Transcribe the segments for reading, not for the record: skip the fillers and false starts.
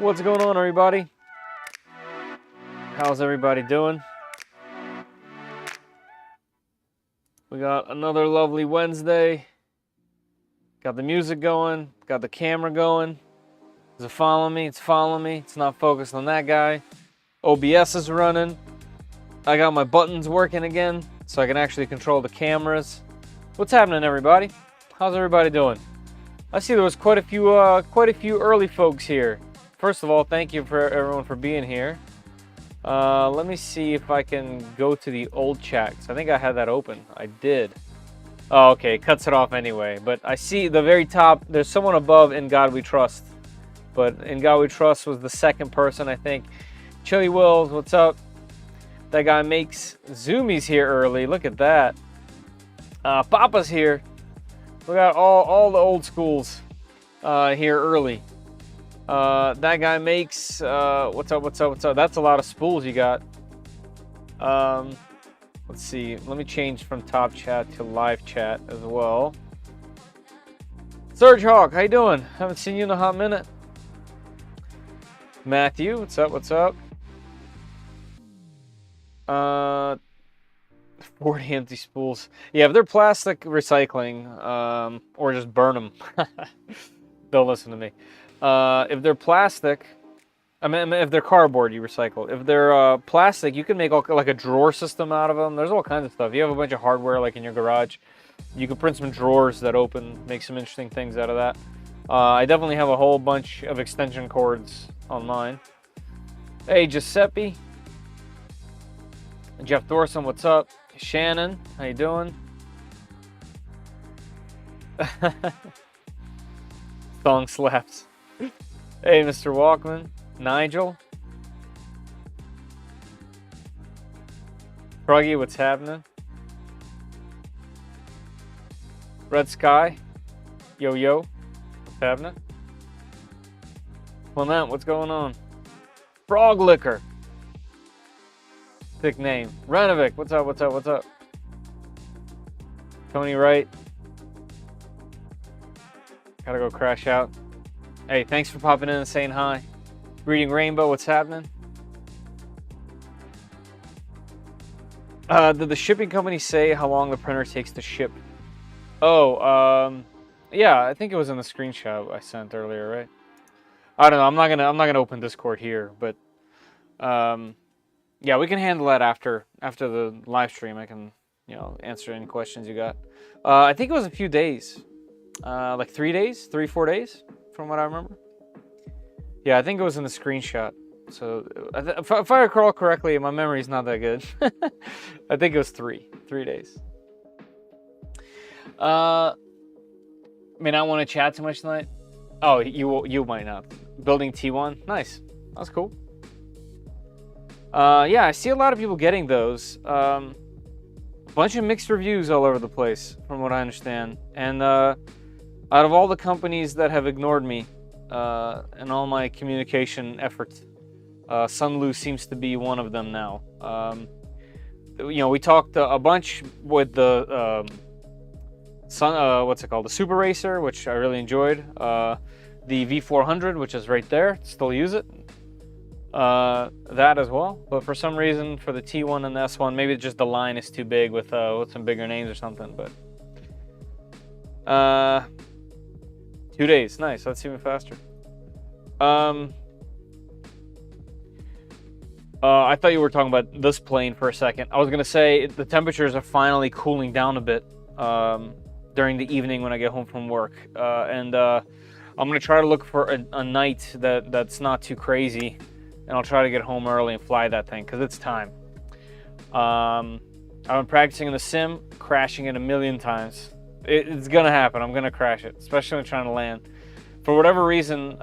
What's going on, everybody? How's everybody doing? We got another lovely Wednesday. Got the music going, got the camera going. Is it following me? It's following me. It's not focused on that guy. OBS is running. I got my buttons working again, so I can actually control the cameras. What's happening, everybody? How's everybody doing? I see there was quite a few early folks here. First of all, thank you for everyone for being here. Let me see if I can go to the old chat. I think I had that open. I did. Oh, okay, it cuts it off anyway. But I see the very top, there's someone above In God We Trust. But In God We Trust was the second person, I think. Chili Wills, what's up? That guy makes Zoomies here early. Look at that. Papa's here. We got all the old schools here early. That guy makes, what's up? That's a lot of spools you got. Let's see. Let me change from top chat to live chat as well. Surge Hawk, how you doing? Haven't seen you in a hot minute. Matthew, what's up? 40 empty spools. Yeah, if they're plastic, recycling, or just burn them. Don't listen to me. If they're plastic, I mean, if they're cardboard, you recycle. If they're plastic, you can make like a drawer system out of them. There's all kinds of stuff. You have a bunch of hardware like in your garage. You can print some drawers that open, make some interesting things out of that. I definitely have a whole bunch of extension cords on mine. Hey, Giuseppe. Jeff Thorson, what's up? Shannon, how you doing? Song slaps. Hey, Mr. Walkman. Nigel. Froggy, what's happening? Red Sky. Yo. What's happening? Clement, what's going on? Frog Liquor. Thick name. Renovic, what's up? Tony Wright. Gotta go crash out. Hey, thanks for popping in and saying hi. Reading Rainbow, what's happening? Did the shipping company say how long the printer takes to ship? Oh, yeah, I think it was in the screenshot I sent earlier, right? I don't know. I'm not gonna open Discord here, but yeah, we can handle that after the live stream. I can, answer any questions you got. I think it was a few days, like 3 days, 4 days, from what I remember. Yeah, I think it was in the screenshot. So if I recall correctly, my memory's not that good. I think it was 3 days. May not want to chat too much tonight. Oh, you might not. Building T1, nice. That's cool. Yeah, I see a lot of people getting those. A bunch of mixed reviews all over the place, from what I understand. And out of all the companies that have ignored me and all my communication efforts, Sunlu seems to be one of them now. We talked a bunch with the what's it called? The Super Racer, which I really enjoyed. The V400, which is right there. Still use it. That as well, but for some reason for the T1 and the S1, maybe just the line is too big with some bigger names or something. But 2 days, nice. That's even faster. I thought you were talking about this plane for a second. I was gonna say the temperatures are finally cooling down a bit during the evening when I get home from work, and I'm gonna try to look for a night that's not too crazy. And I'll try to get home early and fly that thing, because it's time. I've been practicing in the sim, crashing it a million times. It's going to happen. I'm going to crash it, especially when trying to land. For whatever reason,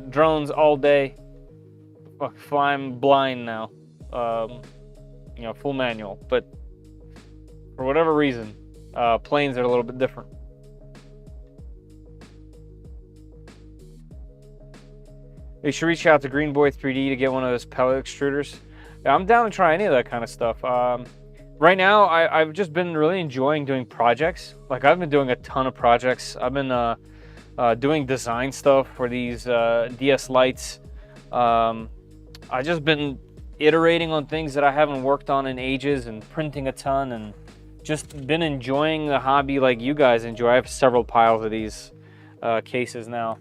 drones all day, flying blind now. Full manual. But for whatever reason, planes are a little bit different. You should reach out to Green Boy 3D to get one of those pellet extruders. Yeah, I'm down to try any of that kind of stuff. Right now, I've just been really enjoying doing projects. Like, I've been doing a ton of projects. I've been doing design stuff for these DS lights. I've just been iterating on things that I haven't worked on in ages and printing a ton and just been enjoying the hobby like you guys enjoy. I have several piles of these cases now.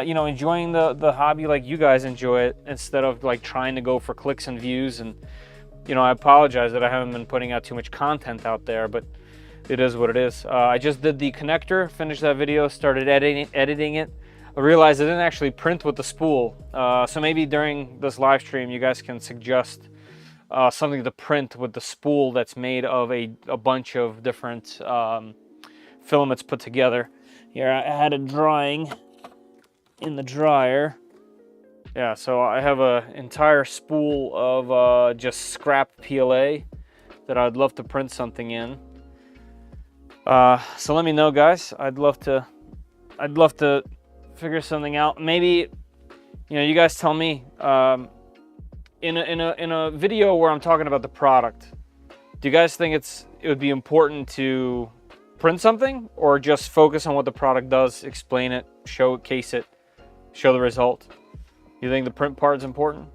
You know, enjoying the hobby like you guys enjoy it instead of like trying to go for clicks and views. And, you know, I apologize that I haven't been putting out too much content out there, but it is what it is. I just did the connector, finished that video, started editing it. I realized I didn't actually print with the spool. So maybe during this live stream, you guys can suggest something to print with the spool that's made of a bunch of different filaments put together. Here, I had it drying in the dryer. Yeah, so I have an entire spool of just scrap PLA that I'd love to print something in. So let me know, guys. I'd love to figure something out. Maybe, you know, you guys tell me. In a video where I'm talking about the product, do you guys think it would be important to print something, or just focus on what the product does, explain it, showcase it, show the result? You think the print part is important?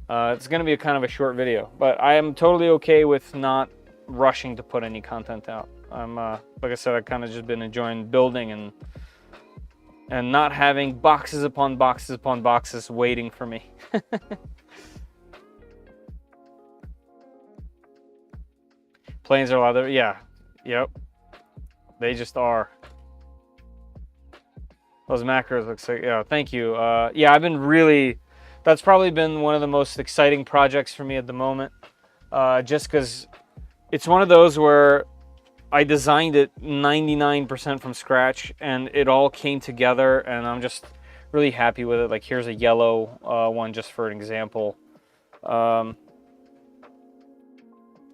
It's going to be a kind of a short video, but I am totally okay with not rushing to put any content out. I'm like I said, I've kind of just been enjoying building and not having boxes upon boxes upon boxes waiting for me. Planes are leather, yeah, yep, they just are. Those macros look so, yeah, thank you. Yeah, I've been really, that's probably been one of the most exciting projects for me at the moment, just because it's one of those where I designed it 99% from scratch, and it all came together, and I'm just really happy with it. Like, here's a yellow one just for an example.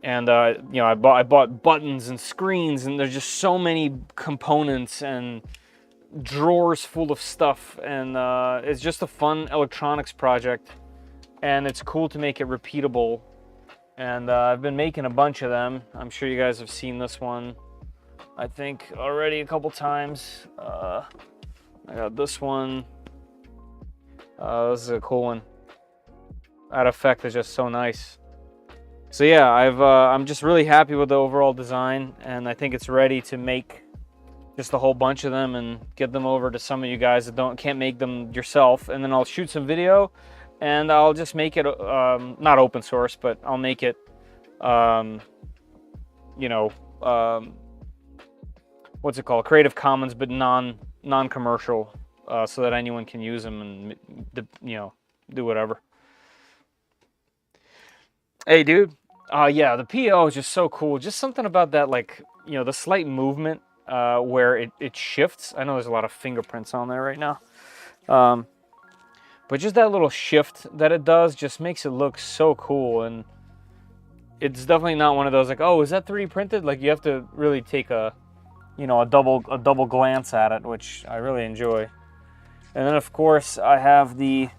And you know, I bought buttons and screens, and there's just so many components and drawers full of stuff, and it's just a fun electronics project, and it's cool to make it repeatable. And I've been making a bunch of them. I'm sure you guys have seen this one, I think, already a couple times. I got this one. This is a cool one. That effect is just so nice. So yeah, I'm just really happy with the overall design, and I think it's ready to make just a whole bunch of them and get them over to some of you guys that can't make them yourself. And then I'll shoot some video, and I'll just make it not open source, but I'll make it you know, what's it called, Creative Commons, but non-commercial, so that anyone can use them and, you know, do whatever. Hey, dude. Yeah, the PO is just so cool. Just something about that, like, you know, the slight movement where it shifts. I know there's a lot of fingerprints on there right now. But just that little shift that it does just makes it look so cool. And it's definitely not one of those like, oh, is that 3D printed? Like, you have to really take a, you know, a double glance at it, which I really enjoy. And then, of course, I have the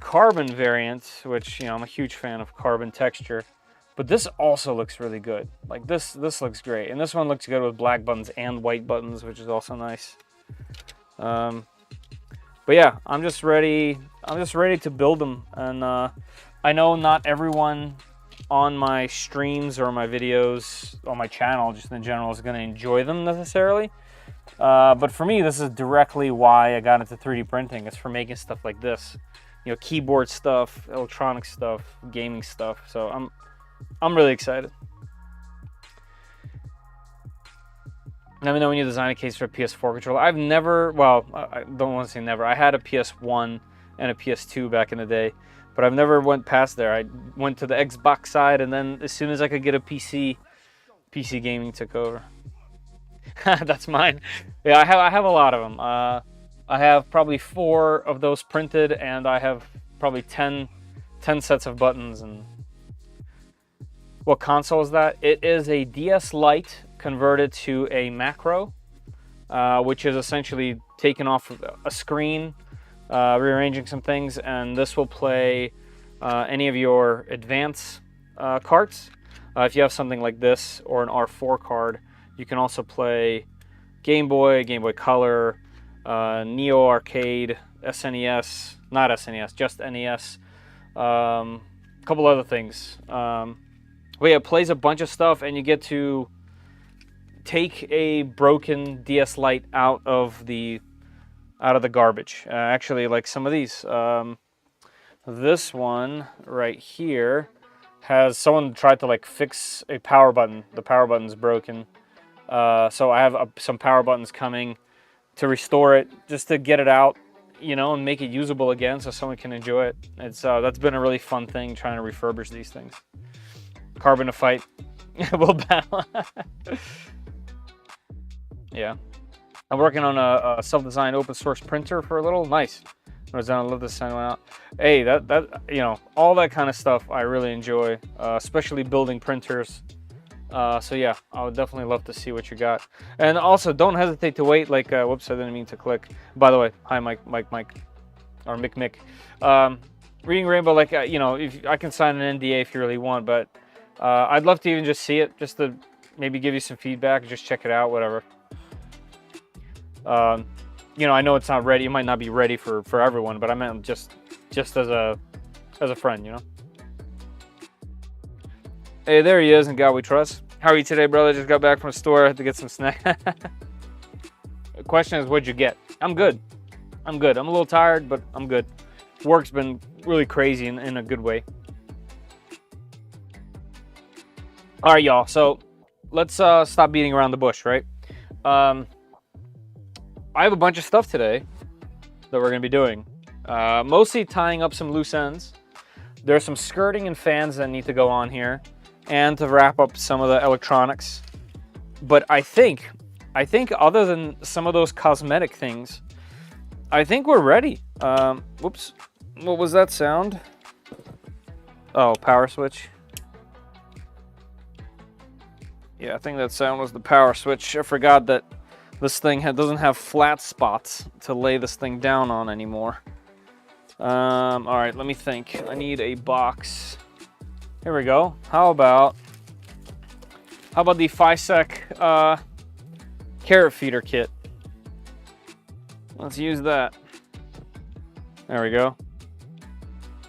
carbon variant, which, you know, I'm a huge fan of carbon texture, but this also looks really good. Like, this looks great, and this one looks good with black buttons and white buttons, which is also nice. But yeah, I'm just ready to build them, and I know not everyone on my streams or my videos on my channel, just in general, is going to enjoy them necessarily. But for me, this is directly why I got into 3D printing. It's for making stuff like this. You know, keyboard stuff, electronic stuff, gaming stuff. So I'm really excited. Let me know when you design a case for a PS4 controller. I've never, well, I don't want to say never. I had a PS1 and a PS2 back in the day, but I've never went past there. I went to the Xbox side, and then as soon as I could get a PC gaming took over. That's mine. Yeah, I have a lot of them. I have probably 4 of those printed, and I have probably 10 sets of buttons. And what console is that? It is a DS Lite converted to a macro, which is essentially taken off a screen, rearranging some things, and this will play any of your advance carts. If you have something like this or an R4 card, you can also play Game Boy, Game Boy Color, Neo Arcade, SNES, not SNES, just NES. A couple other things. But yeah, it plays a bunch of stuff, and you get to take a broken DS Lite out of the garbage. Actually, like some of these. This one right here has someone tried to like fix a power button. The power button's broken. So I have some power buttons coming to restore it, just to get it out, you know, and make it usable again so someone can enjoy it. It's that's been a really fun thing, trying to refurbish these things. Carbon to fight. We'll battle. Yeah. I'm working on a self-designed open source printer for a little. Nice. I love this sign out. Hey, that you know, all that kind of stuff I really enjoy, especially building printers. So yeah, I would definitely love to see what you got. And also, don't hesitate to wait. Like, whoops, I didn't mean to click. By the way, hi, Mike, or Mick. Reading Rainbow, like, you know, if I can sign an NDA if you really want, but I'd love to even just see it, just to maybe give you some feedback, just check it out, whatever. You know, I know it's not ready. It might not be ready for everyone, but I meant just as a friend, you know. Hey, there he is, in God We Trust. How are you today, brother? Just got back from the store. I had to get some snacks. The question is, what'd you get? I'm good. I'm good. I'm a little tired, but I'm good. Work's been really crazy in a good way. All right, y'all. So let's stop beating around the bush, right? I have a bunch of stuff today that we're going to be doing. Mostly tying up some loose ends. There's some skirting and fans that need to go on here, and to wrap up some of the electronics. But I think other than some of those cosmetic things, I think we're ready. Whoops. What was that sound? Oh, power switch. Yeah, I think that sound was the power switch. I forgot that this thing doesn't have flat spots to lay this thing down on anymore. All right, let me think. I need a box. Here we go. How about the FiSec carrot feeder kit? Let's use that. There we go.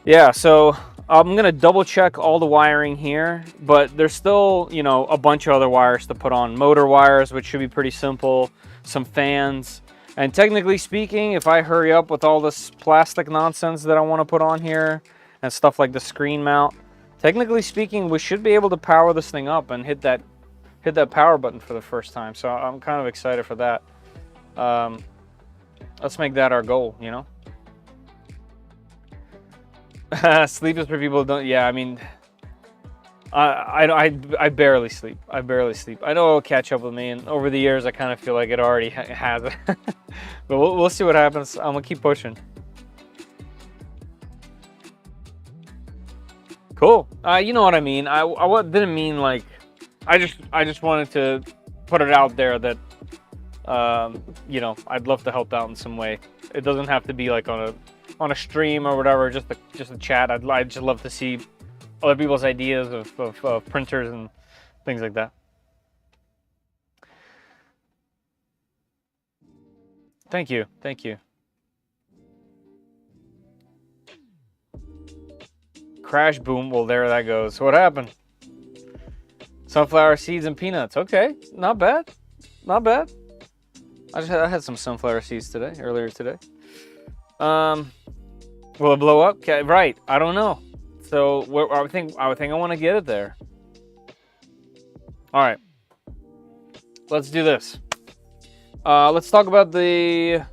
Yeah, so I'm gonna double check all the wiring here, but there's still, you know, a bunch of other wires to put on. Motor wires, which should be pretty simple, some fans, and technically speaking, if I hurry up with all this plastic nonsense that I want to put on here, and stuff like the screen mount, technically speaking, we should be able to power this thing up and hit that power button for the first time. So I'm kind of excited for that. Let's make that our goal, you know. Sleep is for people who don't. Yeah, I mean, I barely sleep. I know it'll catch up with me, and over the years, I kind of feel like it already has. But we'll see what happens. I'm gonna keep pushing. Cool. You know what I mean. I didn't mean like. I just wanted to put it out there that, you know, I'd love to help out in some way. It doesn't have to be like on a stream or whatever, just a chat. I'd just love to see other people's ideas of printers and things like that. Thank you. Crash, boom. Well, there that goes. So what happened? Sunflower seeds and peanuts. Okay, not bad. I had some sunflower seeds earlier today. Will it blow up? Okay, right. I don't know. So I think I want to get it there. All right. Let's do this. Let's talk about the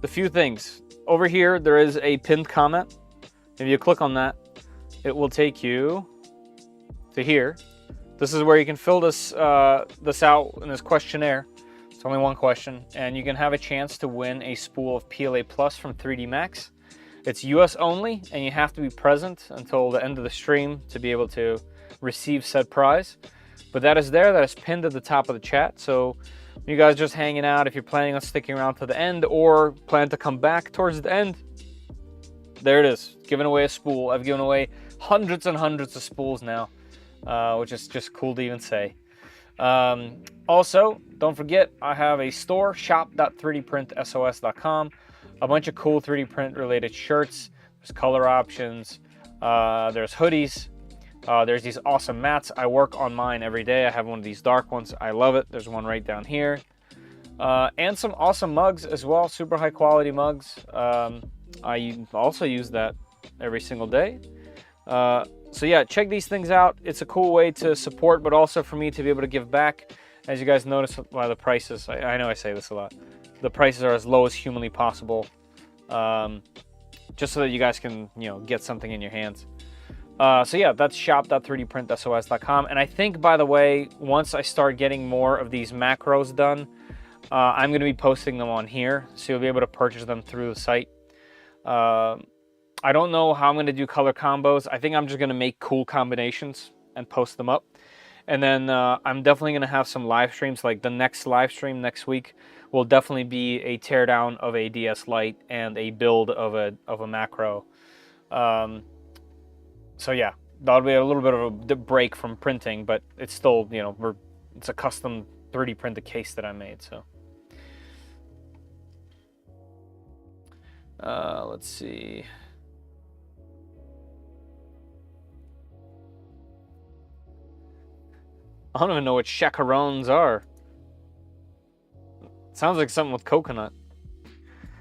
few things. Over here, there is a pinned comment. If you click on that, it will take you to here. This is where you can fill this out in this questionnaire. It's only one question, and you can have a chance to win a spool of PLA Plus from 3D Max. It's US only, and you have to be present until the end of the stream to be able to receive said prize. But that is pinned at the top of the chat. So you guys just hanging out, if you're planning on sticking around to the end or plan to come back towards the end, there it is. Giving away a spool. I've given away hundreds and hundreds of spools now, which is just cool to even say. Also, don't forget, I have a store, shop.3dprintsos.com. a bunch of cool 3D print related shirts. There's color options. There's hoodies. There's these awesome mats. I work on mine every day. I have one of these dark ones. I love it. There's one right down here. And some awesome mugs as well. Super high quality mugs. I also use that every single day. So yeah, check these things out. It's a cool way to support, but also for me to be able to give back. As you guys notice by the prices, I know I say this a lot. The prices are as low as humanly possible. Just so that you guys can, you know, get something in your hands. So yeah, that's shop.3dprintsos.com. And I think, by the way, once I start getting more of these macros done, I'm going to be posting them on here. So you'll be able to purchase them through the site. I don't know how I'm going to do color combos. I think I'm just going to make cool combinations and post them up. And then I'm definitely going to have some live streams. Like the next live stream next week will definitely be a teardown of a DS Lite and a build of a macro. So yeah, that'll be a little bit of a break from printing, but it's still, you know, it's a custom 3D printed case that I made. So let's see. I don't even know what chacarons are. Sounds like something with coconut.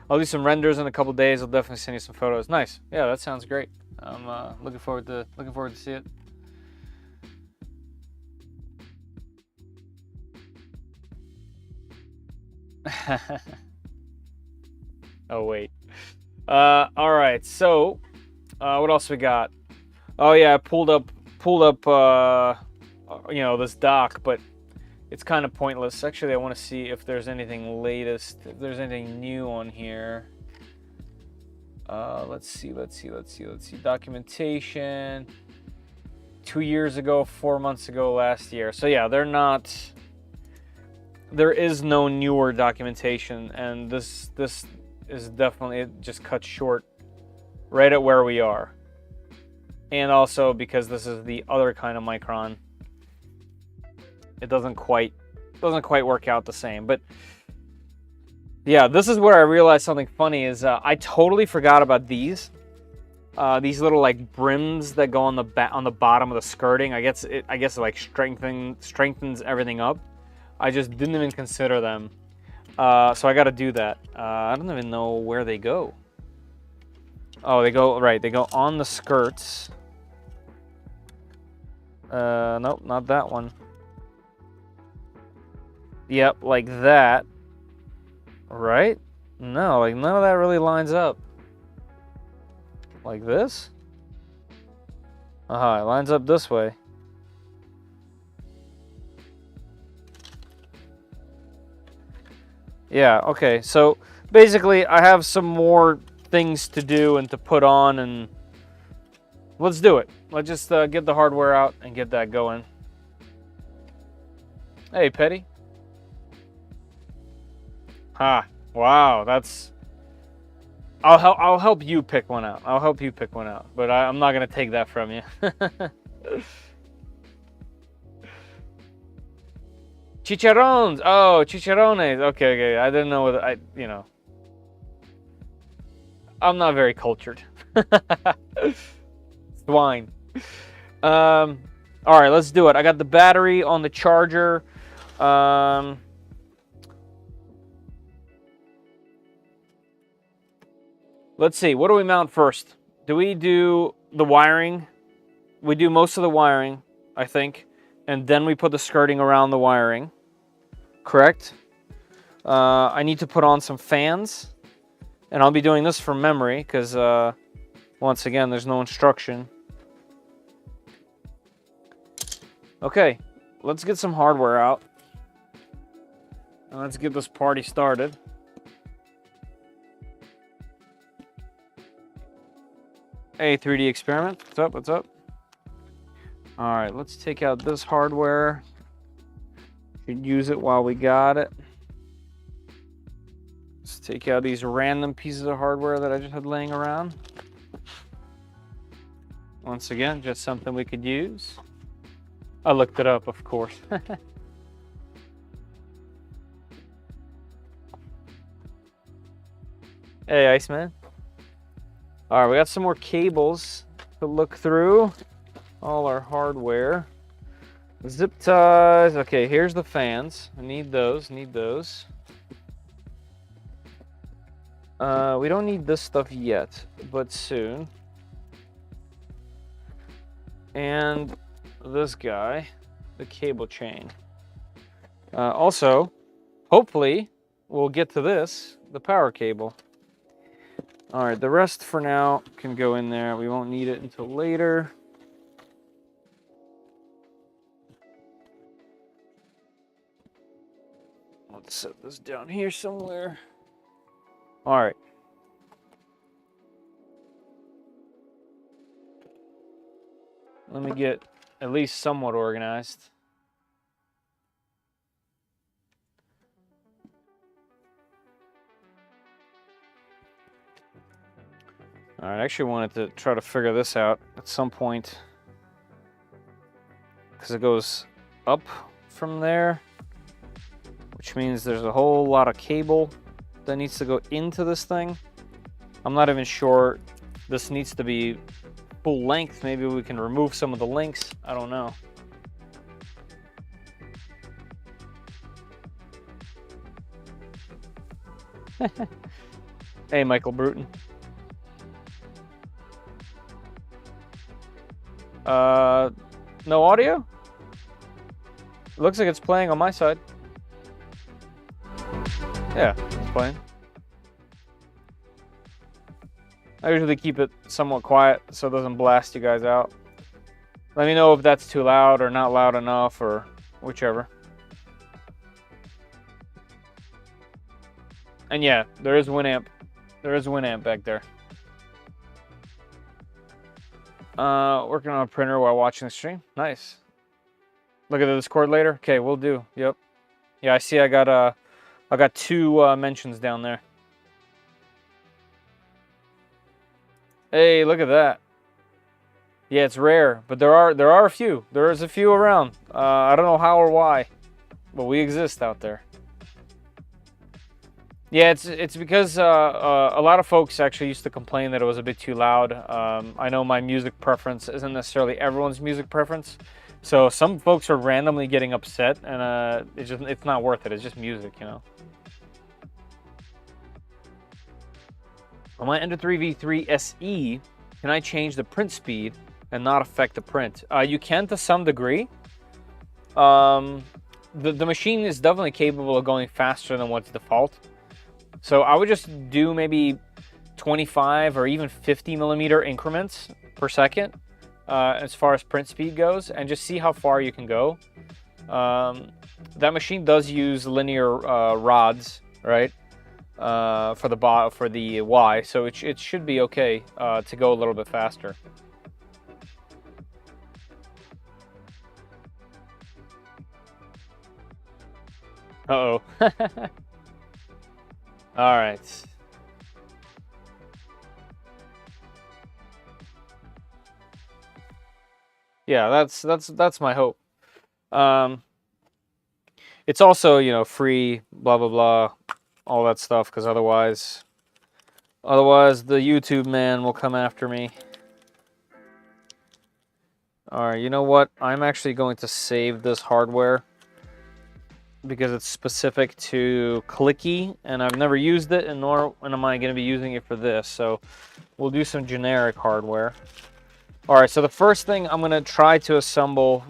I'll do some renders in a couple days. I'll definitely send you some photos. Nice. Yeah, that sounds great. I'm looking forward to see it. Oh wait. All right. So, what else we got? Oh yeah, I pulled up. You know, this dock, but it's kind of pointless. Actually, I want to see if there's anything latest, if there's anything new on here. Let's see. Documentation. 2 years ago, 4 months ago, last year. So yeah, there is no newer documentation, and this is definitely, it just cuts short right at where we are. And also because this is the other kind of Micron, it doesn't quite work out the same. But yeah, this is where I realized something funny is I totally forgot about these little like brims that go on the bottom of the skirting. I guess it like strengthens everything up. I just didn't even consider them. So I got to do that. I don't even know where they go. Oh, they go on the skirts. Nope, not that one. Yep, like that. Right? No, like none of that really lines up. Like this? It lines up this way. Yeah, okay. So basically I have some more things to do and to put on, and let's do it. Let's just get the hardware out and get that going. Hey, Petty. Wow, that's... I'll help you pick one out. I'll help you pick one out, but I'm not gonna take that from you. Chicharrones. Oh, chicharrones. Okay. I didn't know whether you know. I'm not very cultured. Swine. All right, let's do it. I got the battery on the charger. Let's see. What do we mount first? Do we do the wiring? We do most of the wiring, I think, and then we put the skirting around the wiring. Correct? I need to put on some fans, and I'll be doing this from memory because, once again, there's no instruction. Okay, let's get some hardware out, and let's get this party started. Hey, 3D Experiment. What's up? What's up? All right, let's take out this hardware. Should use it while we got it. Let's take out these random pieces of hardware that I just had laying around. Once again, just something we could use. I looked it up, of course. Hey, Iceman. All right, we got some more cables to look through. All our hardware. Zip ties. Okay, here's the fans. I need those, need those. We don't need this stuff yet, but soon. And this guy, the cable chain. Also, hopefully, we'll get to this, the power cable. All right, the rest for now can go in there. We won't need it until later. Let's set this down here somewhere. All right. Let me get at least somewhat organized. All right, I actually wanted to try to figure this out at some point because it goes up from there, which means there's a whole lot of cable that needs to go into this thing. I'm not even sure this needs to be full length. Maybe we can remove some of the links. I don't know. Hey, Michael Bruton. No audio? It looks like it's playing on my side. Yeah, it's playing. I usually keep it somewhat quiet so it doesn't blast you guys out. Let me know if that's too loud or not loud enough or whichever. And yeah, there is Winamp. There is Winamp back there. Working on a printer while watching the stream. Nice. Look at the Discord later. Okay, we'll do. Yep. Yeah, I see. I got two mentions down there. Hey, look at that. Yeah, it's rare, but there are a few. There is a few around. I don't know how or why, but we exist out there. Yeah, it's because a lot of folks actually used to complain that it was a bit too loud. I know my music preference isn't necessarily everyone's music preference, so some folks are randomly getting upset, and it's not worth it. It's just music, you know. On my Ender 3v3 SE, can I change the print speed and not affect the print? You can to some degree. The machine is definitely capable of going faster than what's default. So I would just do maybe 25 or even 50 millimeter increments per second as far as print speed goes, and just see how far you can go. That machine does use linear rods, right? For the Y, so it should be okay to go a little bit faster. Uh-oh. All right. Yeah, that's my hope. It's also, you know, free, blah blah blah, all that stuff, because otherwise the YouTube man will come after me. All right, you know what? I'm actually going to save this hardware because it's specific to Clicky, and I've never used it, and nor am I going to be using it for this. So we'll do some generic hardware. All right, so the first thing I'm going to try to assemble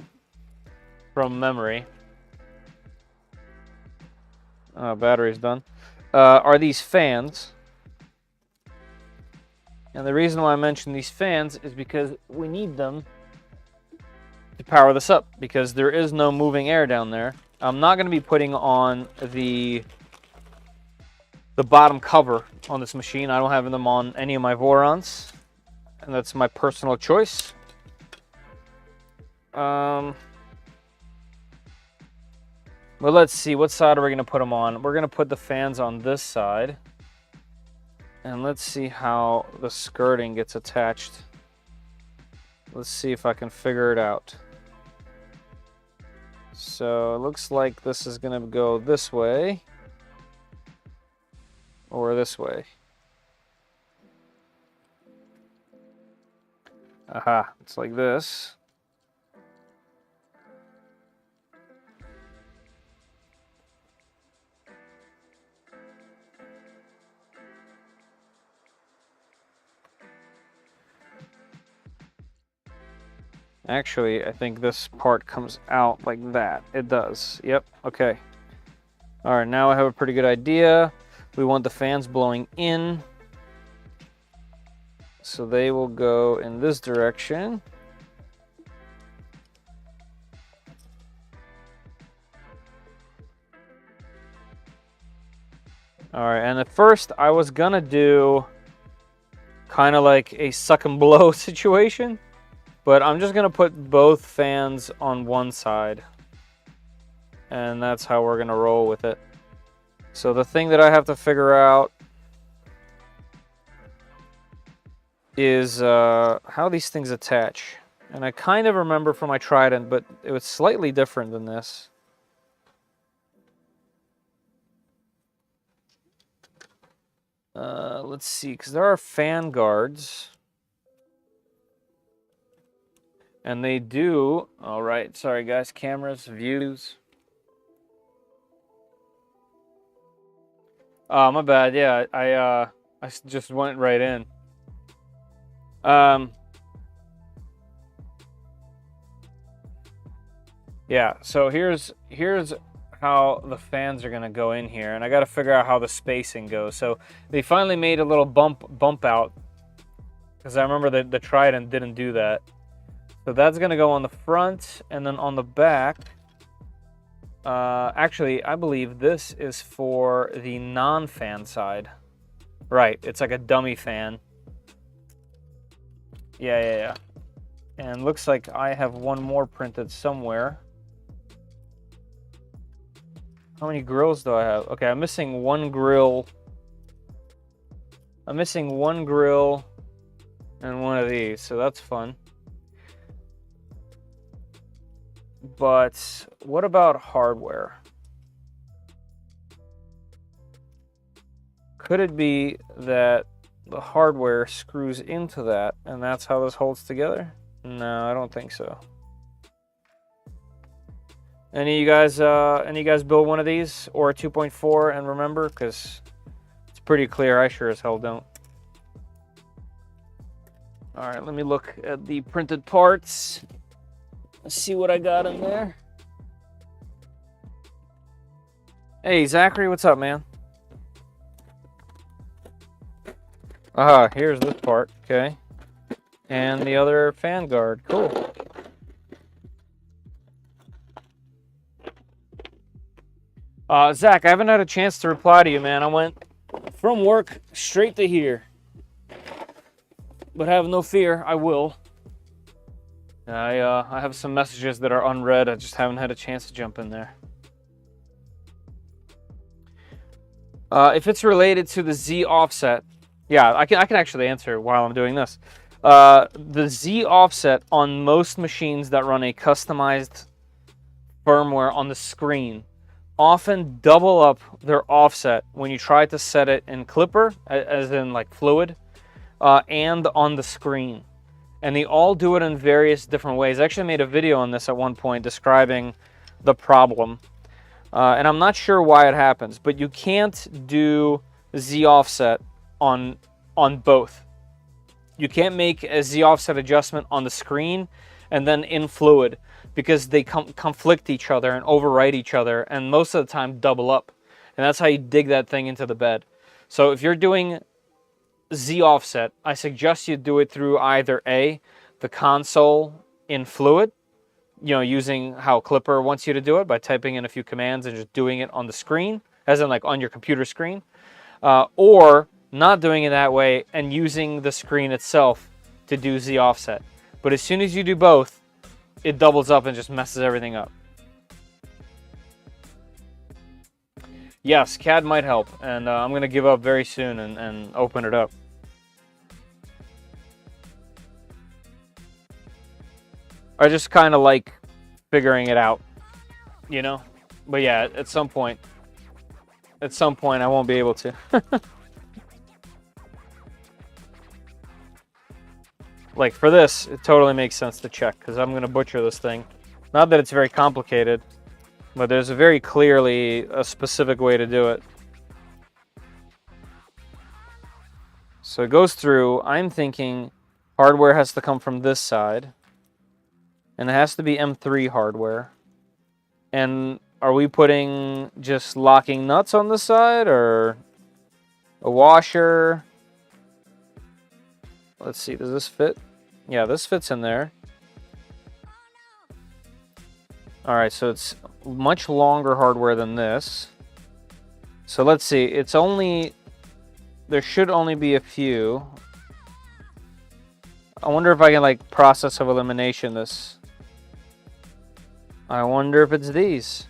from memory, battery's done, are these fans. And the reason why I mention these fans is because we need them to power this up, because there is no moving air down there. I'm not going to be putting on the bottom cover on this machine. I don't have them on any of my Vorons, and that's my personal choice. Well, let's see, what side are we going to put them on? We're going to put the fans on this side, and let's see how the skirting gets attached. Let's see if I can figure it out. So it looks like this is going to go this way or this way. Aha, it's like this. Actually, I think this part comes out like that. It does. Yep, okay. All right, now I have a pretty good idea. We want the fans blowing in. So they will go in this direction. All right, and at first I was gonna do kind of like a suck and blow situation, but I'm just gonna put both fans on one side. And that's how we're gonna roll with it. So the thing that I have to figure out is how these things attach. And I kind of remember from my Trident, but it was slightly different than this. Let's see, because there are fan guards. And they do... All right, sorry guys, cameras, views. Oh, my bad, yeah, I just went right in. Yeah, so here's how the fans are gonna go in here, and I gotta figure out how the spacing goes. So they finally made a little bump out, because I remember that the Trident didn't do that. So that's gonna go on the front, and then on the back, actually, I believe this is for the non-fan side. Right, it's like a dummy fan. Yeah. And looks like I have one more printed somewhere. How many grills do I have? Okay, I'm missing one grill. I'm missing one grill and one of these, so that's fun. But what about hardware? Could it be that the hardware screws into that and that's how this holds together? No, I don't think so. Any of you guys build one of these or a 2.4 and remember? Because it's pretty clear I sure as hell don't. All right, let me look at the printed parts. Let's see what I got in there. Hey, Zachary, what's up, man? Aha, here's this part, okay. And the other fan guard, cool. Zach, I haven't had a chance to reply to you, man. I went from work straight to here. But have no fear, I will. I have some messages that are unread. I just haven't had a chance to jump in there. If it's related to the Z offset, yeah, I can actually answer while I'm doing this. The Z offset on most machines that run a customized firmware on the screen often double up their offset when you try to set it in Clipper, as in like fluid, and on the screen. And they all do it in various different ways. I actually made a video on this at one point describing the problem. And I'm not sure why it happens, but you can't do Z offset on both. You can't make a Z offset adjustment on the screen and then in fluid, because they conflict each other and overwrite each other, and most of the time double up. And that's how you dig that thing into the bed. So if you're doing Z offset, I suggest you do it through either A, the console in fluid, you know, using how Clipper wants you to do it by typing in a few commands and just doing it on the screen, as in like on your computer screen, or not doing it that way and using the screen itself to do Z offset. But as soon as you do both, it doubles up and just messes everything up. Yes, CAD might help, and I'm going to give up very soon and open it up. I just kind of like figuring it out, you know? But yeah, at some point I won't be able to. like for this, it totally makes sense to check because I'm going to butcher this thing. Not that it's very complicated, but there's a very clearly a specific way to do it. So it goes through. I'm thinking hardware has to come from this side. And it has to be M3 hardware. And are we putting just locking nuts on this side or a washer? Let's see, does this fit? Yeah, this fits in there. All right, so it's much longer hardware than this. So let's see, it's only, there should only be a few. I wonder if I can like process of elimination this. I wonder if it's these.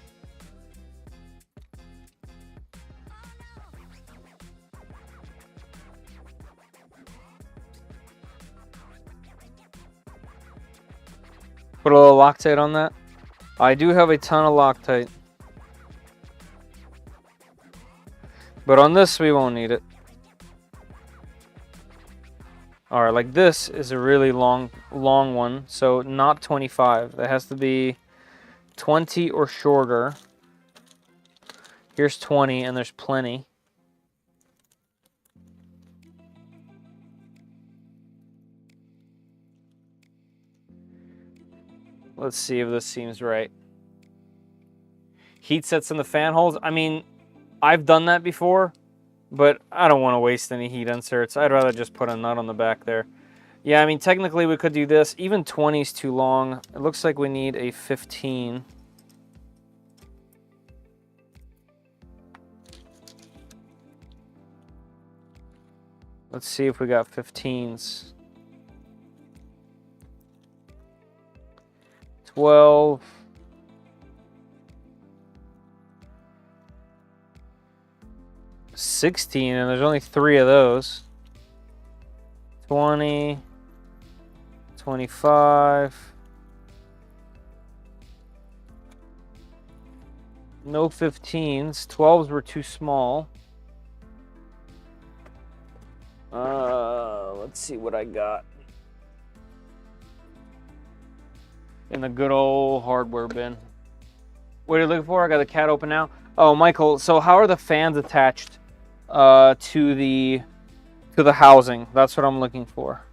Put a little Loctite on that. I do have a ton of Loctite. But on this, we won't need it. Alright, like this is a really long one. So not 25. That has to be 20 or shorter. Here's 20 and there's plenty. Let's see if this seems right. Heat sets in the fan holes. I mean, I've done that before, but I don't want to waste any heat inserts. I'd rather just put a nut on the back there. Yeah, I mean, technically we could do this. Even 20 is too long. It looks like we need a 15. Let's see if we got 15s. 12. 16, and there's only 3 of those. 20. 25. No 15s. 12s were too small. Let's see what I got. In the good old hardware bin. What are you looking for? I got the cat open now. Oh, Michael, so how are the fans attached to the housing? That's what I'm looking for.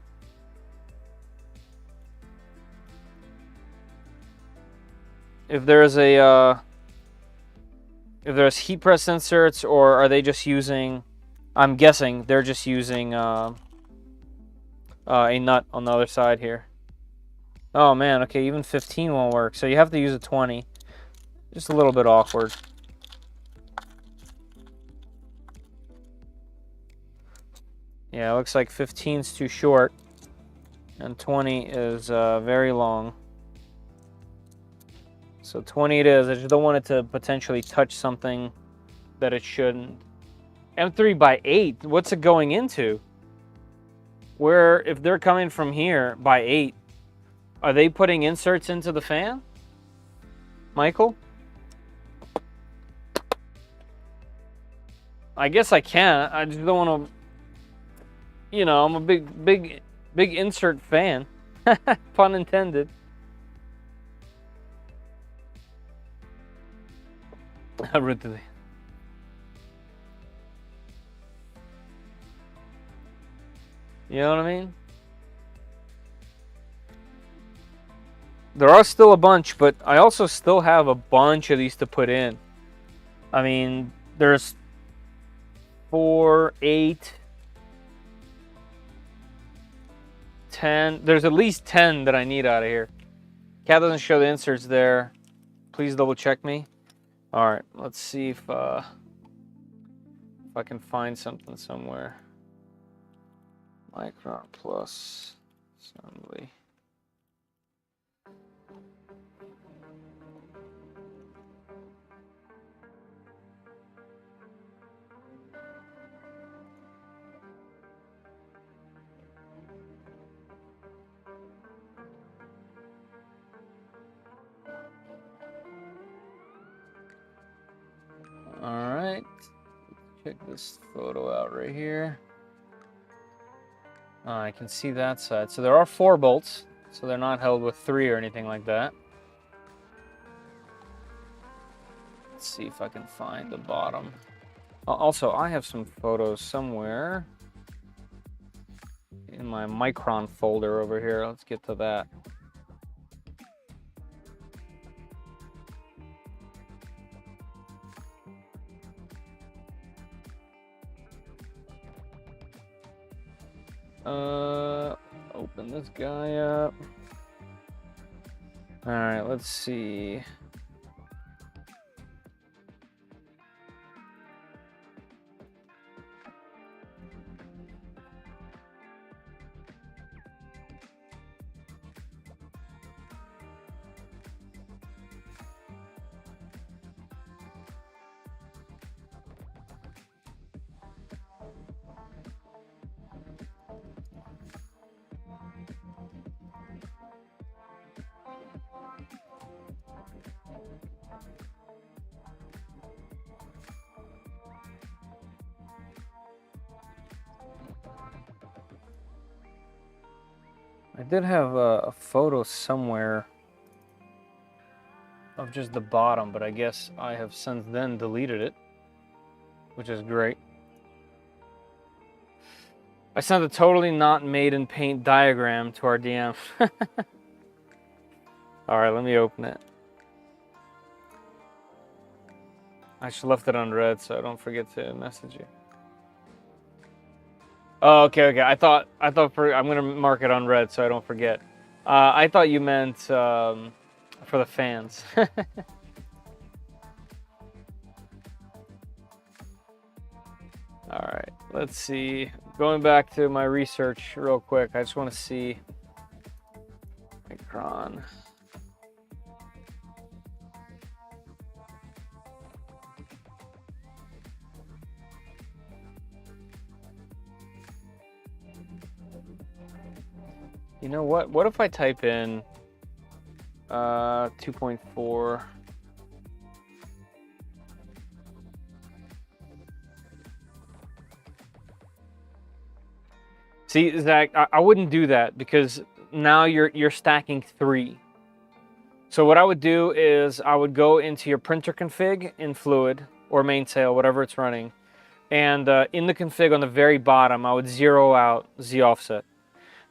If there's a if there's heat press inserts, or are they just using, I'm guessing they're just using a nut on the other side here. Oh man, okay, even 15 won't work, so you have to use a 20. Just a little bit awkward. Yeah, it looks like 15's too short, and 20 is very long. So 20 it is. I just don't want it to potentially touch something that it shouldn't. M3 by 8, what's it going into? Where, if they're coming from here by 8, are they putting inserts into the fan? Michael? I guess I can. I just don't want to, you know, I'm a big insert fan. Pun intended. Really. You know what I mean? There are still a bunch, but I also still have a bunch of these to put in. I mean, there's 4, 8, 10. There's at least 10 that I need out of here. Cat doesn't show the inserts there. Please double check me. All right, let's see if I can find something somewhere. Micron plus assembly. All right, check this photo out right here. I can see that side. So there are 4 bolts, so they're not held with 3 or anything like that. Let's see if I can find the bottom. Also, I have some photos somewhere in my Micron folder over here. Let's get to that. Open this guy up. All right, let's see. I did have a photo somewhere of just the bottom, but I guess I have since then deleted it, which is great. I sent a totally not made in paint diagram to our DM. All right, let me open it. I should left it on red so I don't forget to message you. Oh, okay. I thought I'm gonna mark it on red so I don't forget. I thought you meant for the fans. All right, let's see. Going back to my research real quick, I just want to see Micron. You know what? What if I type in 2.4? See, Zach, I wouldn't do that because now you're stacking 3. So what I would do is I would go into your printer config in Fluid or Mainsail, whatever it's running, and in the config on the very bottom, I would zero out Z offset.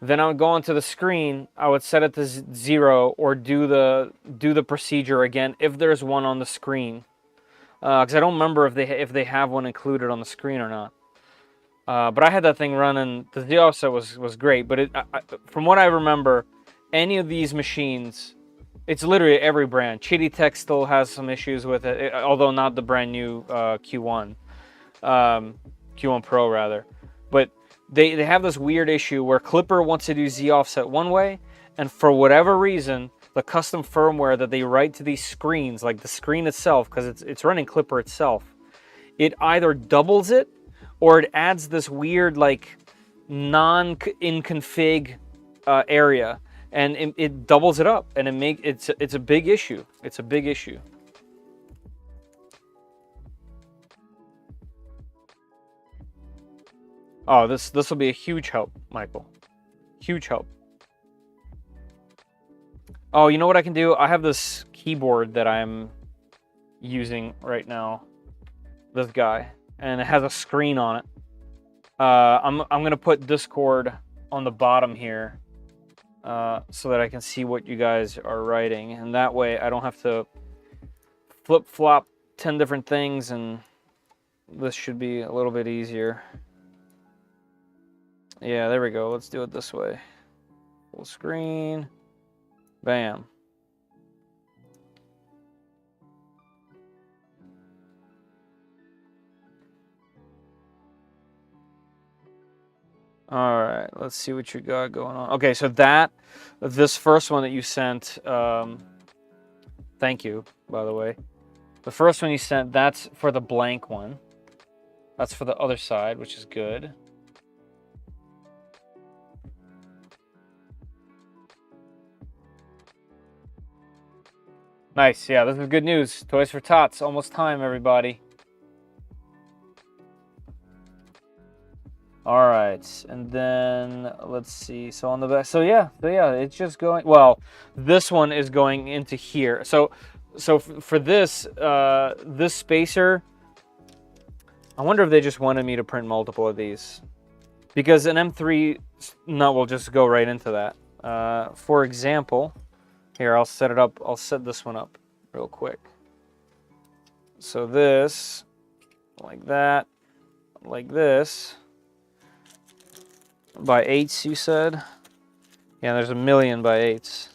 Then I would go onto the screen, I would set it to 0 or do the procedure again if there's one on the screen. Because I don't remember if they have one included on the screen or not. But I had that thing running. The Z offset was great, but from what I remember, any of these machines, it's literally every brand. Chitty Tech still has some issues with it, although not the brand new Q1 Pro rather. But they have this weird issue where Clipper wants to do Z offset one way, and for whatever reason, the custom firmware that they write to these screens, like the screen itself, because it's running Clipper itself, it either doubles it or it adds this weird like non-in-config area, and it doubles it up, and it's a big issue. It's a big issue. Oh, this will be a huge help, Michael. Huge help. Oh, you know what I can do? I have this keyboard that I'm using right now. This guy, and it has a screen on it. I'm gonna put Discord on the bottom here, so that I can see what you guys are writing, and that way I don't have to flip flop 10 different things, and this should be a little bit easier. Yeah, there we go. Let's do it this way. Full screen. Bam. All right, let's see what you got going on. Okay, so this first one that you sent, thank you, by the way. The first one you sent, that's for the blank one. That's for the other side, which is good. Nice, yeah, this is good news. Toys for Tots, almost time, everybody. All right, and then let's see. So on the back, so yeah, it's just going. Well, this one is going into here. So for this this spacer, I wonder if they just wanted me to print multiple of these, because an M3 nut will just go right into that. For example, here I'll set it up. I'll set this one up real quick. So this, like that, like this. By 8s, you said? Yeah, there's 1,000,000 by 8s.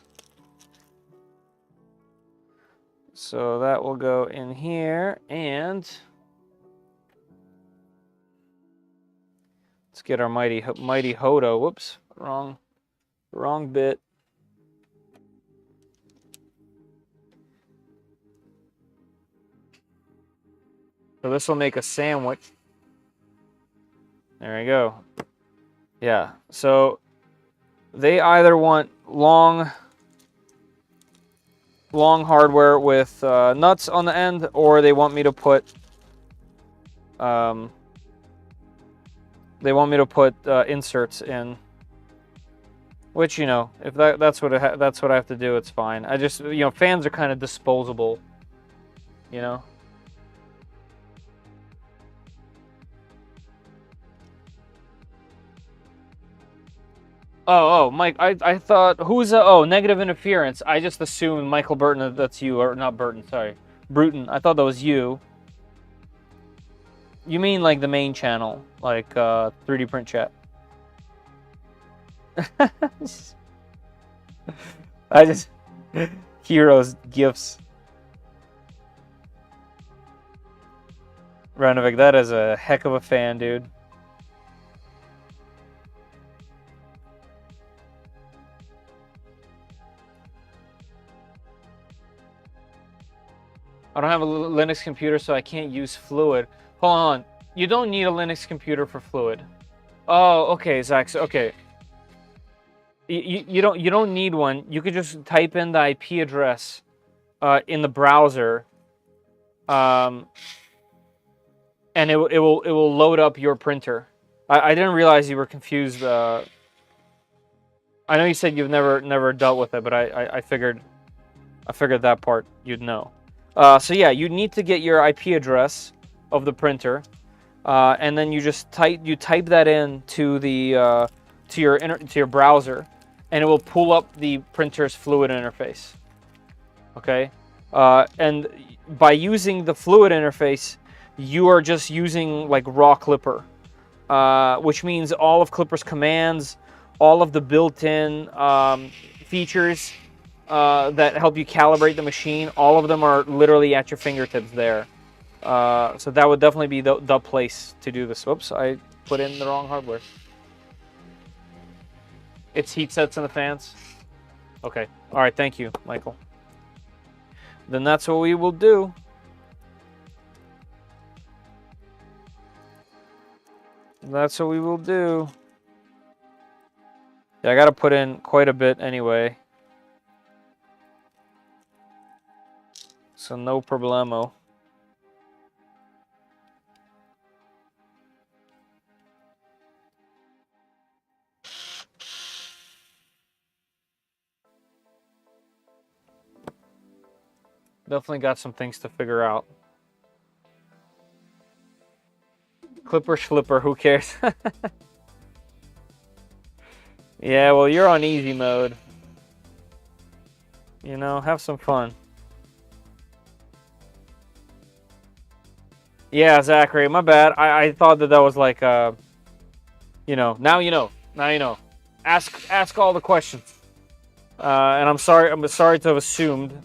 So that will go in here, and let's get our mighty Hodo. Whoops, wrong bit. So this will make a sandwich. There we go. Yeah, so they either want long hardware with nuts on the end, or they want me to put inserts in. Which, you know, if that's what I have to do, it's fine. I just, you know, fans are kind of disposable, you know. Oh, Mike, I thought, who's negative interference. I just assumed Michael Burton, that's you, or not Burton, sorry. Bruton, I thought that was you. You mean like the main channel, like 3D Print Chat. I just, heroes, gifts. Ranovic, that is a heck of a fan, dude. I don't have a Linux computer, so I can't use Fluid. Hold on. You don't need a Linux computer for Fluid. Oh, okay, Zach. Okay. You don't need one. You could just type in the IP address in the browser, and it will load up your printer. I didn't realize you were confused. I know you said you've never dealt with it, but I figured that part you'd know. So yeah, you need to get your IP address of the printer, and then you just type that in to the to your browser, and it will pull up the printer's Fluid interface. Okay, and by using the Fluid interface, you are just using like raw Clipper, which means all of Clipper's commands, all of the built-in features that help you calibrate the machine, all of them are literally at your fingertips there. So that would definitely be the place to do this. Whoops, I put in the wrong hardware. It's heat sets and the fans? Okay. All right, thank you, Michael. Then that's what we will do. That's what we will do. Yeah, I got to put in quite a bit anyway. So no problemo. Definitely got some things to figure out. Clipper Schlipper, who cares? Yeah, well, you're on easy mode. You know, have some fun. Yeah, Zachary, my bad. I thought that was like, you know, now you know. Now you know. Ask all the questions. And I'm sorry to have assumed.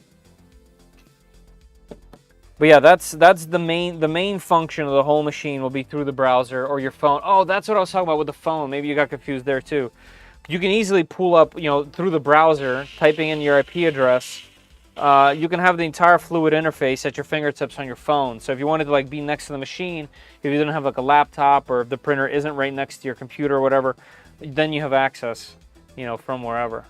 But yeah, that's the main function of the whole machine will be through the browser or your phone. Oh, that's what I was talking about with the phone. Maybe you got confused there too. You can easily pull up, you know, through the browser, typing in your IP address. You can have the entire Fluid interface at your fingertips on your phone. So if you wanted to like be next to the machine, if you didn't have like a laptop or if the printer isn't right next to your computer or whatever, then you have access, you know, from wherever.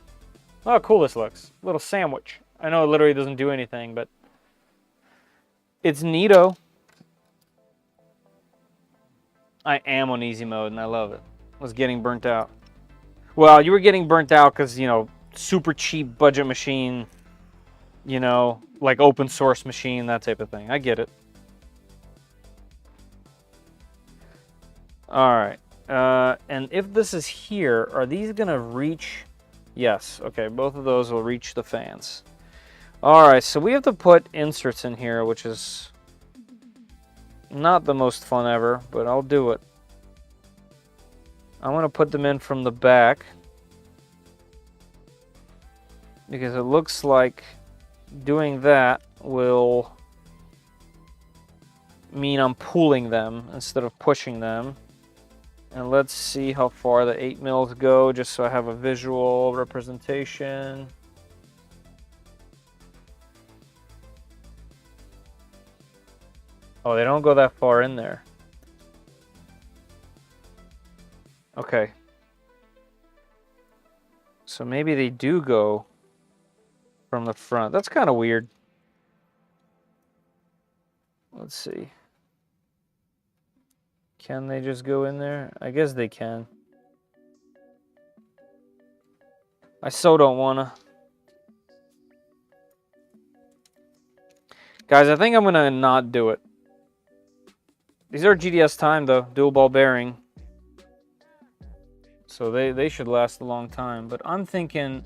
Oh, cool this looks. Little sandwich. I know it literally doesn't do anything, but it's neato. I am on easy mode and I love it. was getting burnt out. Well, you were getting burnt out because, you know, super cheap budget machine, you know, like open source machine, that type of thing. I get it. All right. And if this is here, are these going to reach? Yes. Okay, both of those will reach the fans. All right, so we have to put inserts in here, which is not the most fun ever, but I'll do it. I want to put them in from the back because it looks like doing that will mean I'm pulling them instead of pushing them. And let's see how far the 8 mils go, just so I have a visual representation. Oh, they don't go that far in there. Okay. So maybe they do go from the front. That's kind of weird. Let's see. Can they just go in there? I guess they can. I so don't wanna. Guys, I think I'm gonna not do it. These are GDS time though, dual ball bearing. So they should last a long time. But I'm thinking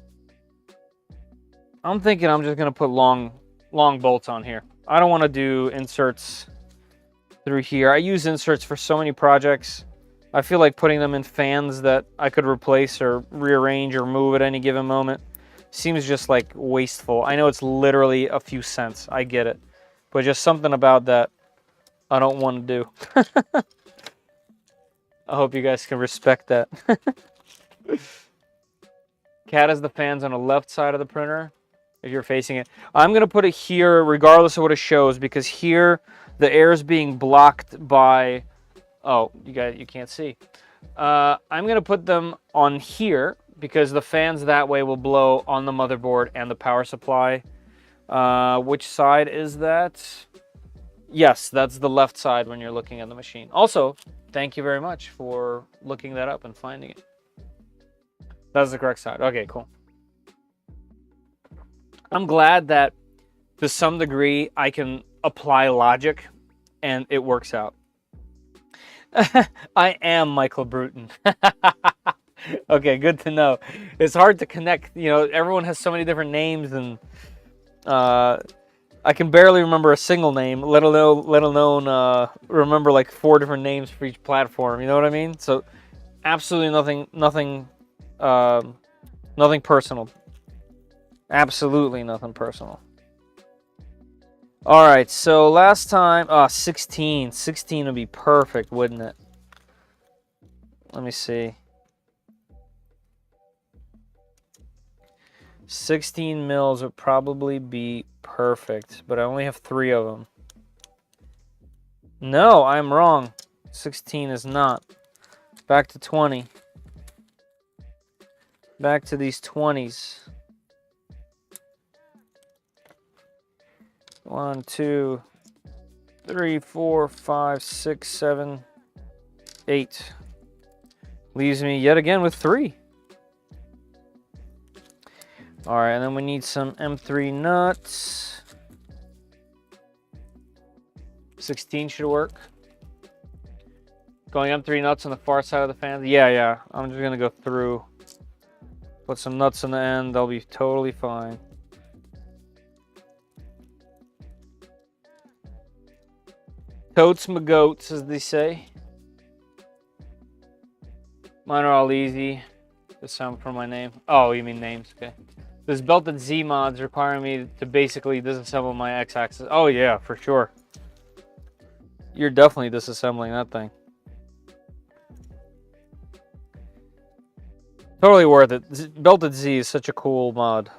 I'm just gonna put long bolts on here. I don't want to do inserts through here. I use inserts for so many projects. I feel like putting them in fans that I could replace or rearrange or move at any given moment seems just like wasteful. I know it's literally a few cents. I get it. But just something about that I don't want to do. I hope you guys can respect that. Cat has the fans on the left side of the printer if you're facing it. I'm going to put it here regardless of what it shows, because here the air is being blocked by... Oh, you can't see. I'm going to put them on here because the fans that way will blow on the motherboard and the power supply. Which side is that? Yes, that's the left side when you're looking at the machine. Also, thank you very much for looking that up and finding it. That's the correct side. Okay, cool. I'm glad that to some degree I can apply logic and it works out. I am Michael Bruton. Okay, good to know. It's hard to connect. You know, everyone has so many different names, and I can barely remember a single name, let alone remember like 4 different names for each platform. You know what I mean? So, absolutely nothing personal. Absolutely nothing personal. All right, so last time, 16 would be perfect, wouldn't it? Let me see. 16 mils would probably be perfect, but I only have 3 of them. No, I'm wrong. 16 is not. Back to 20. Back to these 20s. 1, 2, 3, 4, 5, 6, 7, 8. Leaves me yet again with 3. All right, and then we need some M3 nuts. 16 should work. Going M3 nuts on the far side of the fan. Yeah. I'm just gonna go through. Put some nuts on the end. They'll be totally fine. Totes my goats, as they say. Mine are all easy. Just sound for my name. Oh, you mean names? Okay. This belted Z mods requiring me to basically disassemble my X-axis. Oh yeah, for sure. You're definitely disassembling that thing. Totally worth it. Belted Z is such a cool mod.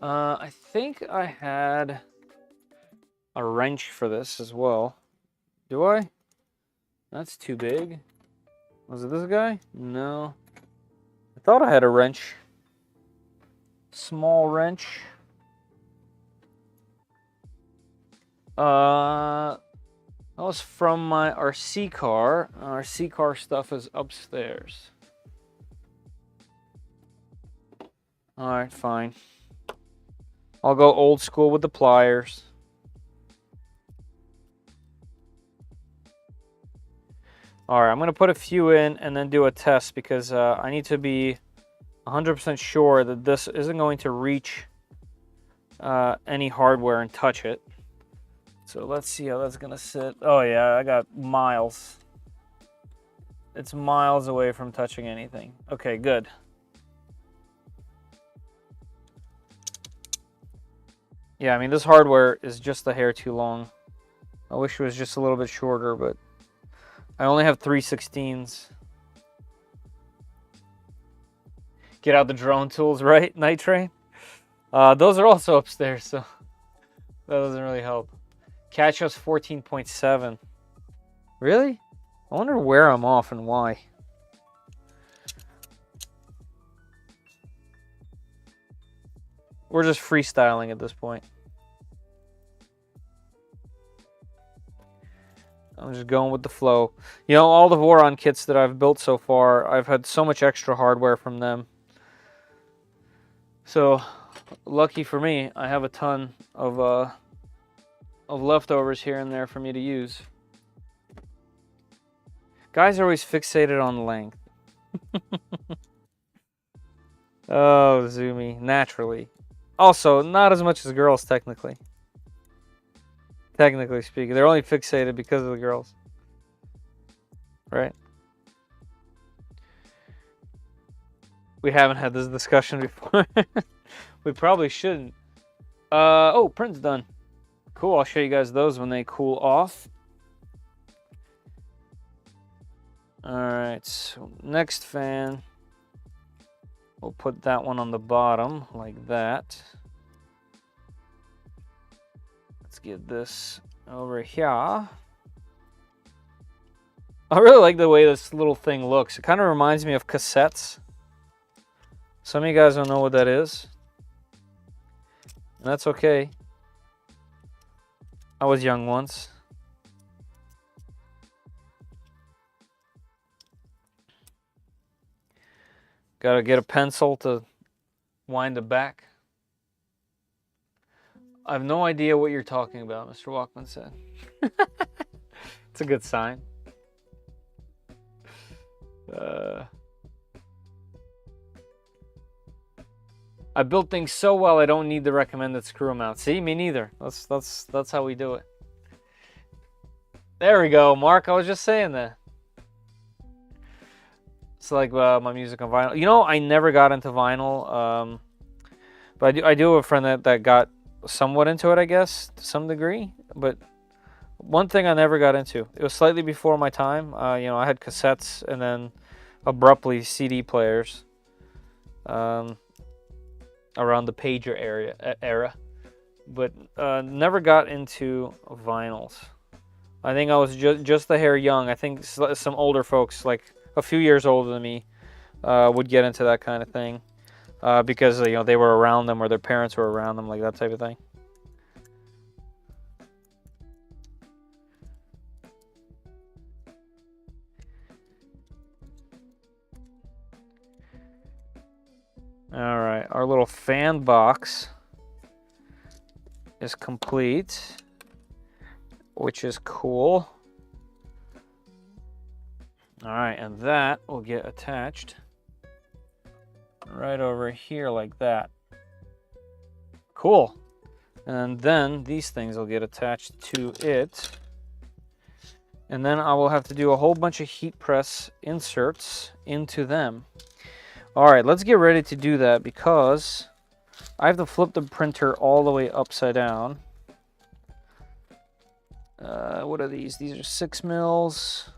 I think I had a wrench for this as well. Do I? That's too big. Was it this guy? No. I thought I had a wrench. Small wrench. That was from our C car. Our C car stuff is upstairs. All right, fine. I'll go old school with the pliers. All right, I'm gonna put a few in and then do a test because I need to be 100% sure that this isn't going to reach any hardware and touch it. So let's see how that's gonna sit. Oh yeah, I got miles. It's miles away from touching anything. Okay, good. Yeah, I mean, this hardware is just a hair too long. I wish it was just a little bit shorter, but I only have 3/16. Get out the drone tools, right? Night Train? Those are also upstairs, so that doesn't really help. Catch us 14.7. Really? I wonder where I'm off and why. We're just freestyling at this point. I'm just going with the flow. You know, all the Voron kits that I've built so far, I've had so much extra hardware from them. So, lucky for me, I have a ton of leftovers here and there for me to use. Guys are always fixated on length. Oh, Zoomy, naturally. Also, not as much as girls, technically. Technically speaking, they're only fixated because of the girls. Right? We haven't had this discussion before. We probably shouldn't. Oh, print's done. Cool, I'll show you guys those when they cool off. Alright, so next fan. We'll put that one on the bottom, like that. Let's get this over here. I really like the way this little thing looks. It kind of reminds me of cassettes. Some of you guys don't know what that is. And that's okay. I was young once. Gotta get a pencil to wind it back. I have no idea what you're talking about, Mr. Walkman said. It's a good sign. I built things so well I don't need the recommended screw mount. See, me neither. That's how we do it. There we go, Mark. I was just saying that. It's like my music on vinyl. You know, I never got into vinyl, but I do have a friend that got somewhat into it, I guess, to some degree. But one thing I never got into. It was slightly before my time. You know, I had cassettes and then abruptly CD players. Around the pager era, but never got into vinyls. I think I was just a hair young. I think some older folks, like a few years older than me, would get into that kind of thing because you know they were around them or their parents were around them, like that type of thing. All right, our little fan box is complete, which is cool. All right, and that will get attached right over here like that. Cool. And then these things will get attached to it. And then I will have to do a whole bunch of heat press inserts into them. All right, let's get ready to do that because I have to flip the printer all the way upside down. What are these? These are 6 mils.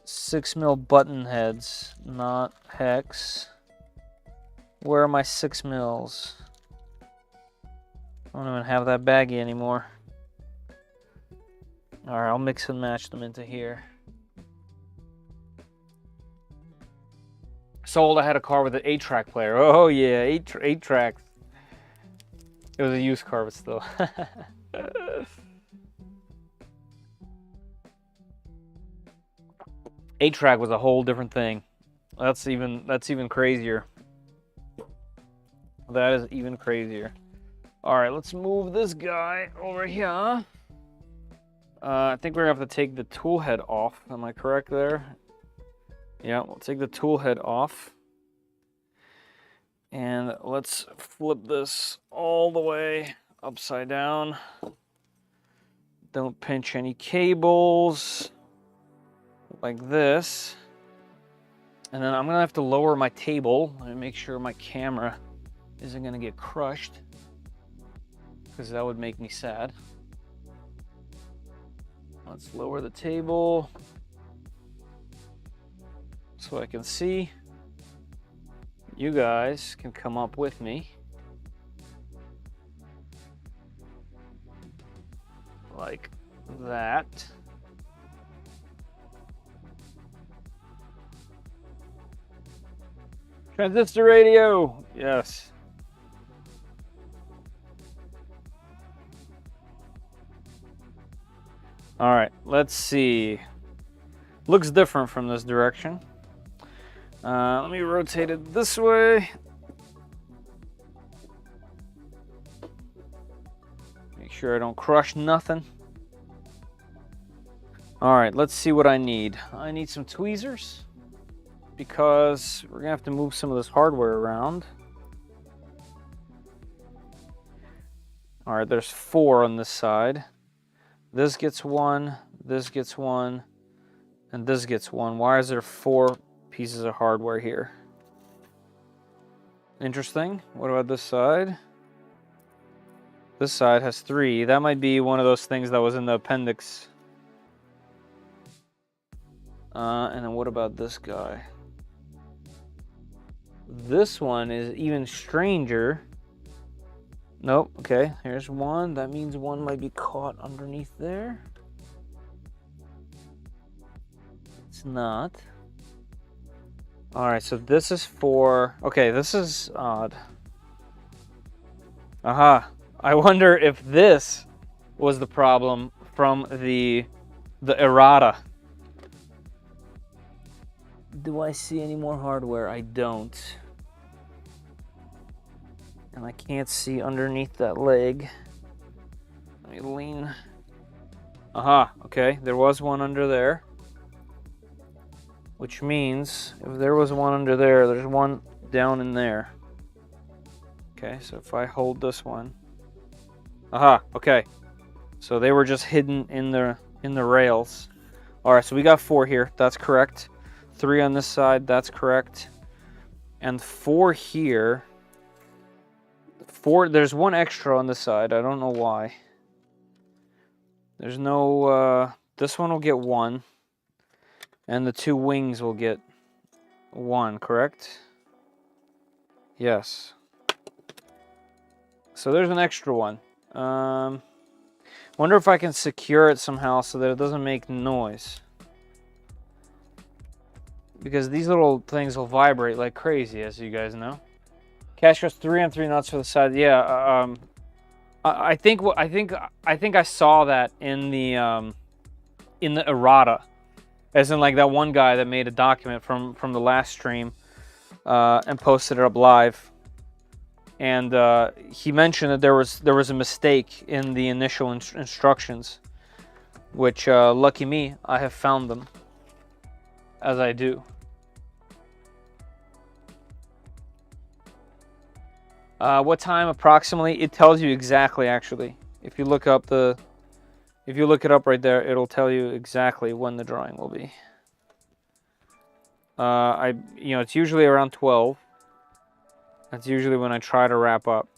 6 mil button heads, not hex. Where are my 6 mils? I don't even have that baggie anymore. All right, I'll mix and match them into here. Sold. I had a car with an 8-track player. Oh yeah, 8 tracks. It was a used car, but still. 8-track was a whole different thing. That's even crazier. That is even crazier. All right, let's move this guy over here. I think we're gonna have to take the tool head off. Am I correct there? Yeah, we'll take the tool head off. And let's flip this all the way upside down. Don't pinch any cables like this. And then I'm gonna have to lower my table and make sure my camera isn't gonna get crushed, because that would make me sad. Let's lower the table so I can see. You guys can come up with me. Like that. Transistor radio, yes. All right, let's see. Looks different from this direction. Let me rotate it this way. Make sure I don't crush nothing. All right, let's see what I need. I need some tweezers, because we're gonna have to move some of this hardware around. All right, there's 4 on this side. This gets 1, this gets 1, and this gets 1. Why is there 4 pieces of hardware here? Interesting. What about this side? This side has 3. That might be one of those things that was in the appendix. And then what about this guy? This one is even stranger. Nope, okay, here's 1. That means 1 might be caught underneath there. It's not. All right, so this is for, okay, this is odd. Aha, I wonder if this was the problem from the errata. Do I see any more hardware? I don't. And I can't see underneath that leg. Let me lean. Aha, okay, there was 1 under there. Which means if there was 1 under there, there's 1 down in there. Okay, so if I hold this one. Aha, okay. So they were just hidden in the rails. All right, so we got 4 here. That's correct. 3 on this side, that's correct. And 4 here. 4, there's 1 extra on this side. I don't know why. There's no, this one will get 1. And the 2 wings will get 1, correct? Yes. So there's an extra one. Wonder if I can secure it somehow so that it doesn't make noise. Because these little things will vibrate like crazy, as you guys know. Cash goes 3 on 3 nuts for the side. Yeah, I think I saw that in the errata, as in like that one guy that made a document from the last stream and posted it up live, and he mentioned that there was a mistake in the initial instructions, which lucky me, I have found them, as I do. What time approximately? It tells you exactly, actually. If you look up if you look it up right there, it'll tell you exactly when the drawing will be. It's usually around 12. That's usually when I try to wrap up.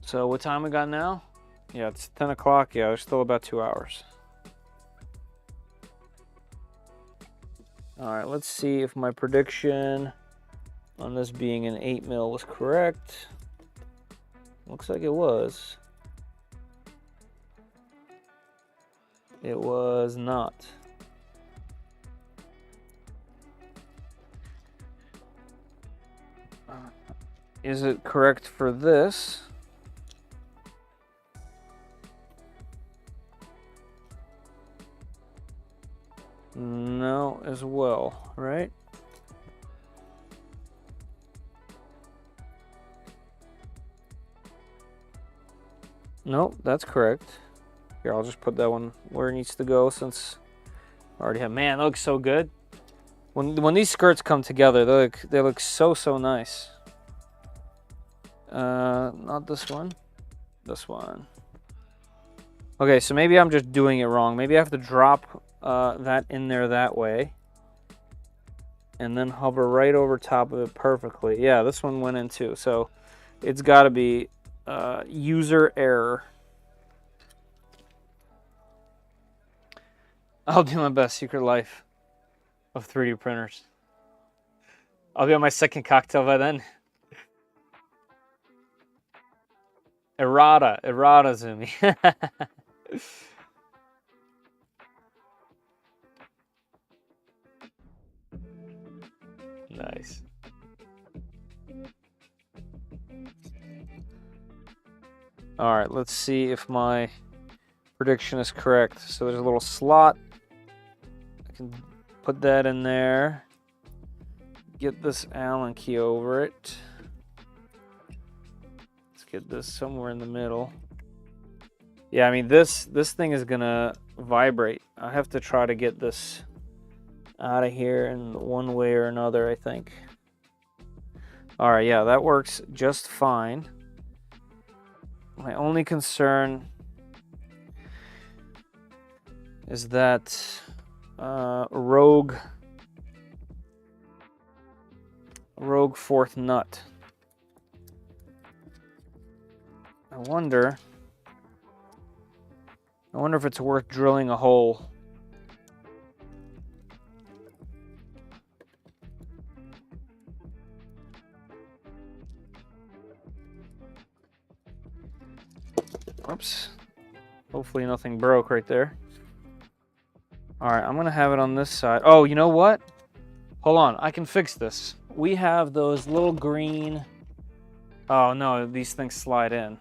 So what time we got now? Yeah, it's 10 o'clock. Yeah, there's still about 2 hours. All right, let's see if my prediction on this being an 8 mil was correct. Looks like it was. It was not. Is it correct for this? No as well, right? Nope, that's correct. Here, I'll just put that one where it needs to go since I already have. Man, that looks so good. When these skirts come together, they look so nice. Not this one. This one. Okay, so maybe I'm just doing it wrong. Maybe I have to drop that in there that way. And then hover right over top of it perfectly. Yeah, this one went in too. So it's got to be user error. I'll do my best. Secret life of 3D printers. I'll be on my second cocktail by then. Errata, Zumi. Nice. All right, let's see if my prediction is correct. So there's a little slot. I can put that in there. Get this Allen key over it. Let's get this somewhere in the middle. Yeah, I mean this thing is gonna vibrate. I have to try to get this out of here in one way or another, I think. All right, yeah, that works just fine. My only concern is that rogue fourth nut. I wonder if it's worth drilling a hole. Oops. Hopefully nothing broke right there. All right, I'm gonna have it on this side. Oh, you know what? Hold on, I can fix this. We have those little green... Oh no, these things slide in.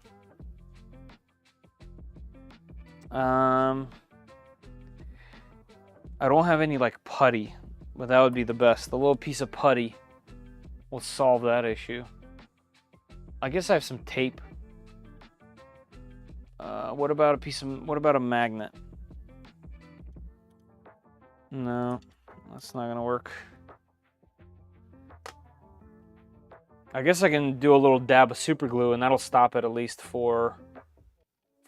I don't have any like putty, but that would be the best. The little piece of putty will solve that issue. I guess I have some tape. What about a magnet? No, that's not gonna work. I guess I can do a little dab of super glue and that'll stop it at least from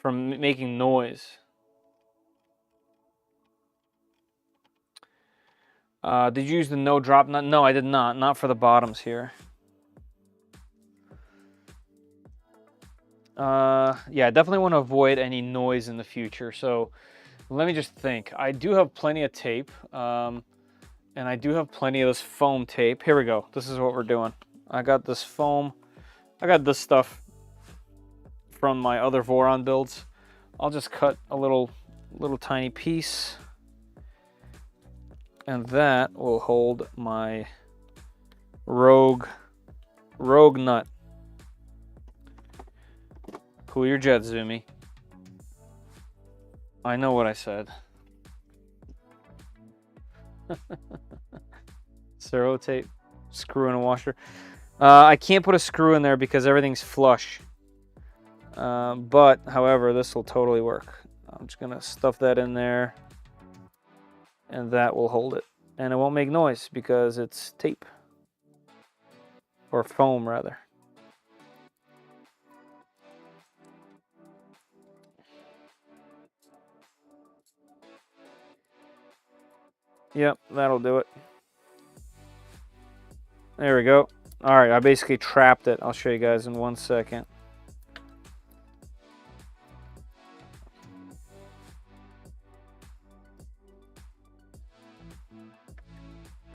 making noise. Did you use the no drop nut? No, I did not. Not for the bottoms here. Yeah, I definitely want to avoid any noise in the future. So let me just think. I do have plenty of tape, and I do have plenty of this foam tape. Here we go. This is what we're doing. I got this foam. I got this stuff from my other Voron builds. I'll just cut a little tiny piece, and that will hold my rogue nut. Cool your jets, Zumi. I know what I said. Servo tape, screw in a washer. I can't put a screw in there because everything's flush. But, however, this will totally work. I'm just gonna stuff that in there, and that will hold it. And it won't make noise because it's tape. Or foam, rather. Yep, that'll do it. There we go. All right, I basically trapped it. I'll show you guys in 1 second.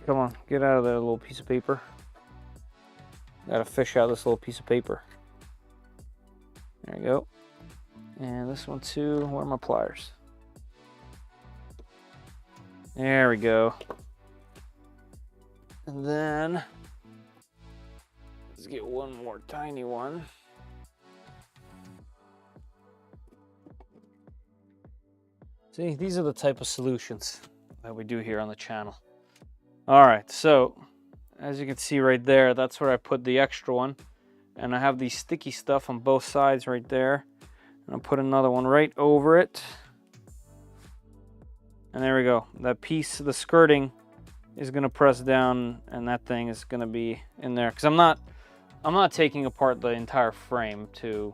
Come on, get out of there, little piece of paper. Gotta fish out this little piece of paper. There you go. And this one too. Where are my pliers? There we go. And then let's get one more tiny one. See, these are the type of solutions that we do here on the channel. All right, so as you can see right there, that's where I put the extra one. And I have the sticky stuff on both sides right there. And I'll put another one right over it. And there we go. That piece of the skirting is gonna press down, and that thing is gonna be in there. Because I'm not taking apart the entire frame to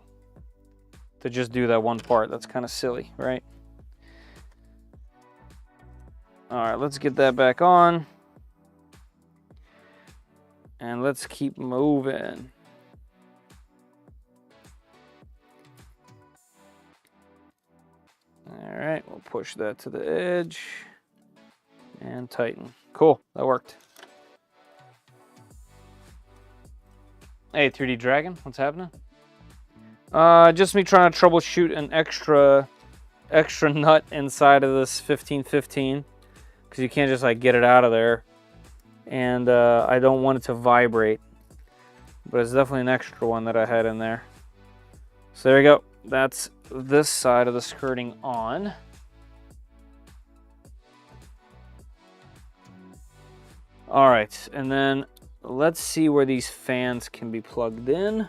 just do that one part. That's kind of silly, right? All right, let's get that back on. And let's keep moving. All right, we'll push that to the edge and tighten. Cool, that worked. Hey, 3D Dragon, what's happening? Just me trying to troubleshoot an extra nut inside of this 1515, because you can't just like get it out of there, and I don't want it to vibrate, but it's definitely an extra one that I had in there. So there you go. That's this side of the skirting on. All right, and then let's see where these fans can be plugged in.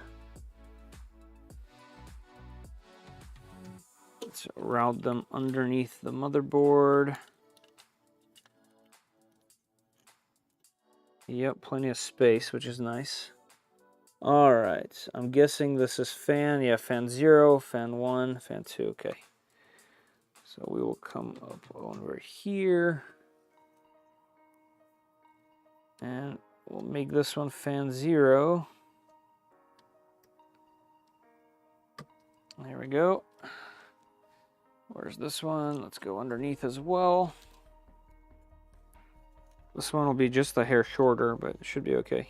Let's route them underneath the motherboard. Yep, plenty of space, which is nice. All right, I'm guessing this is fan. Yeah, fan 0, fan 1, fan 2. Okay. So we will come up over here. And we'll make this one fan 0. There we go. Where's this one? Let's go underneath as well. This one will be just a hair shorter, but it should be okay.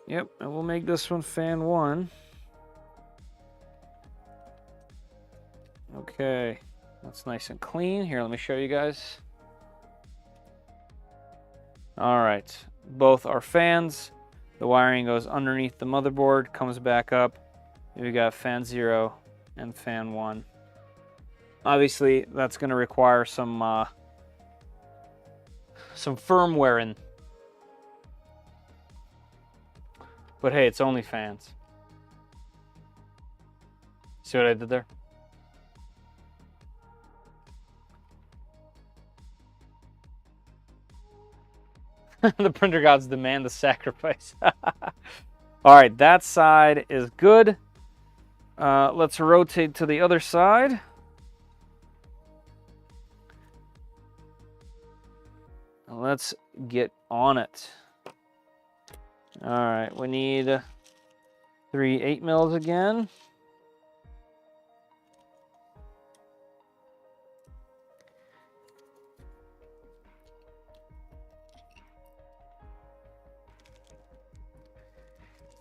Yep, and we'll make this one fan 1. Okay, that's nice and clean. Here, let me show you guys. All right, both are fans. The wiring goes underneath the motherboard, comes back up. We got fan 0 and fan 1. Obviously, that's going to require some firmware. But hey, it's only fans. See what I did there? The printer gods demand the sacrifice. All right, that side is good. Let's rotate to the other side. Let's get on it. All right, we need 3 8mm again.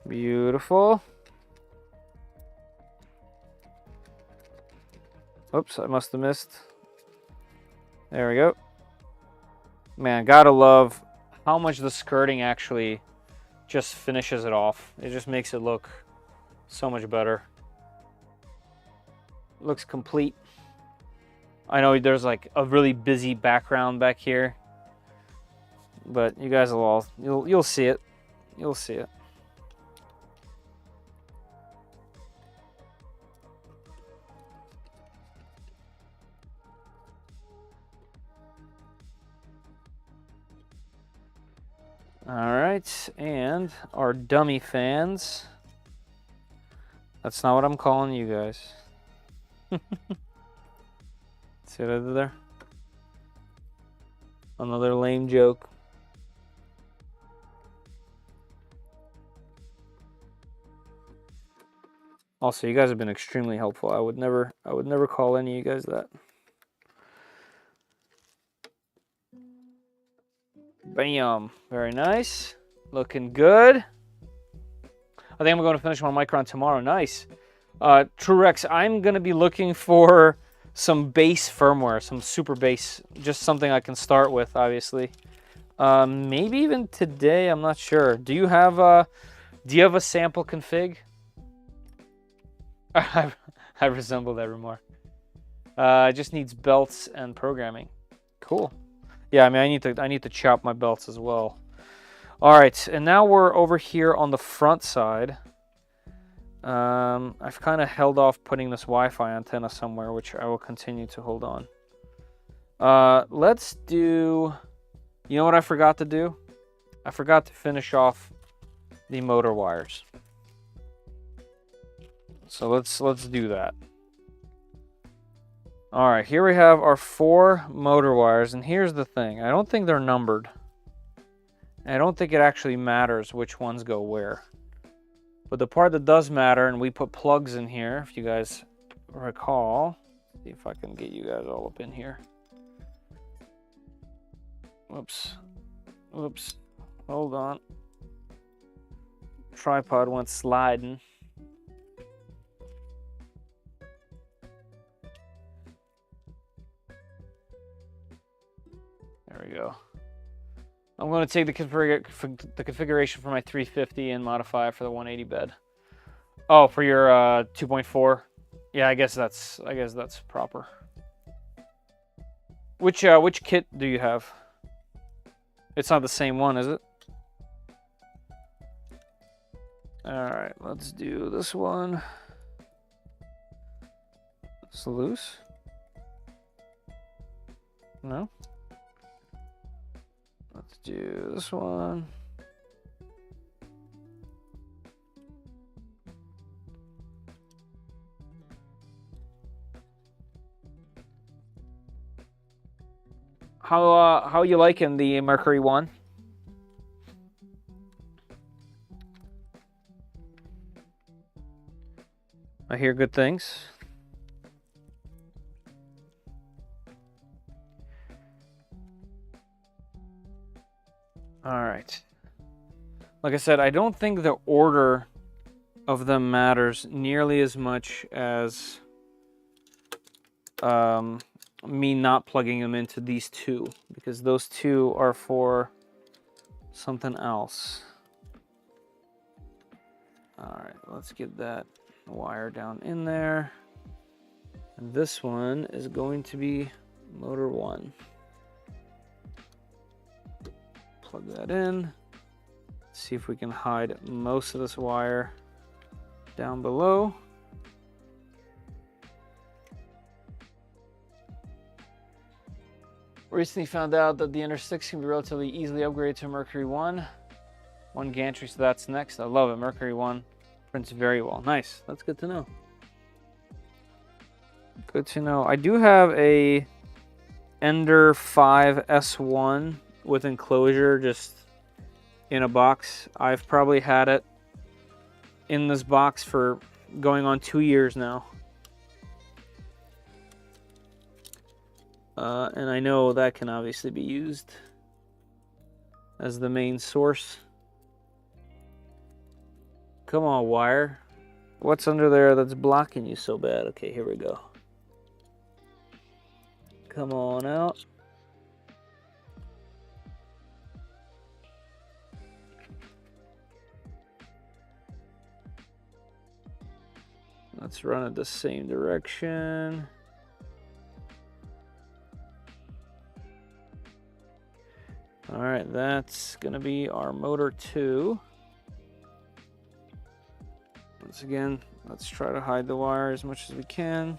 Beautiful. Oops, I must have missed. There we go. Man, gotta love how much the skirting actually just finishes it off. It just makes it look so much better. Looks complete. I know there's like a really busy background back here, but you guys will all, you'll see it. You'll see it. All right, and our dummy fans. That's not what I'm calling you guys. See what I did there? Another lame joke. Also, you guys have been extremely helpful. I would never call any of you guys that. Bam. Very nice. Looking good. I think I'm going to finish my Micron tomorrow. Nice. TrueRex, I'm going to be looking for some base firmware, some super base, just something I can start with, obviously. Maybe even today, I'm not sure. Do you have a sample config? I resemble that remark. It just needs belts and programming. Cool. Yeah, I mean, I need to chop my belts as well. All right, and now we're over here on the front side. I've kind of held off putting this Wi-Fi antenna somewhere, which I will continue to hold on. Let's do. You know what I forgot to do? I forgot to finish off the motor wires. So let's do that. All right, here we have our 4 motor wires, and here's the thing. I don't think they're numbered. I don't think it actually matters which ones go where. But the part that does matter, and we put plugs in here, if you guys recall. See if I can get you guys all up in here. Whoops. Whoops. Hold on. Tripod went sliding. There we go. I'm going to take the configuration for my 350 and modify it for the 180 bed. Oh, for your 2.4. Yeah, I guess that's proper. Which kit do you have? It's not the same one, is it? All right, let's do this one. It's loose. No. Let's do this one. How you liking the Mercury 1? I hear good things. All right. Like I said, I don't think the order of them matters nearly as much as me not plugging them into these 2, because those 2 are for something else. All right, let's get that wire down in there. And this one is going to be motor 1. Plug that in. See if we can hide most of this wire down below. Recently found out that the Ender 6 can be relatively easily upgraded to Mercury 1. 1 gantry, so that's next. I love it. Mercury 1 prints very well. Nice. That's good to know. Good to know. I do have a Ender 5 S1 with enclosure just in a box. I've probably had it in this box for going on 2 years now. And I know that can obviously be used as the main source. Come on, wire. What's under there that's blocking you so bad? Okay, here we go. Come on out. Let's run it the same direction. All right, that's gonna be our motor 2. Once again, let's try to hide the wire as much as we can.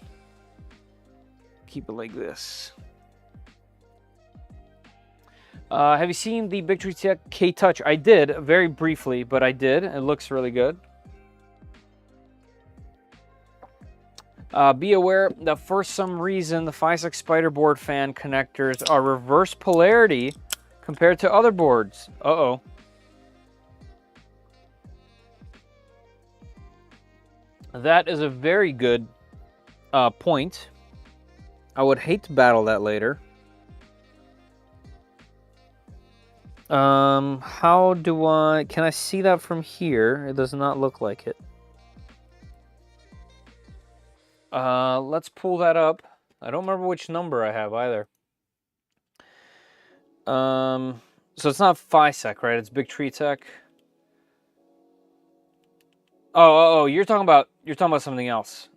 Keep it like this. Have you seen the Victory Tech K-Touch? I did, very briefly, but I did. It looks really good. Be aware that for some reason, the FiSec Spiderboard fan connectors are reverse polarity compared to other boards. Uh-oh. That is a very good point. I would hate to battle that later. How do I... Can I see that from here? It does not look like it. Let's pull that up. I don't remember which number I have either. So it's not FiSec, right? It's Big Tree Tech. Oh, you're talking about you're talking about something else.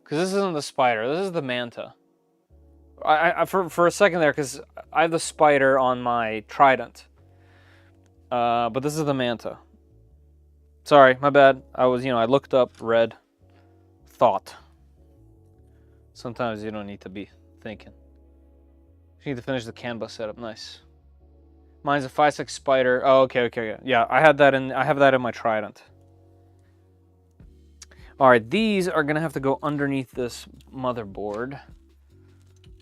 Because this isn't the spider. This is the manta. For a second there, because I have the spider on my trident. But this is the manta. Sorry, my bad. I looked up, read, thought. Sometimes you don't need to be thinking. You need to finish the canvas setup. Nice. Mine's a 5/6 spider. Oh, okay. Yeah, I have that in my trident. All right, these are gonna have to go underneath this motherboard.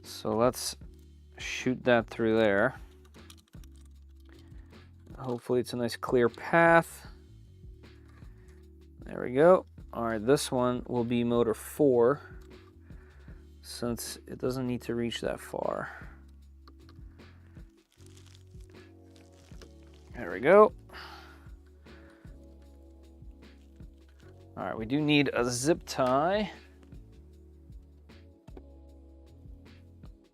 So let's shoot that through there. Hopefully it's a nice clear path. There we go. All right, this one will be motor 4 since it doesn't need to reach that far. There we go. All right, we do need a zip tie.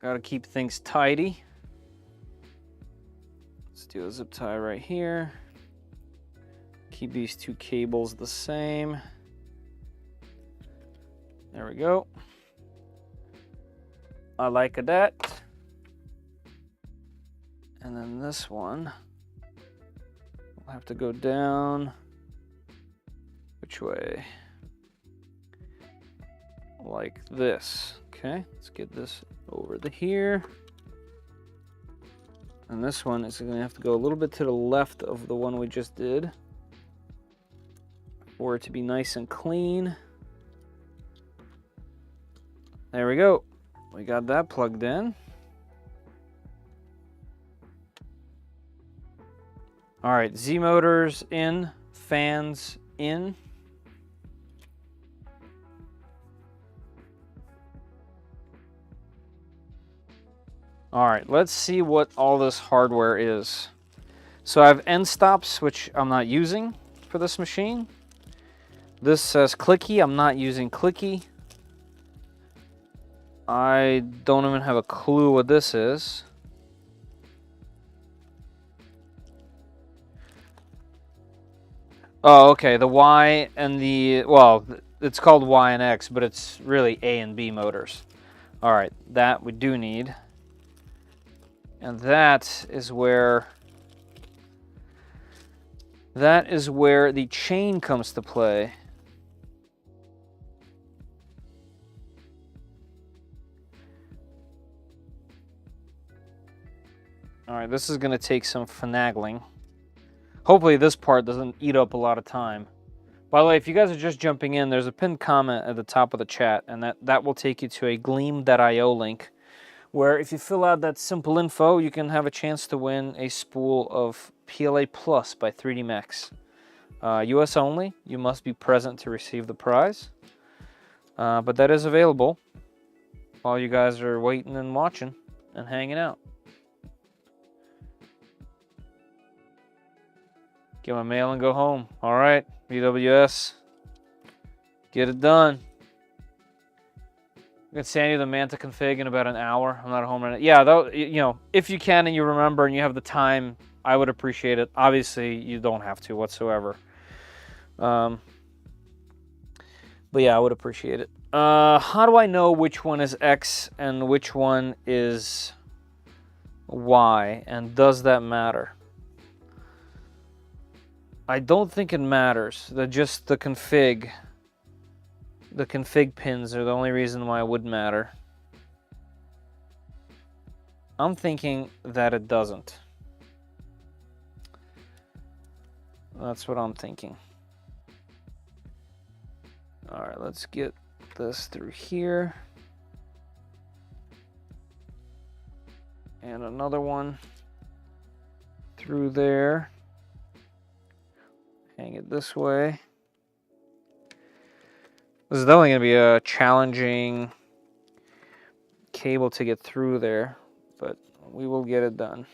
Gotta keep things tidy. Let's do a zip tie right here. Keep these two cables the same. There we go. I like that. And then this one will have to go down. Which way? Like this. Okay, let's get this over to here. And this one is going to have to go a little bit to the left of the one we just did for it to be nice and clean. There we go. We got that plugged in. All right, Z motors in, fans in. All right, let's see what all this hardware is. So I have end stops, which I'm not using for this machine. This says clicky. I'm not using clicky. I don't even have a clue what this is. Oh, okay. The Y and the, well, it's called Y and X, but it's really A and B motors. All right, that we do need. And that is where the chain comes to play. All right, this is going to take some finagling. Hopefully this part doesn't eat up a lot of time. By the way, if you guys are just jumping in, there's a pinned comment at the top of the chat, and that will take you to a gleam.io link, where if you fill out that simple info, you can have a chance to win a spool of PLA Plus by 3D Max. US only. You must be present to receive the prize. But that is available while you guys are waiting and watching and hanging out. Get my mail and go home. All right, BWS. Get it done. I'm gonna send you the Manta config in about an hour. I'm not at home right now. Yeah, though, if you can and you remember and you have the time, I would appreciate it. Obviously, you don't have to whatsoever. But yeah, I would appreciate it. How do I know which one is X and which one is Y? And does that matter? I don't think it matters. Just the config. The config pins are the only reason why it would matter. I'm thinking that it doesn't. That's what I'm thinking. All right, let's get this through here. And another one through there. Hang it this way. This is definitely going to be a challenging cable to get through there, but we will get it done.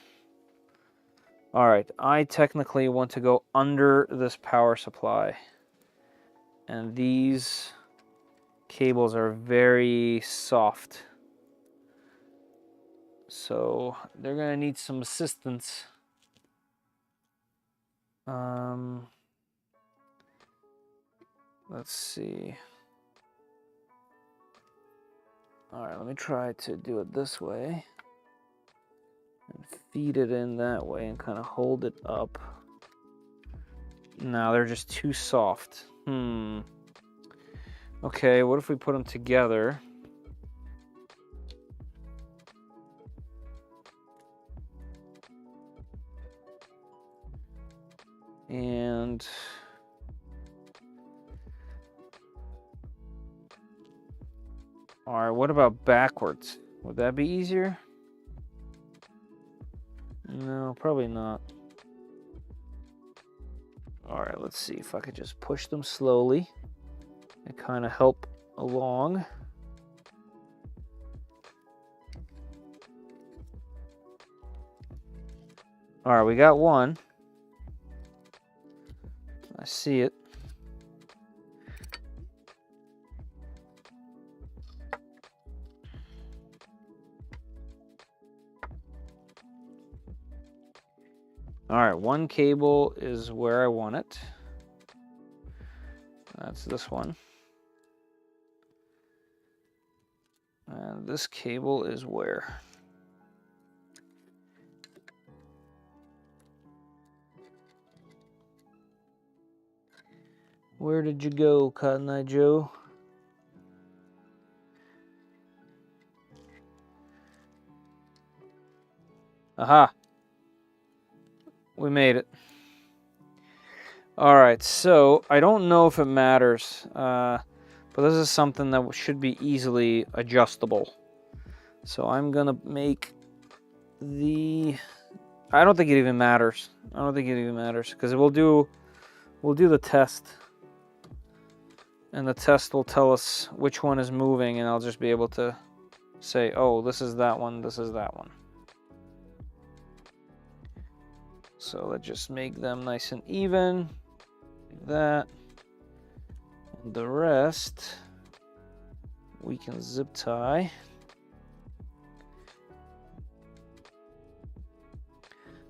All right, I technically want to go under this power supply. And these cables are very soft. So they're going to need some assistance. Let's see. All right, let me try to do it this way and feed it in that way and kind of hold it up. No, they're just too soft. Okay, what if we put them together? And all right, what about backwards? Would that be easier? No, probably not. All right, let's see if I could just push them slowly and kind of help along. All right, we got one. I see it. All right, one cable is where I want it. That's this one. And this cable is where? Where did you go, Cotton Eye Joe? Aha! We made it. All right, so I don't know if it matters, but this is something that should be easily adjustable. So I'm gonna make the... I don't think it even matters. I don't think it even matters because we'll do the test, and the test will tell us which one is moving, and I'll just be able to say, oh, this is that one, this is that one. So let's just make them nice and even, like that. And the rest we can zip tie.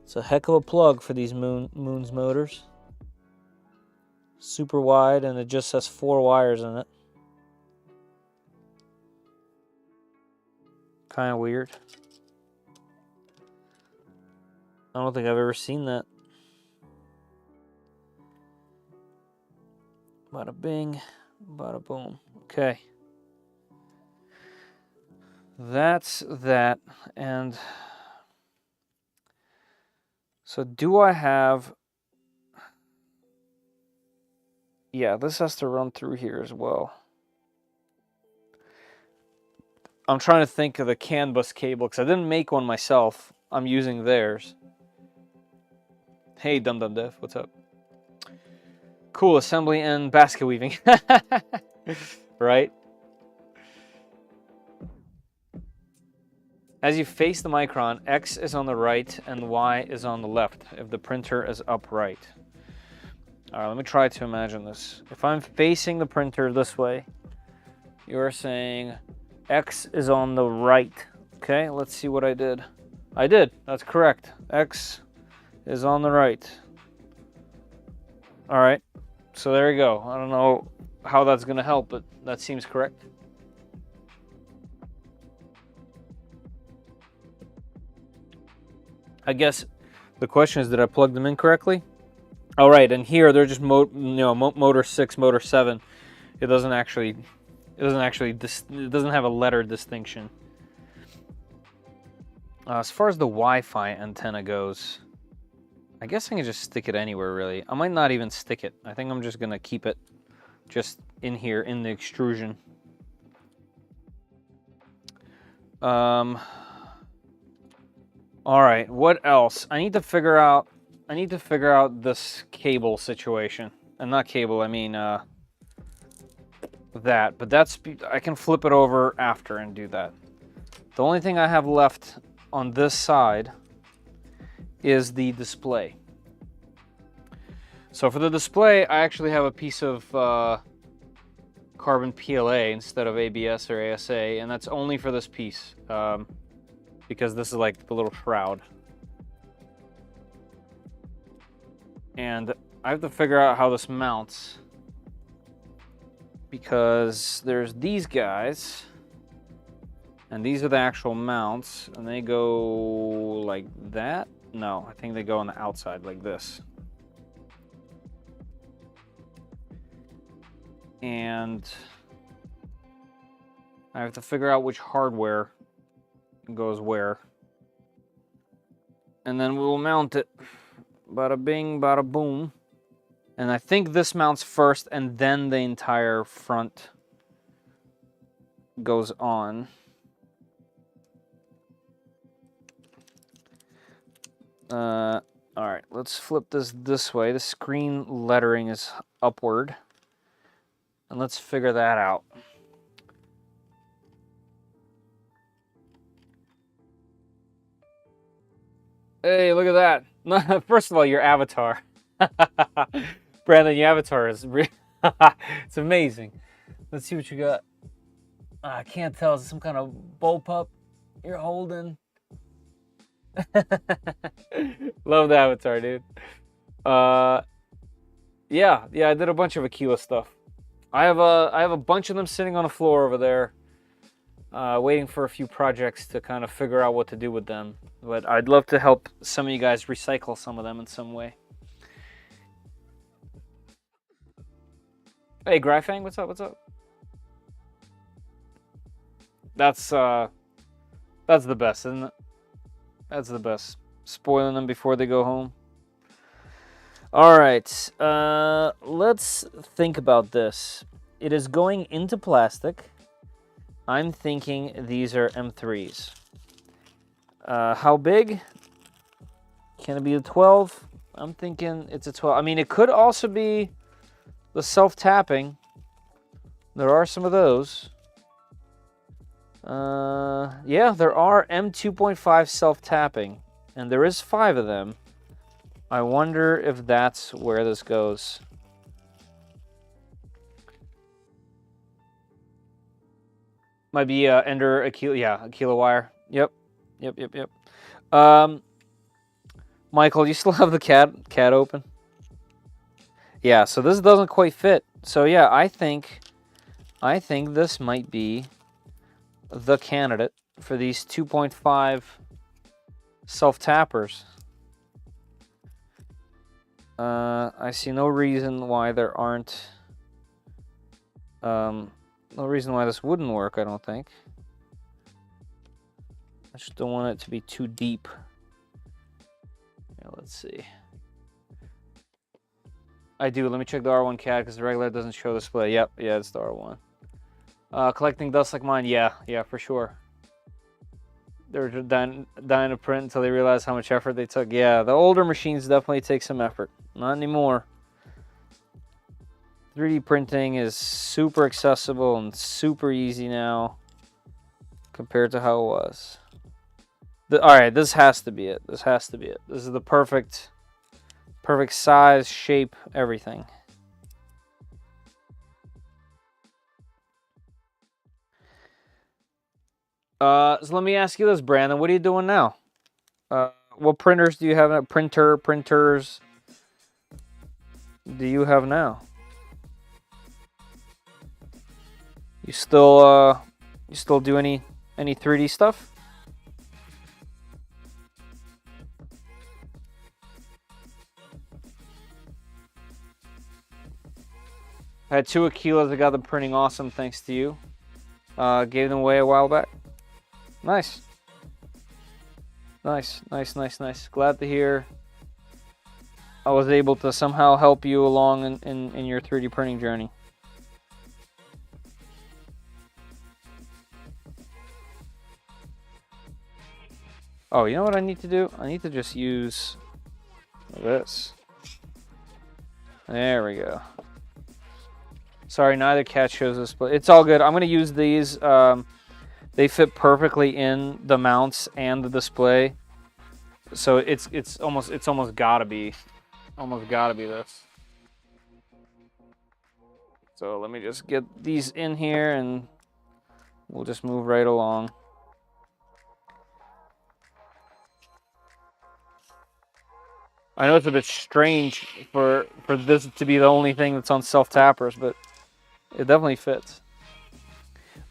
It's a heck of a plug for these Moons motors. Super wide, and it just has 4 wires in it. Kind of weird. I don't think I've ever seen that. Bada bing, bada boom. Okay. That's that. And so do I have... Yeah, this has to run through here as well. I'm trying to think of the CAN bus cable because I didn't make one myself. I'm using theirs. Hey, Dum Dum Dev, what's up? Cool, assembly and basket weaving. Right? As you face the Micron, X is on the right and Y is on the left if the printer is upright. All right, let me try to imagine this. If I'm facing the printer this way, you're saying X is on the right. Okay, let's see what I did. I did, that's correct. X is on the right. All right, so there you go. I don't know how that's gonna help, but that seems correct. I guess the question is, did I plug them in correctly? All right, and here they're just motor 6, motor 7. It doesn't have a letter distinction. As far as the Wi-Fi antenna goes, I guess I can just stick it anywhere really. I might not even stick it. I think I'm just gonna keep it just in here in the extrusion. All right, what else? I need to figure out this cable situation. And not cable, I mean that, but I can flip it over after and do that. The only thing I have left on this side is the display. So for the display, I actually have a piece of carbon PLA instead of ABS or ASA, and that's only for this piece because this is like the little shroud. And I have to figure out how this mounts. because there's these guys, and these are the actual mounts, and they go like that. No, I think they go on the outside like this. And I have to figure out which hardware goes where. And then we will mount it. Bada bing, bada boom. And I think this mounts first, and then the entire front goes on. All right, let's flip this way. The screen lettering is upward. And let's figure that out. Hey, look at that. First of all, your avatar. Brandon, your avatar is it's amazing. Let's see what you got. I can't tell. Is it some kind of bullpup you're holding? Love the avatar, dude. Yeah, I did a bunch of Aquila stuff. I have a bunch of them sitting on the floor over there, waiting for a few projects to kind of figure out what to do with them. But I'd love to help some of you guys recycle some of them in some way. Hey, Gryfang, what's up? What's up? That's the best, isn't it? That's the best. Spoiling them before they go home. All right, let's think about this. It is going into plastic. I'm thinking these are M3s. How big? Can it be a 12? I'm thinking it's a 12. I mean, it could also be the self-tapping. There are some of those. Yeah, there are M2.5 self-tapping, and there is 5 of them. I wonder if that's where this goes. Might be Ender Aquila, yeah, Aquila wire. Yep. Michael, you still have the cat open? Yeah, so this doesn't quite fit. So yeah, I think this might be the candidate for these 2.5 self-tappers. I see no reason why there aren't... no reason why this wouldn't work, I don't think. I just don't want it to be too deep. Yeah, let's see. I do. Let me check the R1 CAD because the regular doesn't show display. Yep, yeah, it's the R1. Collecting dust like mine, yeah, for sure. They're dying to print until they realize how much effort they took. Yeah, the older machines definitely take some effort. Not anymore. 3D printing is super accessible and super easy now compared to how it was. All right, this has to be it. This has to be it. This is the perfect size, shape, everything. So let me ask you this, Brandon. What are you doing now? What printers do you have? Printers do you have now? You still do any 3D stuff? I had 2 Aquilas that got them printing awesome thanks to you. Gave them away a while back. Nice. Nice. Glad to hear I was able to somehow help you along in your 3D printing journey. Oh, you know what I need to do? I need to just use this. There we go. Sorry, neither cat shows this, but it's all good. I'm going to use these. They fit perfectly in the mounts and the display. So it's almost gotta be this. So let me just get these in here and we'll just move right along. I know it's a bit strange for this to be the only thing that's on self-tappers, but It definitely fits.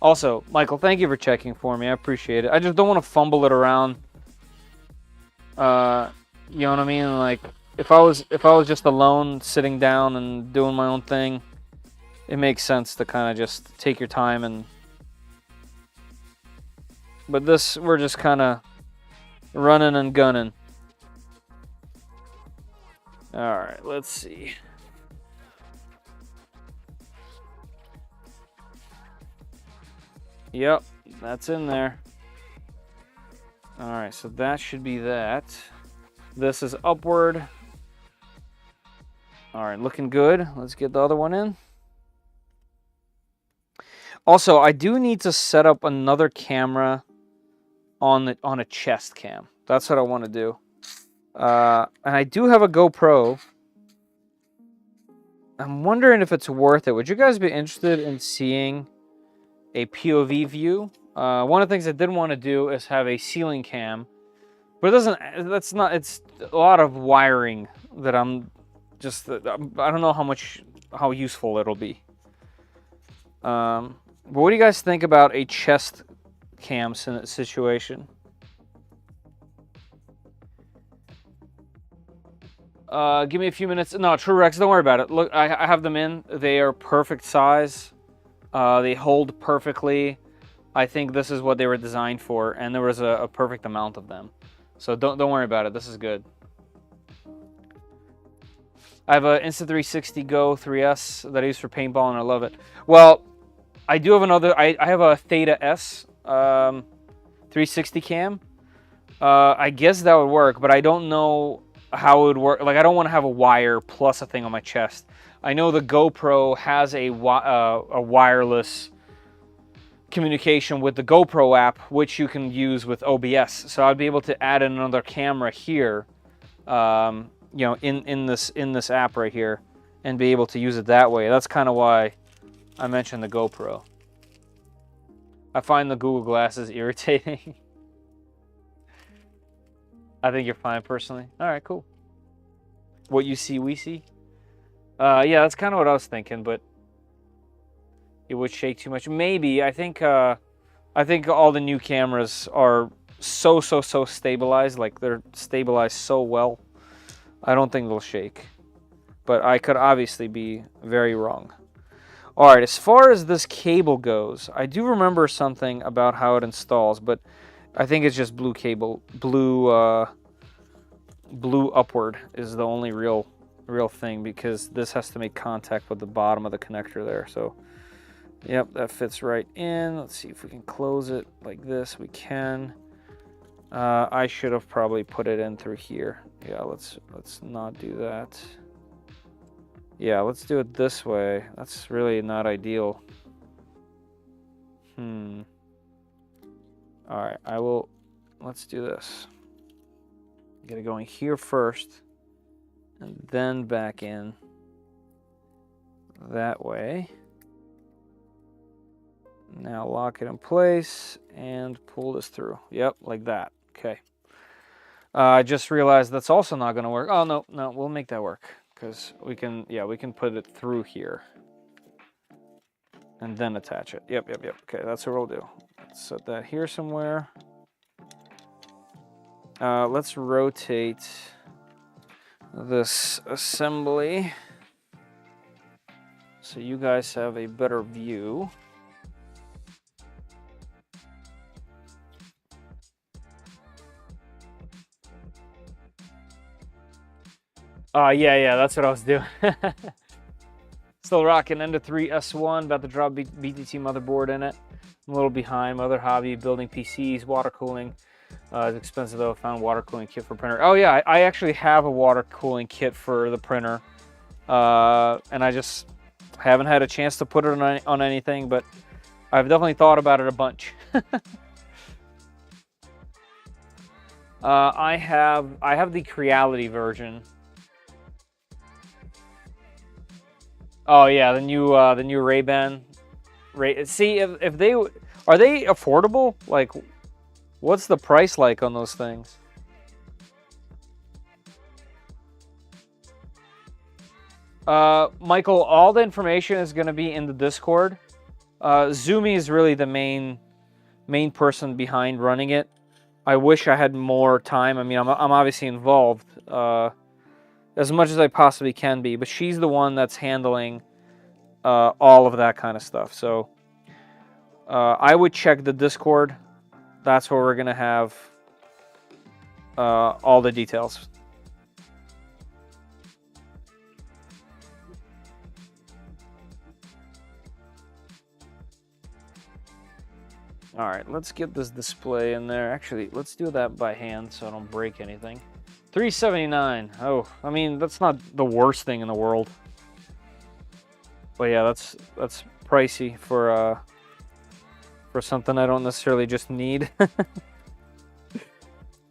Also, Michael, thank you for checking for me. I appreciate it. I just don't want to fumble it around. You know what I mean? Like, if I was just alone, sitting down and doing my own thing, it makes sense to kind of just take your time and. But this, we're just kind of running and gunning. All right, let's see. Yep, that's in there. All right, so that should be that. This is upward. All right, looking good. Let's get the other one in. Also, I do need to set up another camera on a chest cam. That's what I want to do. And I do have a GoPro. I'm wondering if it's worth it. Would you guys be interested in seeing a POV view? One of the things I did want to do is have a ceiling cam, but it doesn't. That's not. It's a lot of wiring that I'm just. I don't know how useful it'll be. But what do you guys think about a chest cam situation? Give me a few minutes. No, True Rex, don't worry about it. Look, I have them in. They are perfect size. They hold perfectly. I think this is what they were designed for, and there was a perfect amount of them. So don't worry about it. This is good. I have an Insta360 Go 3S that I use for paintball, and I love it. Well, I do have another. I have a Theta S 360 cam. I guess that would work, but I don't know how it would work. Like, I don't want to have a wire plus a thing on my chest. I know the GoPro has a wireless communication with the GoPro app, which you can use with OBS. So I'd be able to add in another camera here, you know, in this app right here, and be able to use it that way. That's kind of why I mentioned the GoPro. I find the Google Glasses irritating. I think you're fine personally. All right, cool. What you see, we see. Yeah, that's kind of what I was thinking, but it would shake too much. Maybe. I think all the new cameras are so stabilized. Like, they're stabilized so well. I don't think they'll shake, but I could obviously be very wrong. All right, as far as this cable goes, I do remember something about how it installs, but I think it's just blue cable. Blue upward is the only real thing, because this has to make contact with the bottom of the connector there. So, yep, that fits right in. Let's see if we can close it like this. We can. I should have probably put it in through here. Yeah, let's not do that. Yeah, let's do it this way. That's really not ideal. All right, let's do this. Get it going here first, and then back in that way. Now lock it in place and pull this through. Yep, like that. Okay. I just realized that's also not going to work. Oh, no, we'll make that work, because we can put it through here and then attach it. Yep. Okay, that's what we'll do. Let's set that here somewhere. Let's rotate this assembly so you guys have a better view. Yeah, that's what I was doing. Still rocking Ender 3 S1, about to drop BTT motherboard in it. I'm a little behind. My other hobby, building PCs, water cooling. It's expensive though. I found a water cooling kit for printer. Oh yeah, I actually have a water cooling kit for the printer. And I just haven't had a chance to put it on anything, but I've definitely thought about it a bunch. I have the Creality version. Oh yeah, the new Ray-Ban. See, if they are they affordable? Like, what's the price like on those things? Michael, all the information is going to be in the Discord. Zumi is really the main person behind running it. I wish I had more time. I mean, I'm obviously involved as much as I possibly can be, but she's the one that's handling all of that kind of stuff. So I would check the Discord. That's where we're going to have all the details. All right, let's get this display in there. Actually, let's do that by hand so I don't break anything. $379. Oh, I mean, that's not the worst thing in the world. But yeah, that's pricey for something I don't necessarily just need.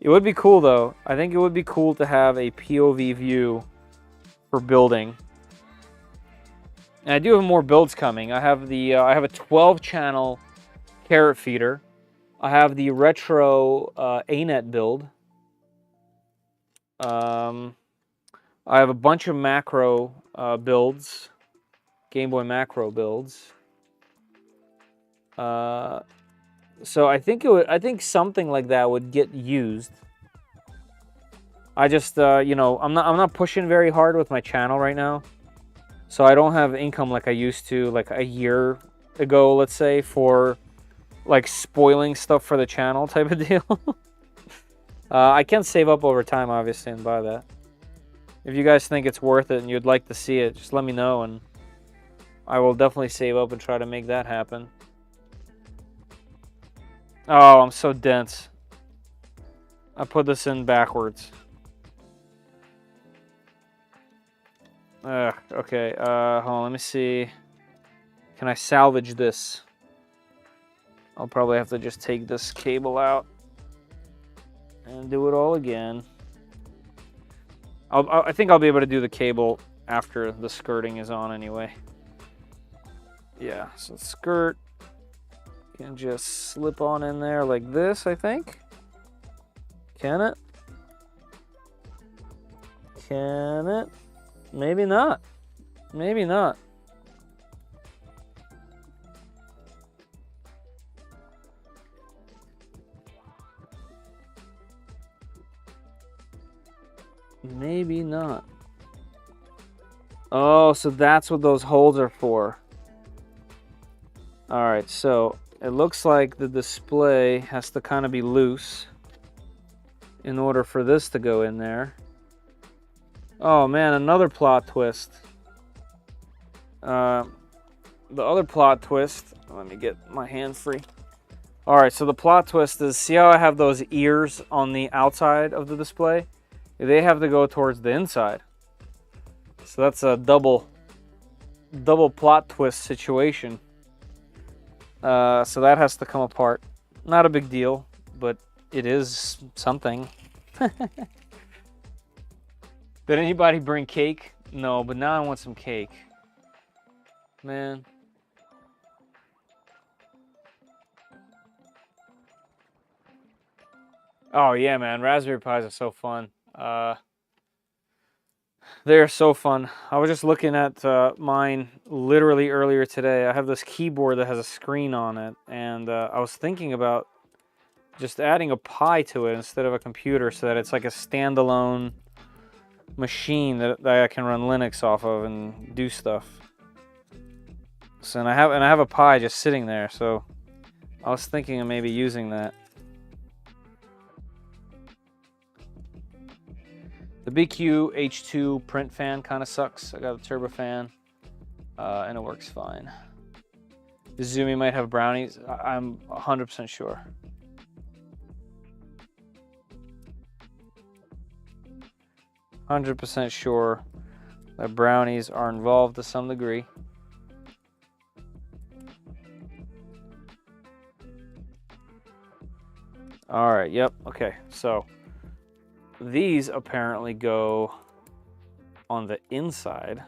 It would be cool though. I think it would be cool to have a POV view for building. And I do have more builds coming. I have the I have a 12-channel carrot feeder. I have the retro ANET build. I have a bunch of macro builds, Game Boy macro builds. So I think something like that would get used. I just you know, I'm not pushing very hard with my channel right now, so I don't have income like I used to like a year ago, let's say, for like spoiling stuff for the channel type of deal. I can save up over time, obviously, and buy that. If you guys think it's worth it and you'd like to see it, just let me know, and I will definitely save up and try to make that happen. Oh, I'm so dense. I put this in backwards. Okay, hold on, let me see. Can I salvage this? I'll probably have to just take this cable out and do it all again. I think I'll be able to do the cable after the skirting is on anyway. Yeah, so skirt can just slip on in there like this, I think. Can it? Can it? Maybe not. Maybe not. Maybe not. Oh, so that's what those holes are for. All right, so it looks like the display has to kind of be loose in order for this to go in there. Oh man, another plot twist. The other plot twist, let me get my hand free. All right, so the plot twist is, see how I have those ears on the outside of the display? They have to go towards the inside. So that's a double plot twist situation. So that has to come apart. Not a big deal, but it is something. Did anybody bring cake? No, but now I want some cake. Man. Oh yeah, man. Raspberry Pis are so fun. They're so fun. I was just looking at mine literally earlier today. I have this keyboard that has a screen on it, and I was thinking about just adding a Pi to it instead of a computer, so that it's like a standalone machine that I can run Linux off of and do stuff. So and I have a Pi just sitting there, so I was thinking of maybe using that. The BQ H2 print fan kind of sucks. I got a turbo fan, and it works fine. The Zumi might have brownies. I'm 100% sure. %100% sure that brownies are involved to some degree. All right, yep, okay, so these apparently go on the inside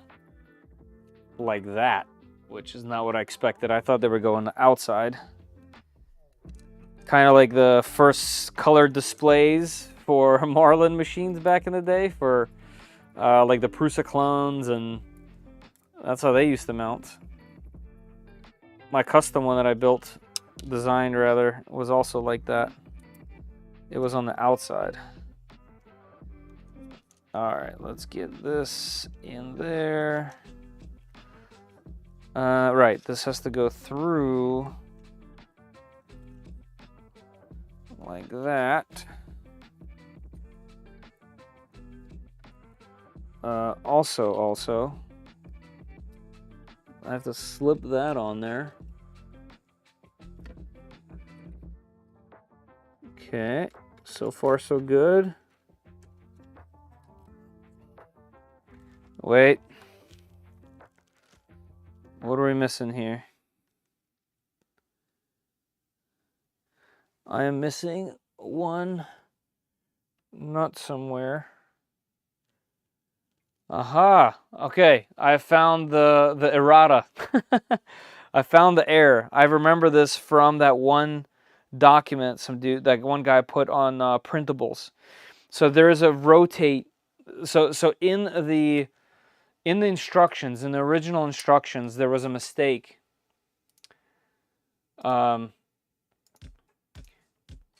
like that, which is not what I expected. I thought they were going on the outside. Kind of like the first colored displays for Marlin machines back in the day for like the Prusa clones and That's how they used to mount. My custom one that I built, designed rather, was also like that. It was on the outside. All right, let's get this in there. Right, this has to go through like that. Also, I have to slip that on there. Okay, so far so good. Wait. What are we missing here? I am missing one nut somewhere. Aha! Okay, I found the errata. I found the error. I remember this from that one document that one guy put on printables. So there is a rotate. So in the instructions, in the original instructions, there was a mistake. There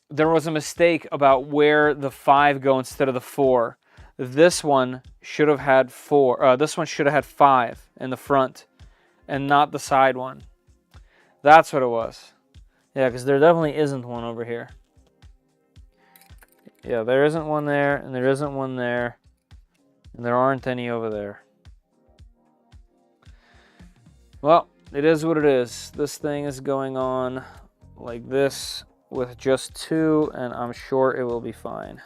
was a mistake about where the 5 go instead of the 4. This one should have had 4. This one should have had 5 in the front, and not the side one. That's what it was. Yeah, because there definitely isn't one over here. Yeah, there isn't one there, and there isn't one there, and there aren't any over there. Well, it is what it is. This thing is going on like this with just 2, and I'm sure it will be fine.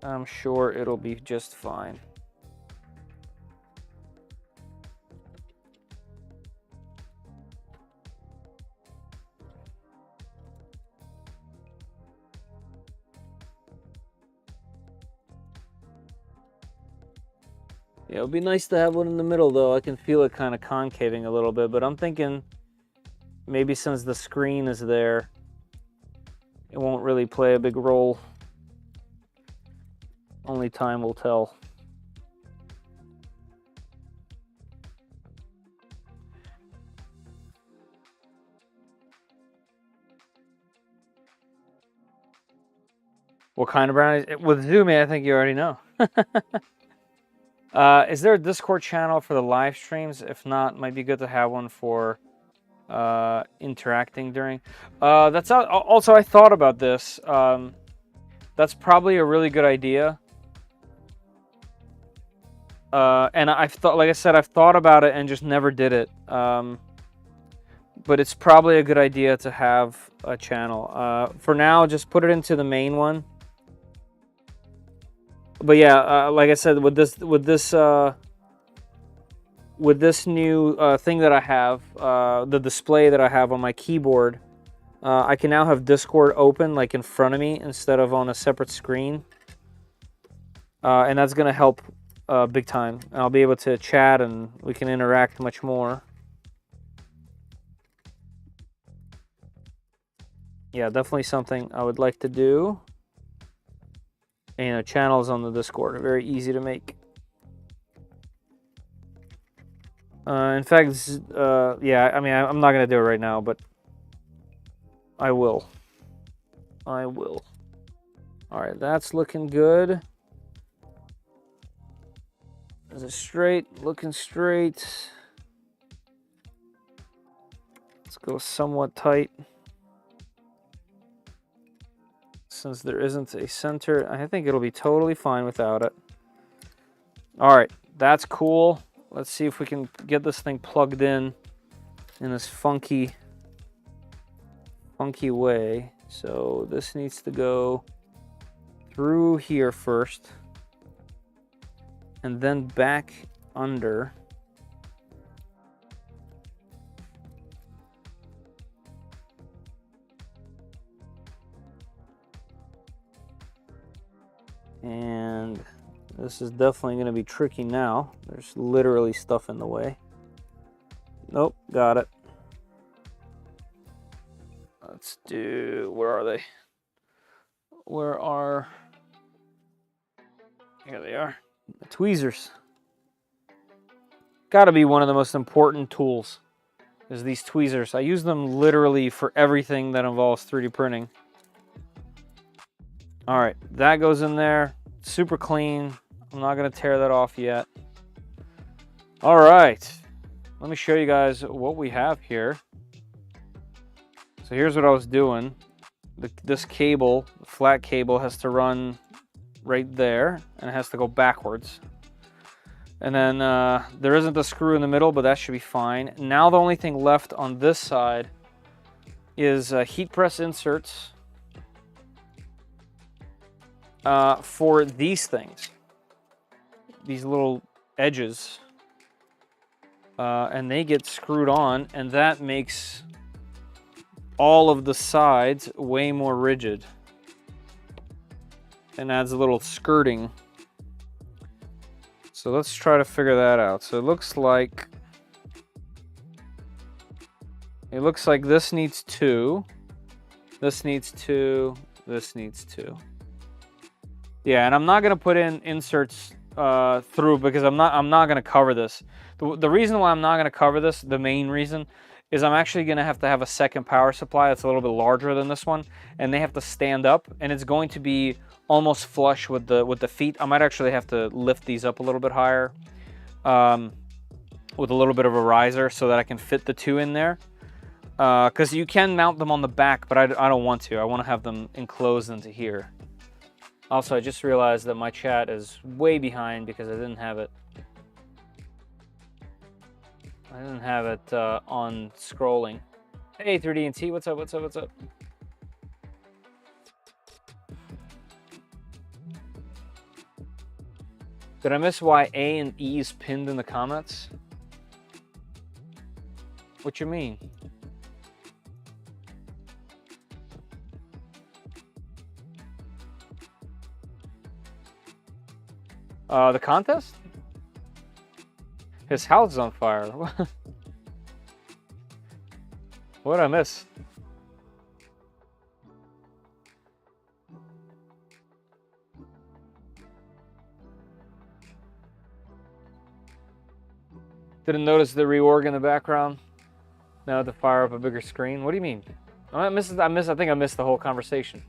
I'm sure it'll be just fine. Yeah, it would be nice to have one in the middle, though. I can feel it kind of concaving a little bit, but I'm thinking maybe since the screen is there, it won't really play a big role. Only time will tell. What kind of brownies? With Zumi, I think you already know. Is there a Discord channel for the live streams? If not, might be good to have one for interacting during. That's also, I thought about this. That's probably a really good idea. And I've thought, like I said, I've thought about it and just never did it. But it's probably a good idea to have a channel. For now, just put it into the main one. But yeah, like I said, with this new thing that I have, the display that I have on my keyboard, I can now have Discord open like in front of me instead of on a separate screen, and that's gonna help big time. I'll be able to chat and we can interact much more. Yeah, definitely something I would like to do. And channels on the Discord are very easy to make. In fact, yeah, I mean, I'm not going to do it right now, but I will. I will. All right, that's looking good. Is it straight? Looking straight. Let's go somewhat tight. Since there isn't a center, I think it'll be totally fine without it. All right, that's cool. Let's see if we can get this thing plugged in this funky way. So this needs to go through here first and then back under. And this is definitely going to be tricky now. There's literally stuff in the way. Nope, got it. Let's do, where are they? Where are Here they are. The tweezers. Gotta be one of the most important tools is these tweezers. I use them literally for everything that involves 3D printing. All right, that goes in there. Super clean. I'm not gonna tear that off yet. All right, let me show you guys what we have here. So here's what I was doing. This cable, flat cable, has to run right there, and it has to go backwards. And then there isn't a screw in the middle, but that should be fine. Now the only thing left on this side is heat press inserts for these things, these little edges, and they get screwed on, and that makes all of the sides way more rigid and adds a little skirting. So let's try to figure that out. So it looks like this needs 2, this needs 2, this needs 2. Yeah, and I'm not gonna put in inserts through because I'm not gonna cover this. The reason why I'm not gonna cover this, the main reason, is I'm actually gonna have to have a second power supply that's a little bit larger than this one, and they have to stand up, and it's going to be almost flush with the feet. I might actually have to lift these up a little bit higher with a little bit of a riser so that I can fit the 2 in there. Because you can mount them on the back, but I don't want to. I want to have them enclosed into here. Also, I just realized that my chat is way behind because I didn't have it. On scrolling. Hey, 3D&T, what's up? What's up? What's up? Did I miss why A and E is pinned in the comments? What you mean? The contest? His house is on fire. What did I miss? Didn't notice the reorg in the background. Now I have to fire up a bigger screen. What do you mean? I think I missed the whole conversation.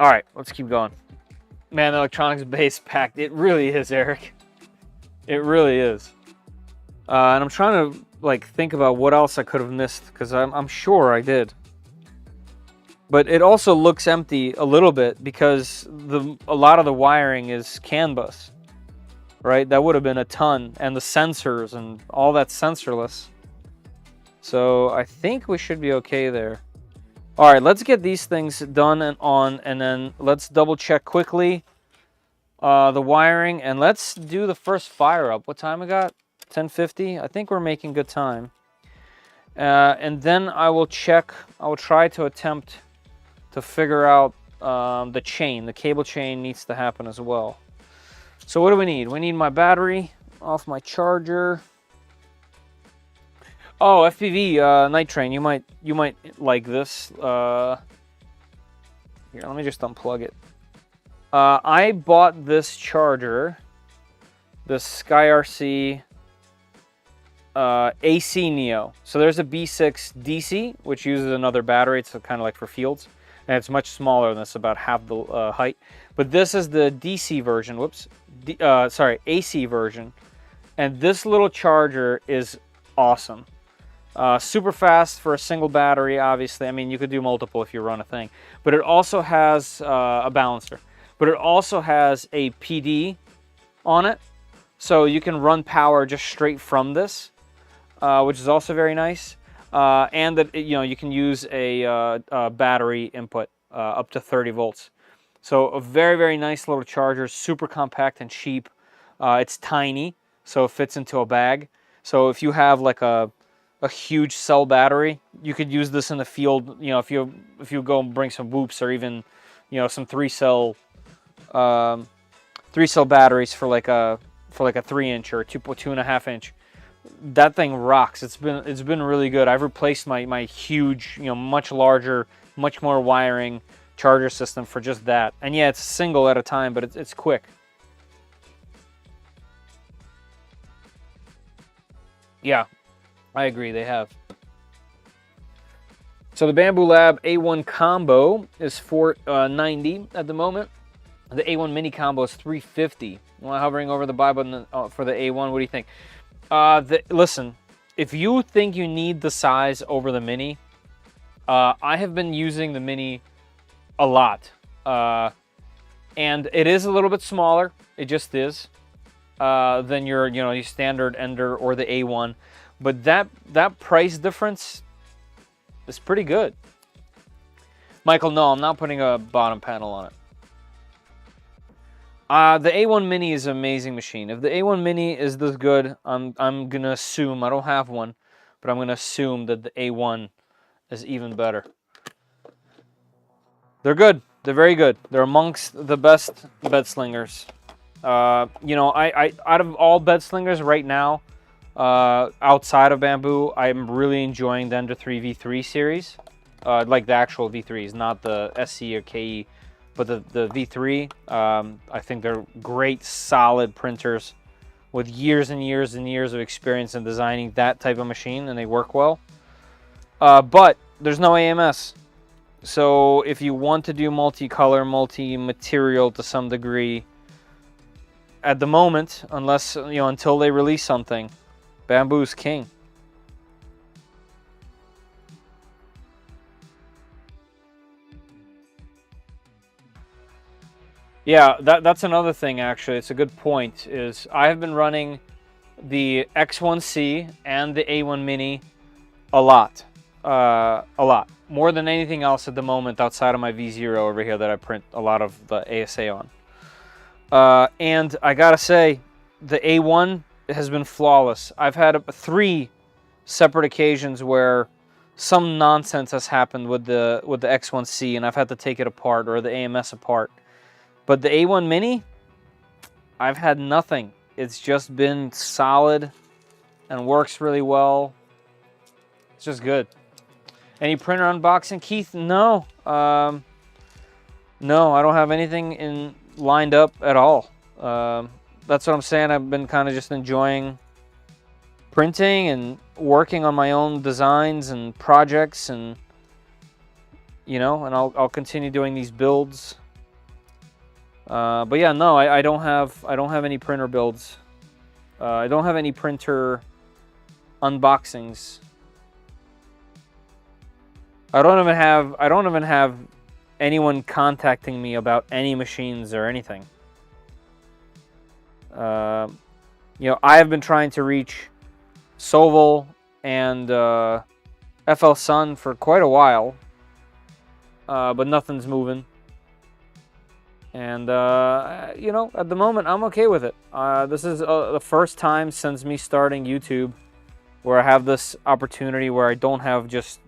All right, let's keep going. Man, the electronics base packed. It really is, Eric. It really is. And I'm trying to like think about what else I could have missed because I'm sure I did. But it also looks empty a little bit because a lot of the wiring is CAN bus, right? That would have been a ton, and the sensors and all that sensorless. So I think we should be okay there. All right, let's get these things done and on, and then let's double check quickly the wiring, and let's do the first fire up. What time we got? 10:50. I think we're making good time. And then I will try to attempt to figure out the chain. The cable chain needs to happen as well. So what do we need? We need my battery off my charger. Oh, FPV Night Train, you might like this. Here, let me just unplug it. I bought this charger, the SkyRC AC Neo. So there's a B6 DC, which uses another battery. It's kind of like for fields. And it's much smaller than this, about half the height. But this is the DC version, AC version. And this little charger is awesome. Super fast for a single battery, obviously. I mean, you could do multiple if you run a thing. But it also has a balancer. But it also has a PD on it. So you can run power just straight from this, which is also very nice. And that you can use a battery input up to 30 volts. So a very, very nice little charger, super compact and cheap. It's tiny, so it fits into a bag. So if you have like a huge cell battery, you could use this in the field. If you go and bring some whoops or even some three cell batteries for like a 3-inch or 2.5 inch. That thing rocks. It's been really good. I've replaced my huge, much larger, much more wiring charger system for just that. And yeah, it's single at a time, but it's quick. Yeah, I agree, they have. So the Bamboo Lab A1 combo is $490 at the moment. The A1 mini combo is $350. While hovering over the buy button for the A1, what do you think? Listen, if you think you need the size over the mini, I have been using the mini a lot. And it is a little bit smaller. It just is. Than your, your standard Ender or the A1. But that price difference is pretty good. Michael, no, I'm not putting a bottom panel on it. The A1 Mini is an amazing machine. If the A1 Mini is this good, I'm gonna assume, I don't have one, but I'm gonna assume that the A1 is even better. They're good. They're very good. They're amongst the best bed slingers. I out of all bed slingers right now, outside of Bamboo, I'm really enjoying the Ender 3 V3 series. Like the actual V3s, not the SC or KE. But the V3, I think they're great, solid printers with years and years and years of experience in designing that type of machine, and they work well. But there's no AMS. So if you want to do multicolor, multi-material to some degree, at the moment, unless, until they release something, Bamboo's king. Yeah, that's another thing, actually. It's a good point, is I have been running the X1C and the A1 Mini a lot. A lot. More than anything else at the moment outside of my V0 over here that I print a lot of the ASA on. And I gotta say, the A1 has been flawless. I've had 3 separate occasions where some nonsense has happened with the X1C and I've had to take it apart, or the AMS apart. But the A1 Mini, I've had nothing. It's just been solid and works really well. It's just good. Any printer unboxing, Keith? No. No, I don't have anything lined up at all. That's what I'm saying. I've been kind of just enjoying printing and working on my own designs and projects, and and I'll continue doing these builds. But yeah, no, I don't have any printer builds. I don't have any printer unboxings. I don't even have anyone contacting me about any machines or anything. I have been trying to reach Soval and FL Sun for quite a while, but nothing's moving. And, at the moment, I'm okay with it. This is the first time since me starting YouTube where I have this opportunity where I don't have just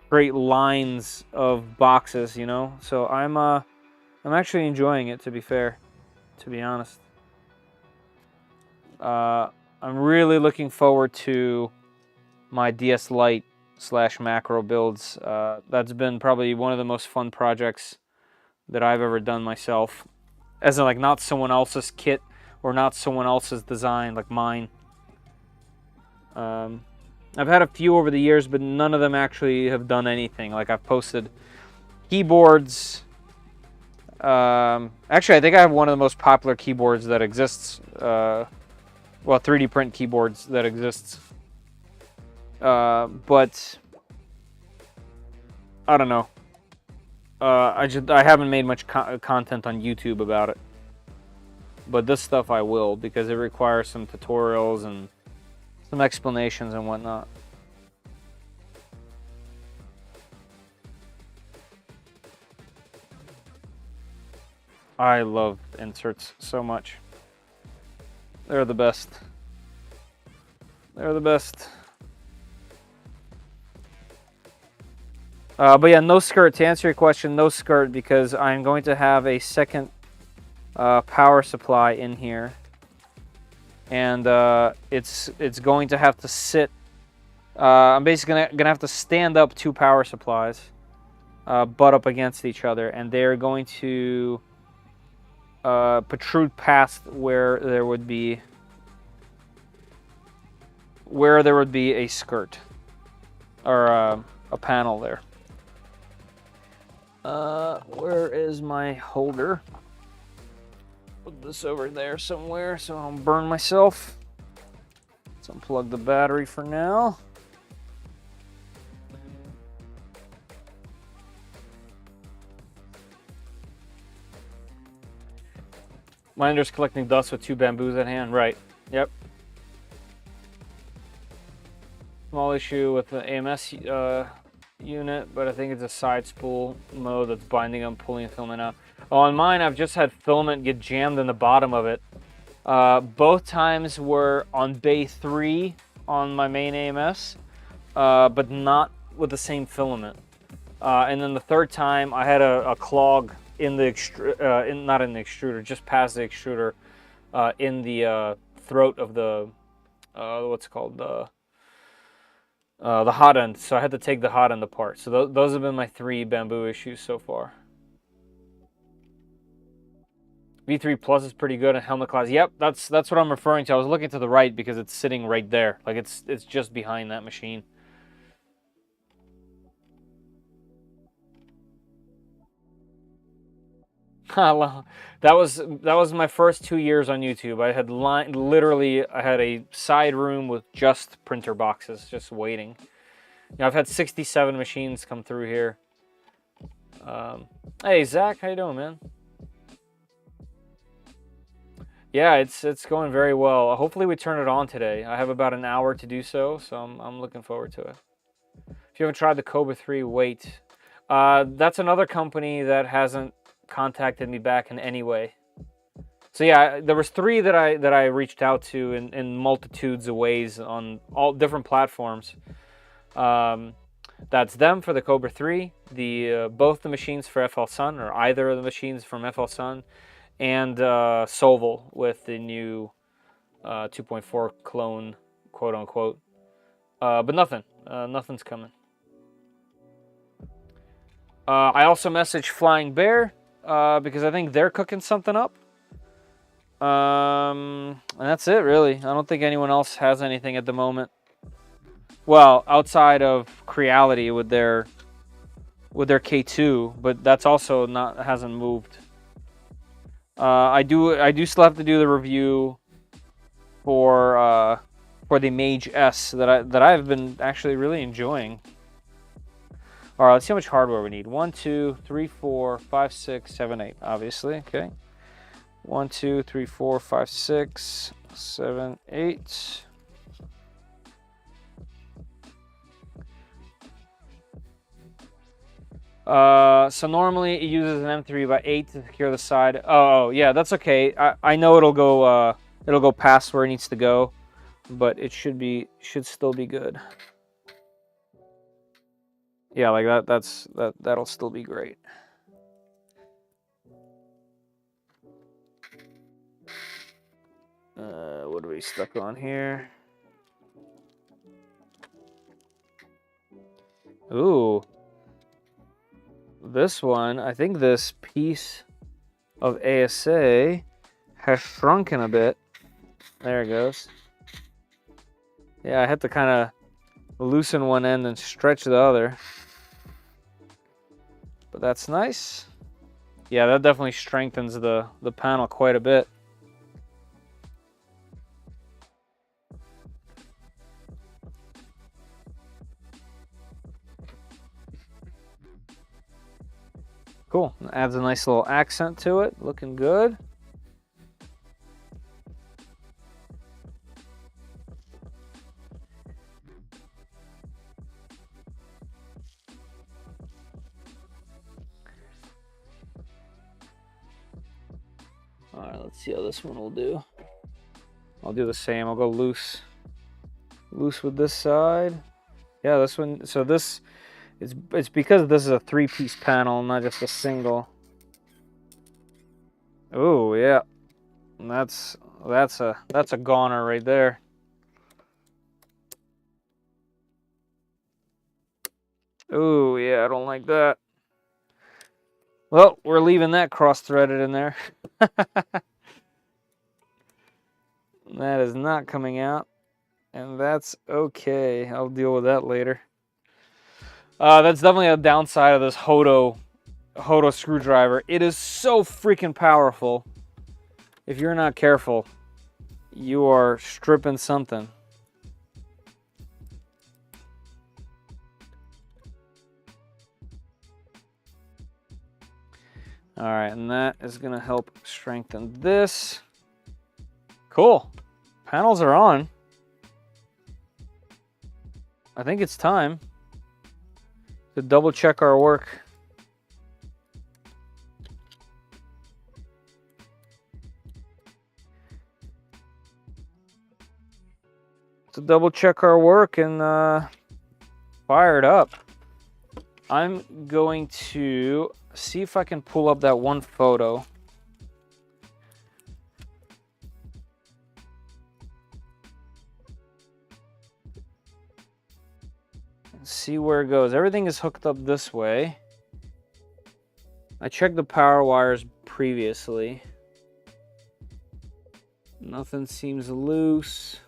straight lines of boxes, So I'm actually enjoying it, to be fair, to be honest. I'm really looking forward to my DS Lite / macro builds. That's been probably one of the most fun projects that I've ever done myself, as in, like, not someone else's kit or not someone else's design, like mine. I've had a few over the years, but none of them actually have done anything. Like, I've posted keyboards. Actually, I think I have one of the most popular keyboards that exists. 3D print keyboards that exists. But I don't know. I haven't made much content on YouTube about it, but this stuff I will, because it requires some tutorials and some explanations and whatnot. I love inserts so much. They're the best. They're the best. But yeah, no skirt. To answer your question, no skirt, because I'm going to have a second power supply in here, and it's going to have to sit. I'm basically gonna have to stand up 2 power supplies, butt up against each other, and they're going to protrude past where there would be a skirt or a panel there. Where is my holder? Put this over there somewhere so I don't burn myself. Let's unplug the battery for now. Minder's collecting dust with 2 bamboos at hand. Right. Yep. Small issue with the AMS unit, but I think it's a side spool mode that's binding them, pulling the filament out. Oh, on mine, I've just had filament get jammed in the bottom of it. Both times were on bay 3 on my main AMS, but not with the same filament. And then the third time, I had a clog in the not in the extruder, just past the extruder, in the throat of the what's it called, the hot end. So I had to take the hot end apart. So those have been my 3 bamboo issues so far. V3 Plus is pretty good, and helmet class. Yep, that's what I'm referring to. I was looking to the right because it's sitting right there. Like it's just behind that machine. That was my first 2 years on YouTube. I had literally I had a side room with just printer boxes, just waiting. I've had 67 machines come through here. Hey Zach, how you doing, man? Yeah, it's going very well. Hopefully we turn it on today. I have about an hour to do so, so I'm looking forward to it. If you haven't tried the Cobra 3, wait. That's another company that hasn't contacted me back in any way. So yeah, there was 3 that I reached out to in multitudes of ways on all different platforms. That's them for the Cobra 3, both the machines for FL Sun, or either of the machines from FL Sun, and Soval with the new 2.4 clone, quote unquote. But nothing's coming. I also messaged Flying Bear because I think they're cooking something up. And that's it, really. I don't think anyone else has anything at the moment. Well, outside of Creality with their K2, but that's also hasn't moved. I do still have to do the review for the Mage S that I've been actually really enjoying. All right, let's see how much hardware we need. 1, 2, 3, 4, 5, 6, 7, 8. Obviously, okay. 1, 2, 3, 4, 5, 6, 7, 8. So normally it uses an M3x8 to secure the side. Oh yeah, that's okay. I know it'll go past where it needs to go, but it should still be good. Yeah, like that'll still be great. What are we stuck on here? Ooh. This one, I think this piece of ASA has shrunken a bit. There it goes. Yeah, I had to kind of loosen one end and stretch the other. But that's nice. Yeah, that definitely strengthens the panel quite a bit. Cool. Adds a nice little accent to it. Looking good. All right, let's see how this one will do. I'll do the same. I'll go loose with this side. Yeah, this one. So this. It's because this is a 3-piece panel, not just a single. Oh yeah, that's a goner right there. Oh yeah, I don't like that. Well, we're leaving that cross-threaded in there. That is not coming out, and that's okay. I'll deal with that later. That's definitely a downside of this Hodo screwdriver. It is so freaking powerful. If you're not careful, you are stripping something. All right, and that is gonna help strengthen this. Cool. Panels are on. I think it's time to double check our work. To double check our work and fire it up. I'm going to see if I can pull up that one photo. And see where it goes. Everything is hooked up this way. I checked the power wires previously. Nothing seems loose.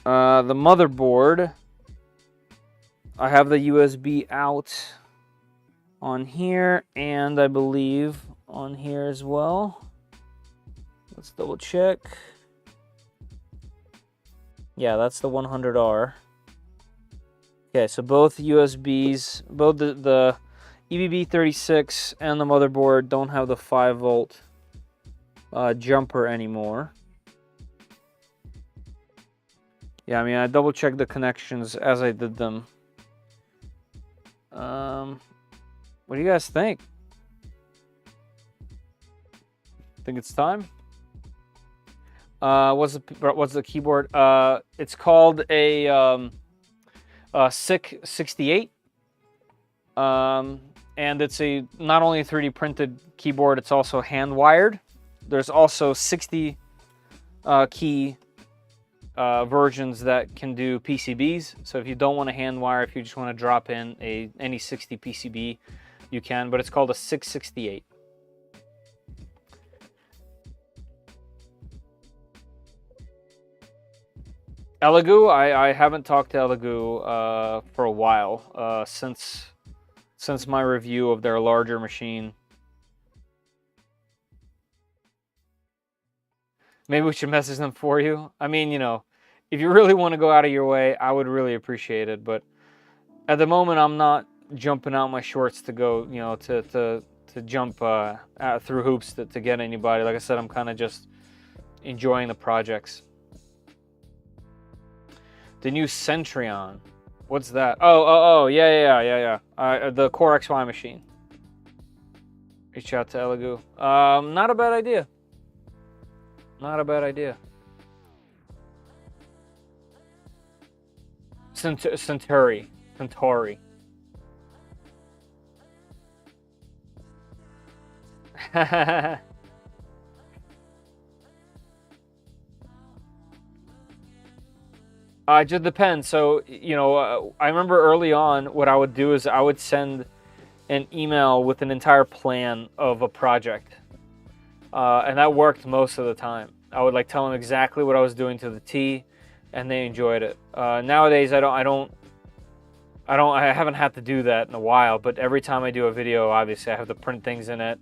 The motherboard, I have the USB out on here, and I believe on here as well. Let's double check. Yeah, that's the 100R. Okay, so both USBs, both the EBB36 and the motherboard don't have the 5-volt jumper anymore. Yeah, I mean, I double checked the connections as I did them. What do you guys think? Think it's time? What's the keyboard? It's called a SICK 68. And it's a not only a 3D printed keyboard, it's also hand wired. There's also 60 key versions that can do PCBs. So if you don't want to hand wire, if you just want to drop in any 60 PCB, you can. But it's called a 668. Elegoo, I haven't talked to Elegoo for a while, since my review of their larger machine. Maybe we should message them for you. I mean, you know, if you really want to go out of your way, I would really appreciate it. But at the moment, I'm not jumping out my shorts to go, you know, to jump through hoops to get anybody. Like I said, I'm kind of just enjoying the projects. The new Centrion. What's that? Oh, yeah. The Core XY machine. Reach out to Elegoo. Not a bad idea. Not a bad idea. Centauri. It just depends. So, you know, I remember early on what I would do is I would send an email with an entire plan of a project. And that worked most of the time. I would like tell them exactly what I was doing to the T, and they enjoyed it. Nowadays, I haven't had to do that in a while, but every time I do a video, obviously I have to print things in it.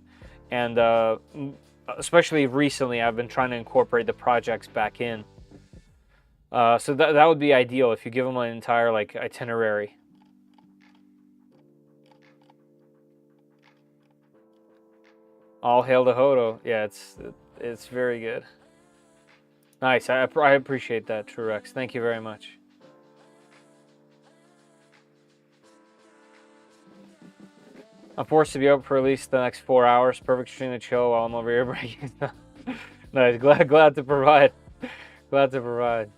And especially recently, I've been trying to incorporate the projects back in. So that would be ideal if you give them an entire like itinerary. All hail the Hodo. Yeah, it's very good. Nice. I appreciate that, Truex. Thank you very much. I'm forced to be up for at least the next 4 hours. Perfect stream to chill while I'm over here breaking stuff. Nice. Glad to provide. Glad to provide.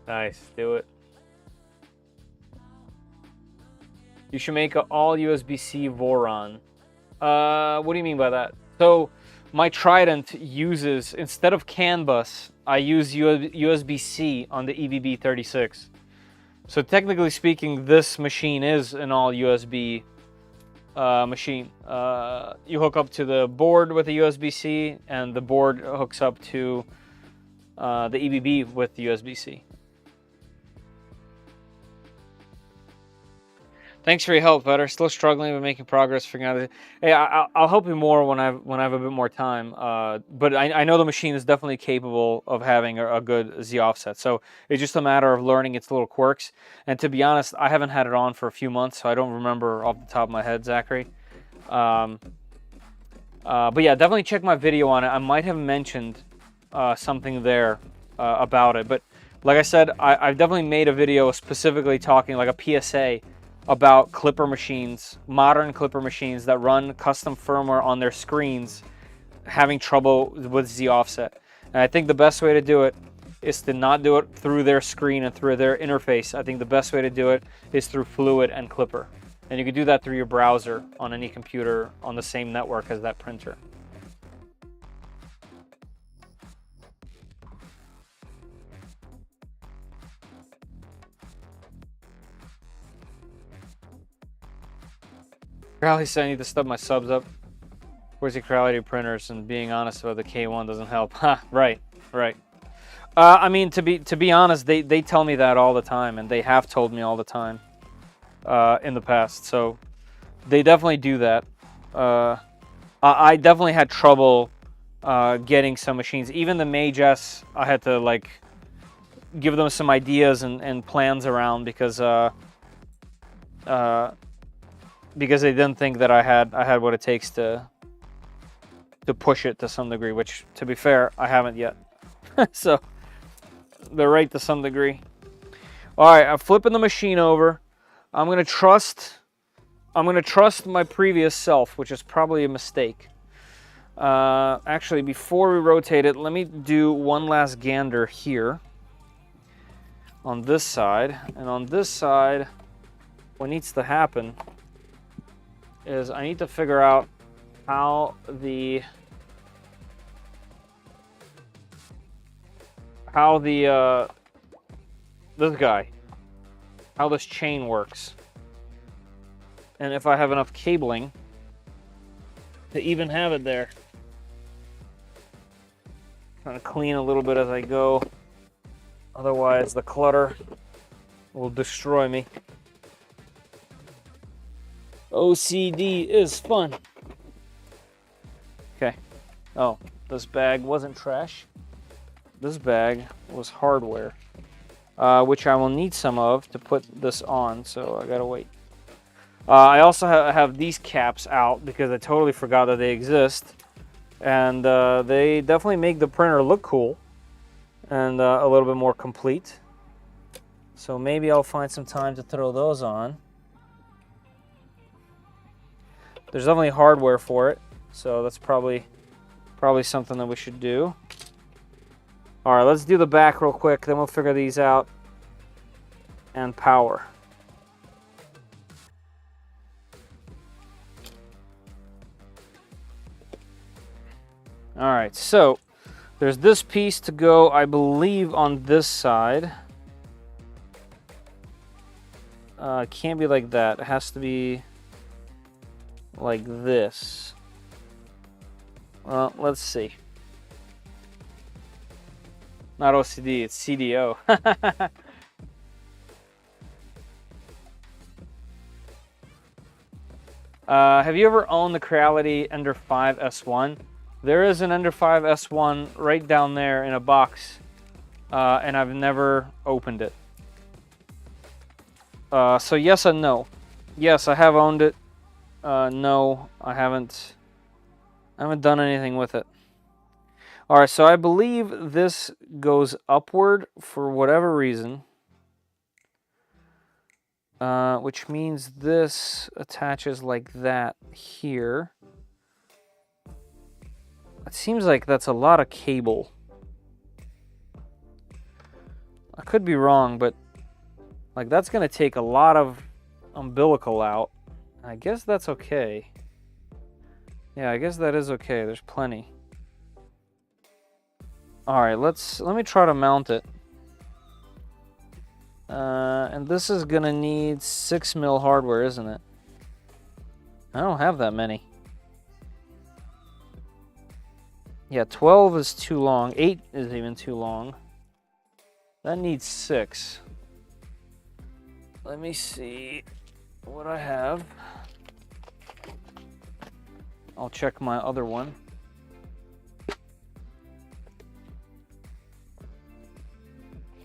Nice. Do it. You should make an all USB-C Voron. What do you mean by that? So my Trident uses, instead of CAN bus, I use USB-C on the EBB36. So technically speaking, this machine is an all USB machine. You hook up to the board with a USB-C, and the board hooks up to the EBB with the USB-C. Thanks for your help, Vetter. Still struggling with making progress, figuring out. Hey, I'll help you more when I have a bit more time. But I know the machine is definitely capable of having a good Z offset. So it's just a matter of learning its little quirks. And to be honest, I haven't had it on for a few months, so I don't remember off the top of my head, Zachary. But yeah, definitely check my video on it. I might have mentioned something there about it. But like I said, I've definitely made a video specifically talking like a PSA about Clipper machines, modern Clipper machines that run custom firmware on their screens, having trouble with Z offset. And I think the best way to do it is to not do it through their screen and through their interface. I think the best way to do it is through Fluid and Clipper. And you can do that through your browser on any computer on the same network as that printer. Crowley said I need to stub my subs up. Where's the Crowley printers? And being honest about the K1 doesn't help. Ha, right. I mean, to be honest, they tell me that all the time, and they have told me all the time in the past. So they definitely do that. I definitely had trouble getting some machines. Even the Mage S, I had to like give them some ideas and plans around because they didn't think that I had what it takes to push it to some degree, which, to be fair, I haven't yet. So they're right to some degree. All right, I'm flipping the machine over. I'm gonna trust my previous self, which is probably a mistake. Actually, before we rotate it, let me do one last gander here on this side, and on this side, what needs to happen is I need to figure out how this guy, how this chain works, and if I have enough cabling to even have it there. Trying to clean a little bit as I go, otherwise the clutter will destroy me. OCD is fun. Okay. Oh, this bag wasn't trash. This bag was hardware, which I will need some of to put this on, so I gotta wait. I also have these caps out because I totally forgot that they exist. And they definitely make the printer look cool and a little bit more complete. So maybe I'll find some time to throw those on. There's definitely hardware for it, so that's probably something that we should do. All right, let's do the back real quick, then we'll figure these out. And power. All right, so there's this piece to go, I believe, on this side. It can't be like that. It has to be like this. Well, let's see. Not OCD, it's CDO. Have you ever owned the Creality Ender 5 S1? There is an Ender 5 S1 right down there in a box, and I've never opened it. So yes and no. Yes, I have owned it. No, I haven't done anything with it. All right, so I believe this goes upward for whatever reason, which means this attaches like that here. It seems like that's a lot of cable. I could be wrong, but like that's gonna take a lot of umbilical out. I guess that's okay. Yeah, I guess that is okay. There's plenty. All right, let me try to mount it. And this is gonna need 6 mil hardware, isn't it? I don't have that many. Yeah, 12 is too long. 8 is even too long. That needs 6. Let me see what I have. I'll check my other one.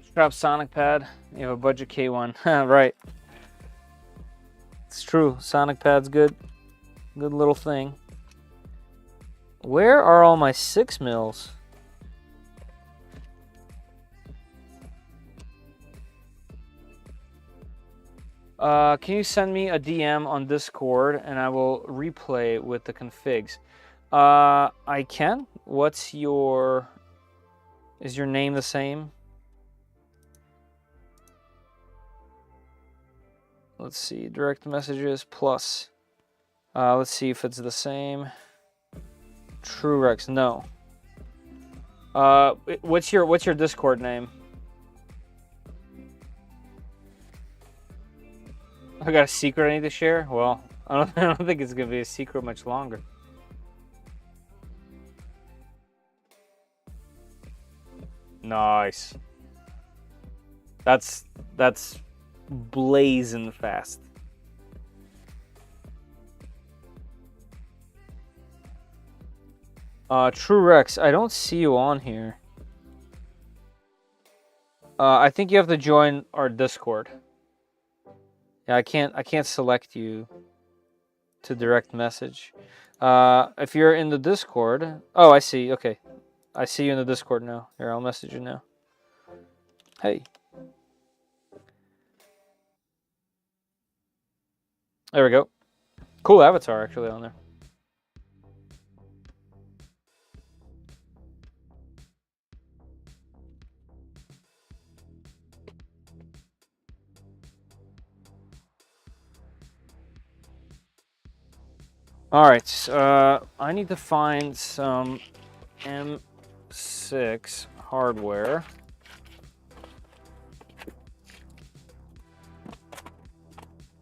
Strap Sonic Pad. You have a budget K1. Right. It's true. Sonic Pad's good. Good little thing. Where are all my 6 mils? Can you send me a DM on Discord and I will replay with the configs? I can. What's your... Is your name the same? Let's see. Direct messages plus. Let's see if it's the same. True Rex, no. What's your Discord name? I got a secret I need to share? Well, I don't think it's gonna be a secret much longer. Nice. That's blazing fast. True Rex, I don't see you on here. I think you have to join our Discord. Yeah, I can't select you to direct message. If you're in the Discord, oh, I see. Okay, I see you in the Discord now. Here, I'll message you now. Hey. There we go. Cool avatar actually on there. All right, I need to find some M6 hardware.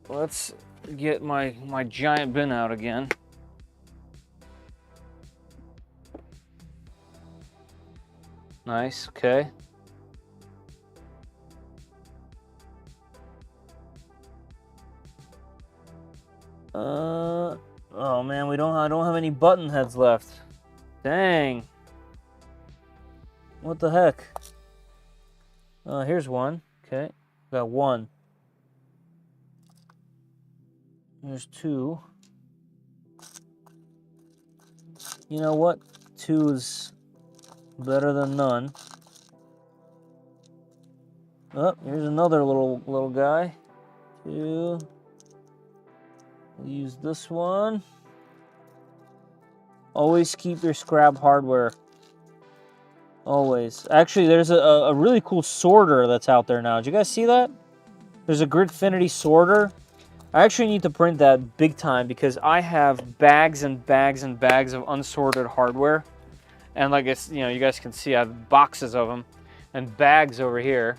Let's get my giant bin out again. Nice, okay. Oh man, I don't have any button heads left. Dang. What the heck? Here's one. Okay, got one. There's 2. You know what? 2 is better than none. Oh, here's another little guy. 2. We'll use this one. Always keep your scrap hardware. Always. Actually, there's a really cool sorter that's out there now. Did you guys see that? There's a Gridfinity sorter. I actually need to print that big time because I have bags and bags and bags of unsorted hardware. And like it's, you guys can see I have boxes of them and bags over here.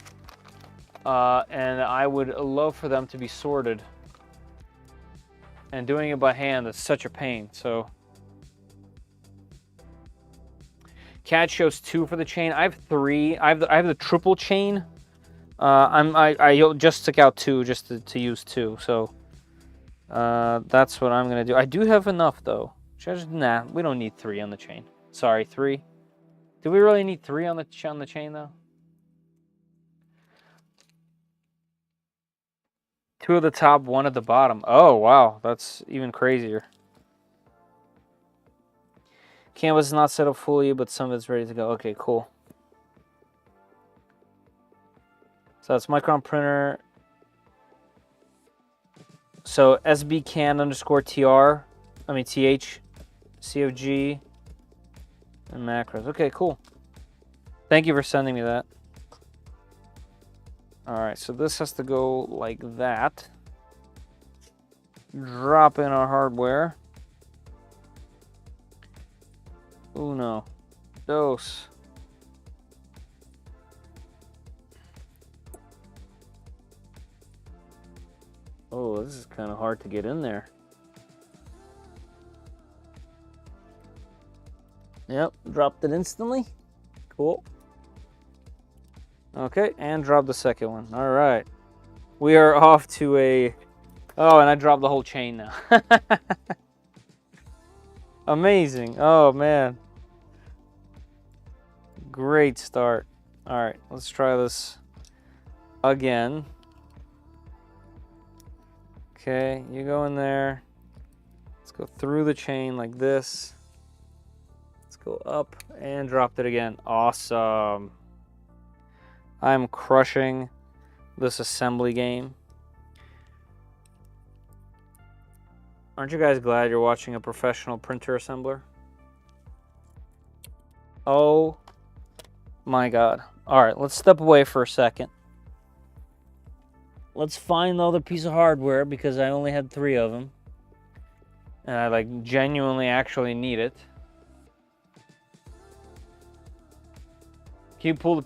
And I would love for them to be sorted. And doing it by hand is such a pain, so. CAD shows 2 for the chain. I have 3. I have the triple chain. I just took out 2 just to use 2, so. That's what I'm gonna do. I do have enough though. Nah, we don't need 3 on the chain. Sorry, 3. Do we really need 3 on the chain though? 2 at the top, 1 at the bottom. Oh wow, that's even crazier. Canvas is not set up fully, but some of it's ready to go. Okay, cool. So that's Micron printer. So sbcan_tr, th, cfg, and macros. Okay, cool. Thank you for sending me that. All right, so this has to go like that. Drop in our hardware. Uno, dos. Oh, this is kind of hard to get in there. Yep, dropped it instantly. Cool. Okay, and drop the second one. All right. We are off to a... Oh, and I dropped the whole chain now. Amazing. Oh, man. Great start. All right, let's try this again. Okay, you go in there. Let's go through the chain like this. Let's go up and dropped it again. Awesome. I'm crushing this assembly game. Aren't you guys glad you're watching a professional printer assembler? Oh my God. All right, let's step away for a second. Let's find the other piece of hardware because I only had 3 of them. And I like genuinely actually need it. Can you pull the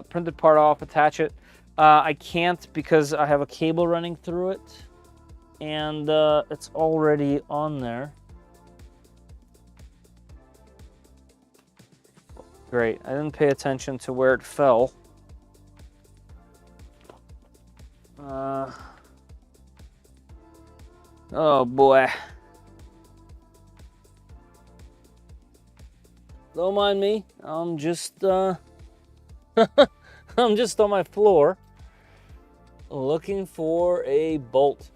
printed part off, attach it? I can't because I have a cable running through it. And it's already on there. Great, I didn't pay attention to where it fell. Oh boy. Don't mind me, I'm just I'm just on my floor looking for a bolt.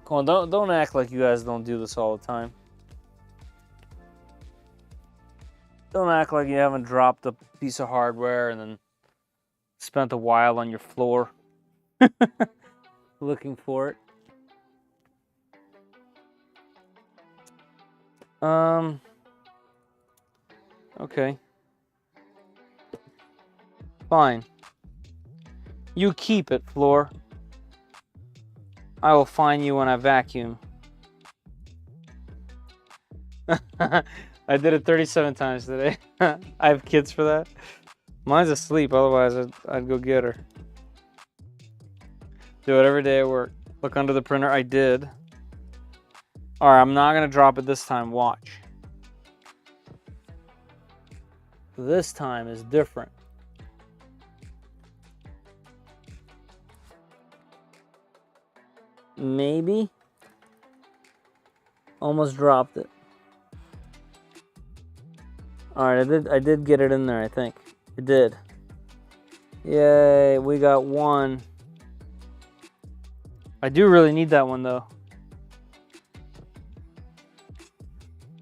Come on, don't act like you guys don't do this all the time. Don't act like you haven't dropped a piece of hardware and then spent a while on your floor looking for it. Okay. Fine. You keep it, Floor. I will find you when I vacuum. I did it 37 times today. I have kids for that. Mine's asleep, otherwise I'd go get her. Do it every day at work. Look under the printer. I did. Alright, I'm not going to drop it this time. Watch. This time is different. Maybe. Almost dropped it. Alright, I did get it in there, I think. It did. Yay, we got one. I do really need that one though.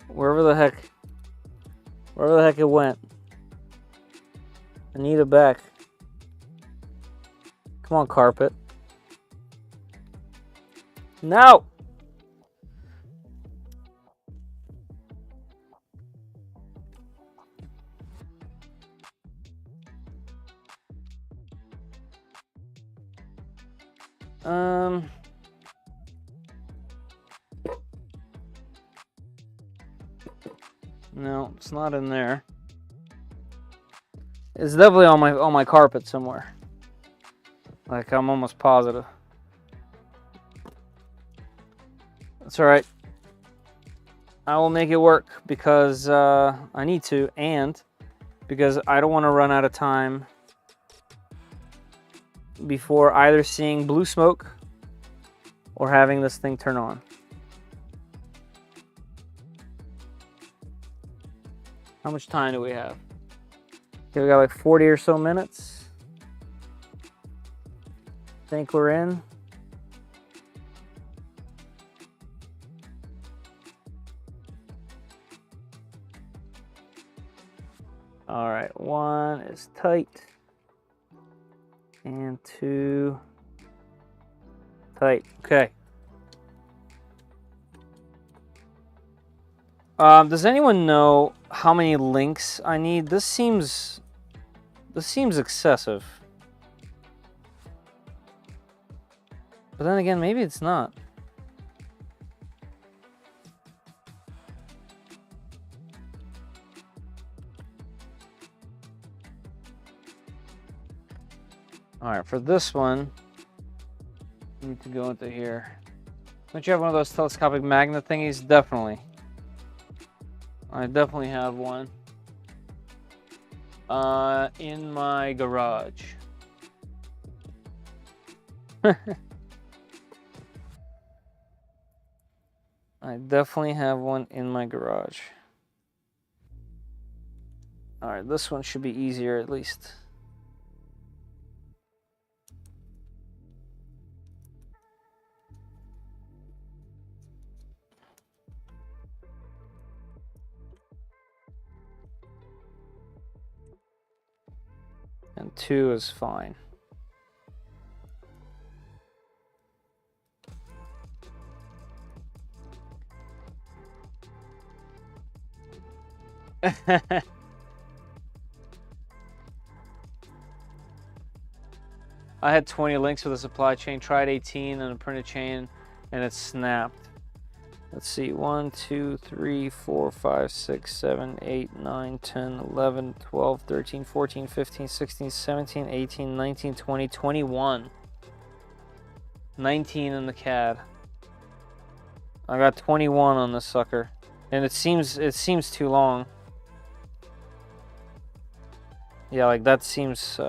Wherever the heck it went. I need it back. Come on, carpet. No! No, it's not in there. It's definitely on my carpet somewhere. Like, I'm almost positive. That's all right. I will make it work because I need to, and because I don't want to run out of time before either seeing blue smoke or having this thing turn on. How much time do we have? Okay, we got like 40 or so minutes. Think we're in. All right, 1 is tight. And 2 tight. Okay. Does anyone know how many links I need? This seems excessive. But then again, maybe it's not. All right, for this one, need to go into here. Don't you have one of those telescopic magnet thingies? Definitely. I definitely have one. In my garage. I definitely have one in my garage. Alright, this one should be easier at least. And 2 is fine. I had 20 links with a supply chain, tried 18 on a printed chain, and it snapped. Let's see, 1, 2, 3, 4, 5, 6, 7, 8, 9, 10, 11, 12, 13, 14, 15, 16, 17, 18, 19, 20, 21. 19 in the CAD. I got 21 on this sucker. And it seems too long. Yeah, like that seems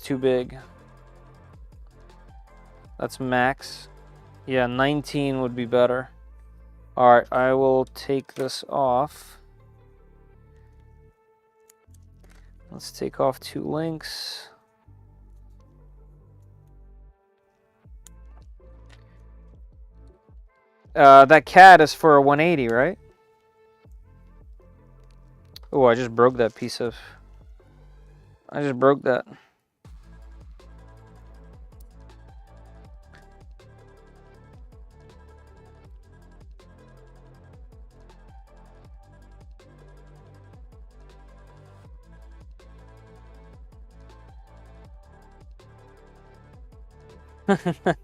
too big. That's max. Yeah, 19 would be better. Alright, I will take this off. Let's take off 2 links. That CAD is for a 180, right? Oh, I just broke that piece of... I just broke that.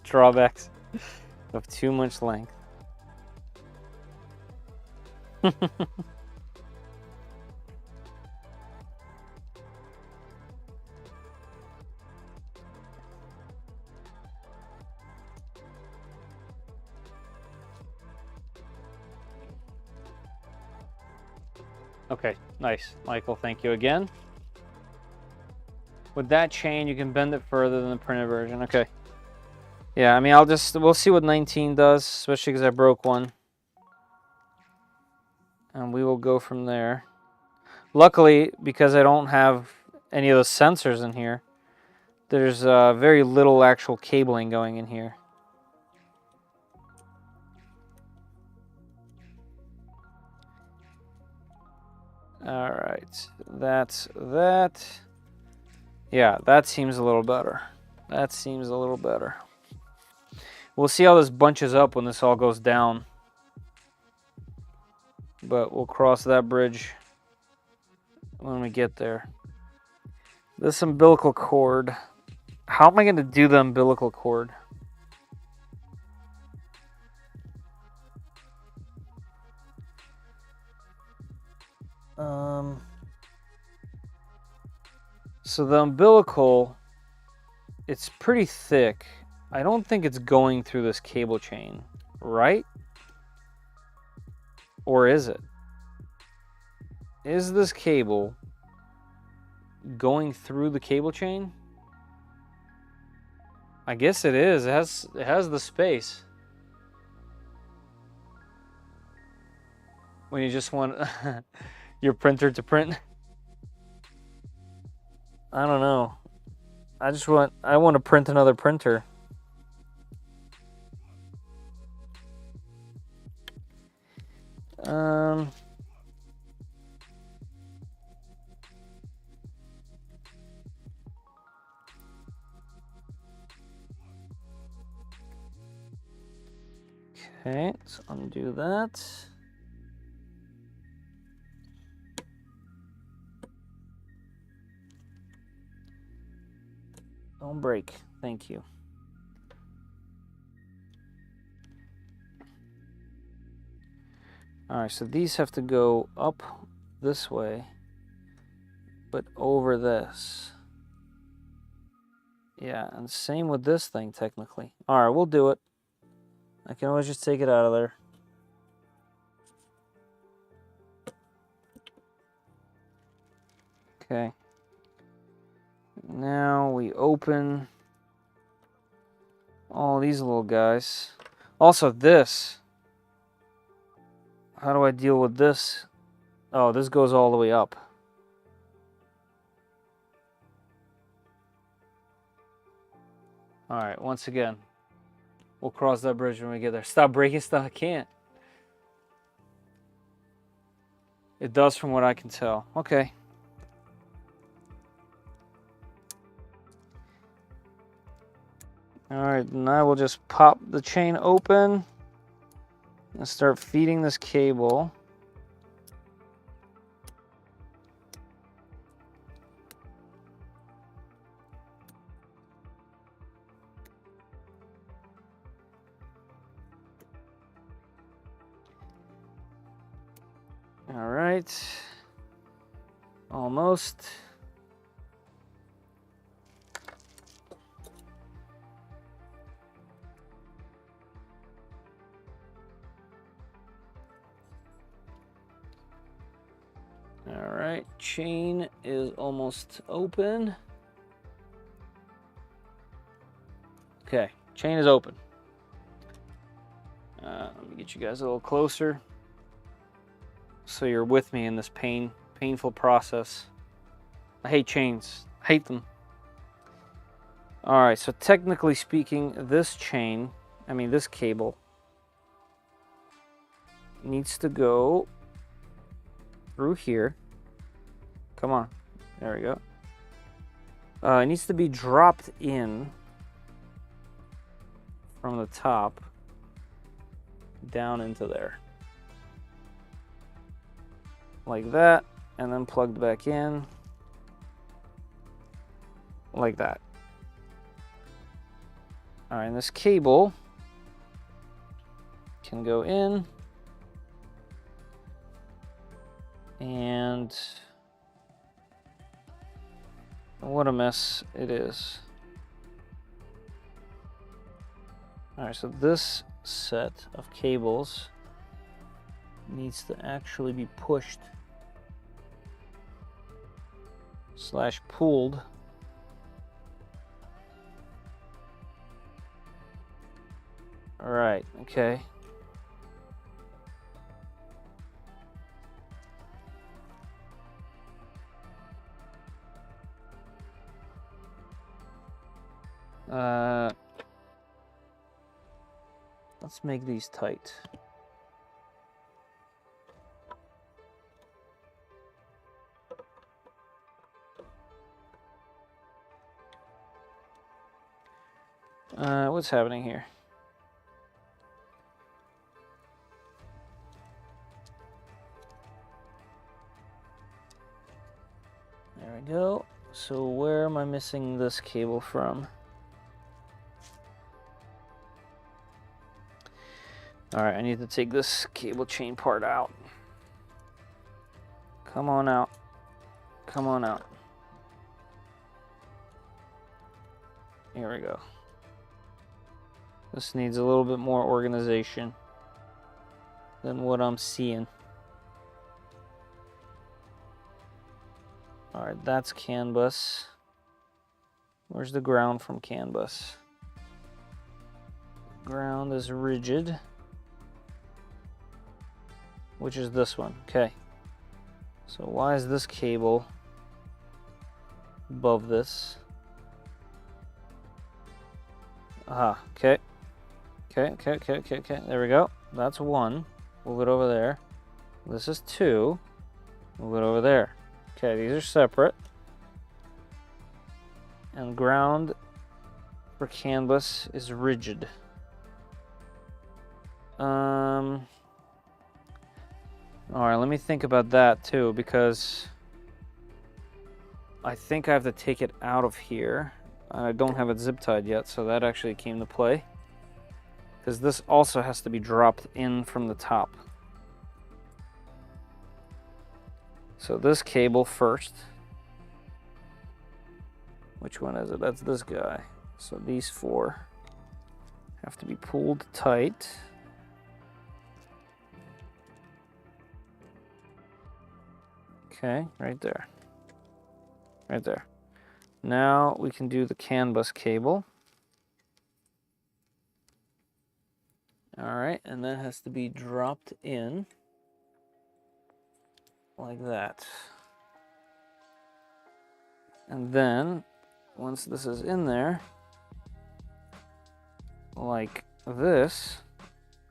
Drawbacks of too much length. Okay, nice. Michael, thank you again. With that chain, you can bend it further than the printed version. Okay. Yeah, I mean, we'll see what 19 does, especially because I broke one. And we will go from there. Luckily, because I don't have any of those sensors in here, there's very little actual cabling going in here. Alright, that's that. Yeah, that seems a little better. That seems a little better. We'll see how this bunches up when this all goes down. But we'll cross that bridge when we get there. This umbilical cord. How am I going to do the umbilical cord? So the umbilical, it's pretty thick. I don't think it's going through this cable chain, right? Or is it? Is this cable going through the cable chain? I guess it is. It has the space. When you just want your printer to print. I don't know. I want to print another printer. Okay, let's undo that. Don't break. Thank you. All right, so these have to go up this way, but over this. Yeah, and same with this thing, technically. All right, we'll do it. I can always just take it out of there. Okay. Now we open all these little guys. Also, this. How do I deal with this? Oh, this goes all the way up. All right, once again, we'll cross that bridge when we get there. Stop breaking stuff. I can't. It does from what I can tell. Okay. All right, now we'll just pop the chain open and start feeding this cable. All right, almost. All right, chain is almost open. Okay, chain is open. Let me get you guys a little closer so you're with me in this painful process. I hate chains. I hate them. All right, so technically speaking, this cable needs to go through here. Come on. There we go. It needs to be dropped in from the top down into there. Like that, and then plugged back in. Like that. All right, and this cable can go in. And what a mess it is. All right, so this set of cables needs to actually be pushed / pulled all right. Okay. Let's make these tight. What's happening here? There we go. So where am I missing this cable from? All right, I need to take this cable chain part out. Come on out. Come on out. Here we go. This needs a little bit more organization than what I'm seeing. All right, that's CAN bus. Where's the ground from CAN bus? Ground is rigid, which is this one. Okay. So why is this cable above this? Aha, okay. Okay. There we go. That's one. Move it over there. This is two. Move it over there. Okay, these are separate. And ground for CAN bus is rigid. All right, let me think about that too, because I think I have to take it out of here. I don't have it zip tied yet, so that actually came to play. Because this also has to be dropped in from the top. So this cable first. Which one is it? That's this guy. So these 4 have to be pulled tight. Okay, right there. Right there. Now we can do the CAN bus cable. All right, and that has to be dropped in like that. And then, once this is in there, like this,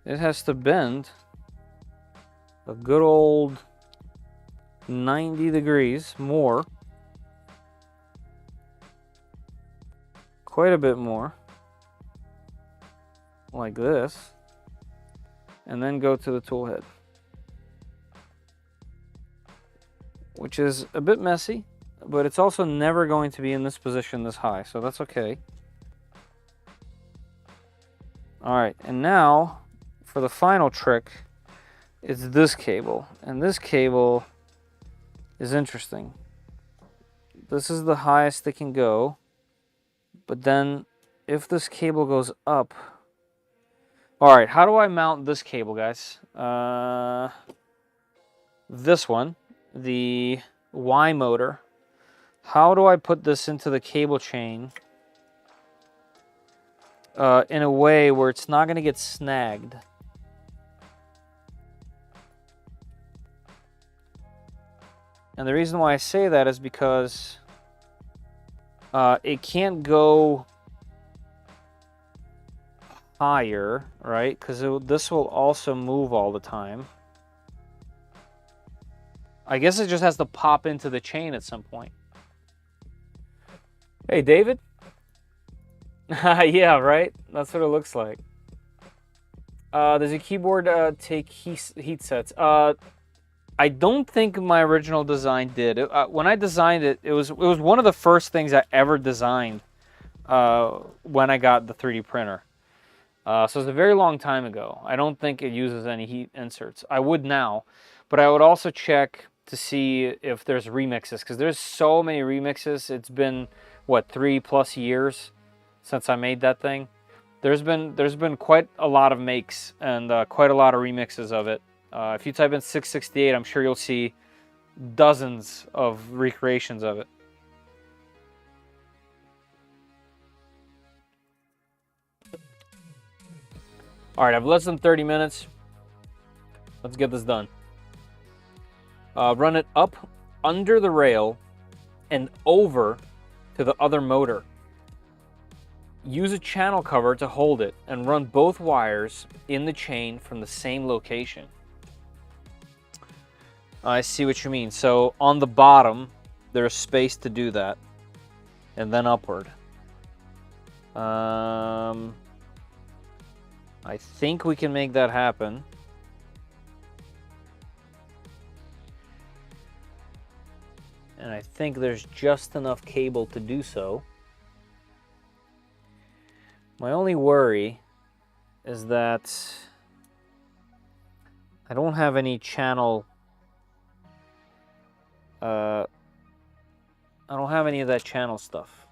it has to bend a good old 90 degrees more. Quite a bit more. Like this. And then go to the tool head. Which is a bit messy, but it's also never going to be in this position this high, so that's okay. All right, and now for the final trick, it's this cable. And this cable is interesting. This is the highest it can go, but then if this cable goes up, all right, how do I mount this cable, guys? This one, the Y motor. How do I put this into the cable chain in a way where it's not going to get snagged? And the reason why I say that is because it can't go higher, right? Because this will also move all the time. I guess it just has to pop into the chain at some point. Hey, David? Yeah, right? That's what it looks like. Does your keyboard take heat sets? I don't think my original design did. When I designed it, it was one of the first things I ever designed when I got the 3D printer. So it's a very long time ago. I don't think it uses any heat inserts. I would now, but I would also check to see if there's remixes, because there's so many remixes. It's been, what, 3+ years since I made that thing. There's been quite a lot of makes and quite a lot of remixes of it. If you type in 668, I'm sure you'll see dozens of recreations of it. All right, I have less than 30 minutes. Let's get this done. Run it up under the rail and over to the other motor. Use a channel cover to hold it and run both wires in the chain from the same location. I see what you mean. So on the bottom, there's space to do that, and then upward. I think we can make that happen. And I think there's just enough cable to do so. My only worry is that I don't have any channel. I don't have any of that channel stuff.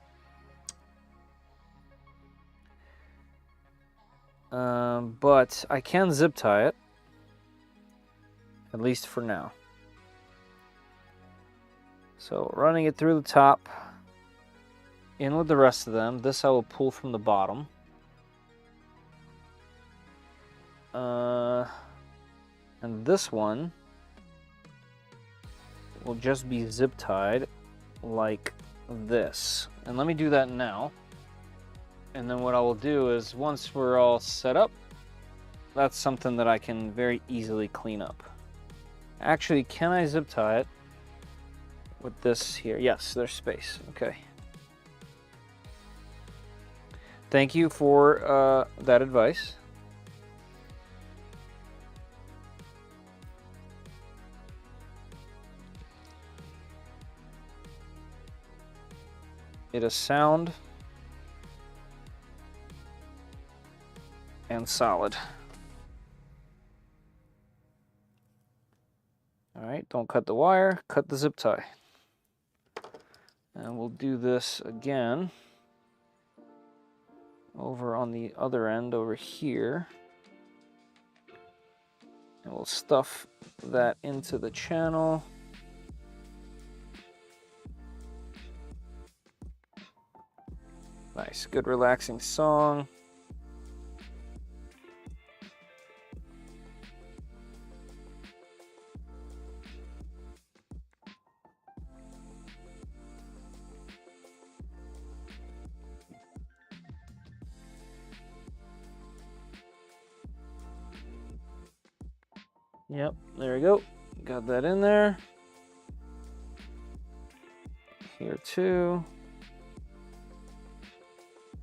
But I can zip tie it, at least for now. So running it through the top, in with the rest of them. This I will pull from the bottom. And this one will just be zip tied like this. And let me do that now. And then what I will do is, once we're all set up, that's something that I can very easily clean up. Actually, can I zip tie it with this here? Yes, there's space. Okay. Thank you for that advice. It is sound and solid. All right, don't cut the wire, cut the zip tie. And we'll do this again over on the other end over here. And we'll stuff that into the channel. Nice, good relaxing song. Yep, there we go. Got that in there. Here too.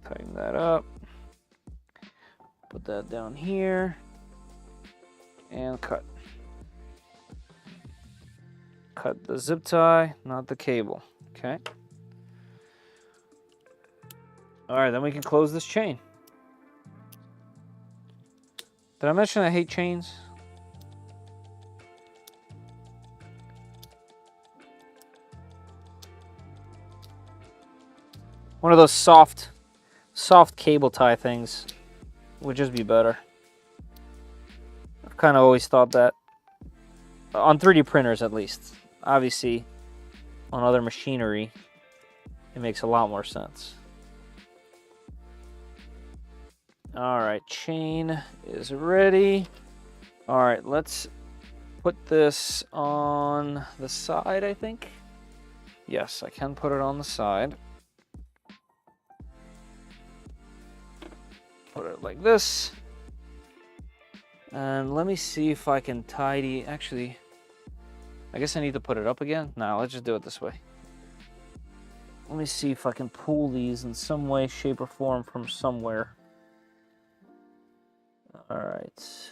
Tighten that up. Put that down here. And cut. Cut the zip tie, not the cable. Okay. All right, then we can close this chain. Did I mention I hate chains? One of those soft cable tie things would just be better. I've kind of always thought that. On 3D printers, at least. Obviously, on other machinery, it makes a lot more sense. All right, chain is ready. All right, let's put this on the side, I think. Yes, I can put it on the side. Put it like this. And let me see if I can tidy. Actually, I guess I need to put it up again. No, let's just do it this way. Let me see if I can pull these in some way, shape, or form from somewhere. All right.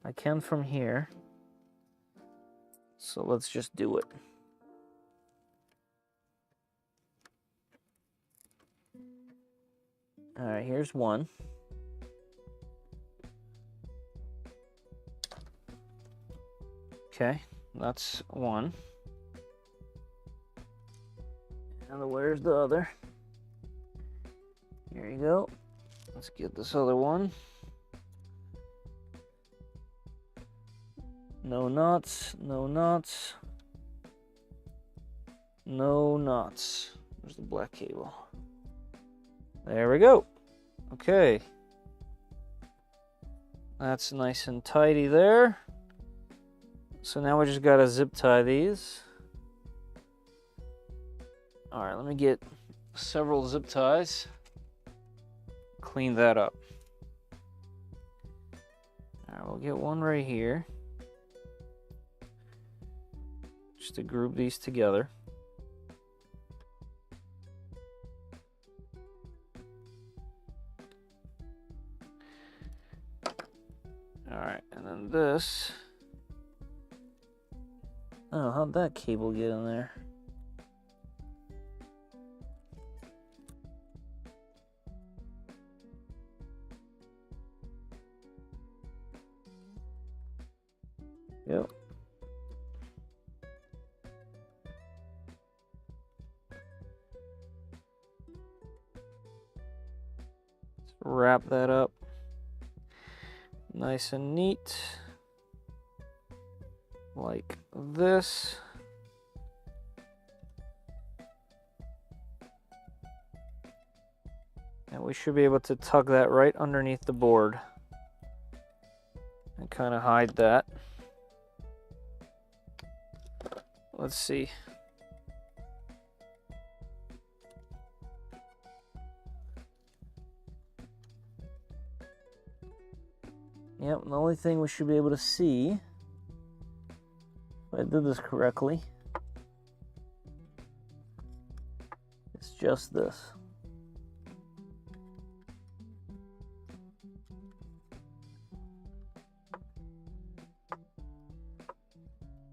I can from here. So let's just do it. All right, here's one. Okay, that's one. And where's the other? Here you go. Let's get this other one. No knots, no knots. No knots. There's the black cable. There we go. Okay. That's nice and tidy there. So now we just gotta zip tie these. All right, let me get several zip ties. Clean that up. All right, we'll get one right here. Just to group these together. All right, and then this. Oh, how'd that cable get in there? Yep. Let's wrap that up. Nice and neat. Like this. And we should be able to tug that right underneath the board and kind of hide that. Let's see. Yep, the only thing we should be able to see, if I did this correctly, it's just this.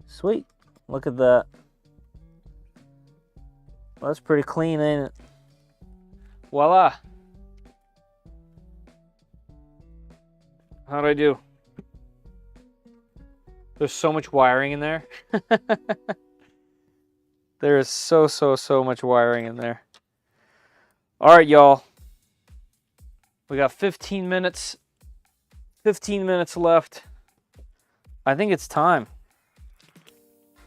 Sweet. Look at that. Well, that's pretty clean, ain't it? Voila. How'd I do? There's so much wiring in there. There is so much wiring in there. All right, y'all. We got 15 minutes. 15 minutes left. I think it's time.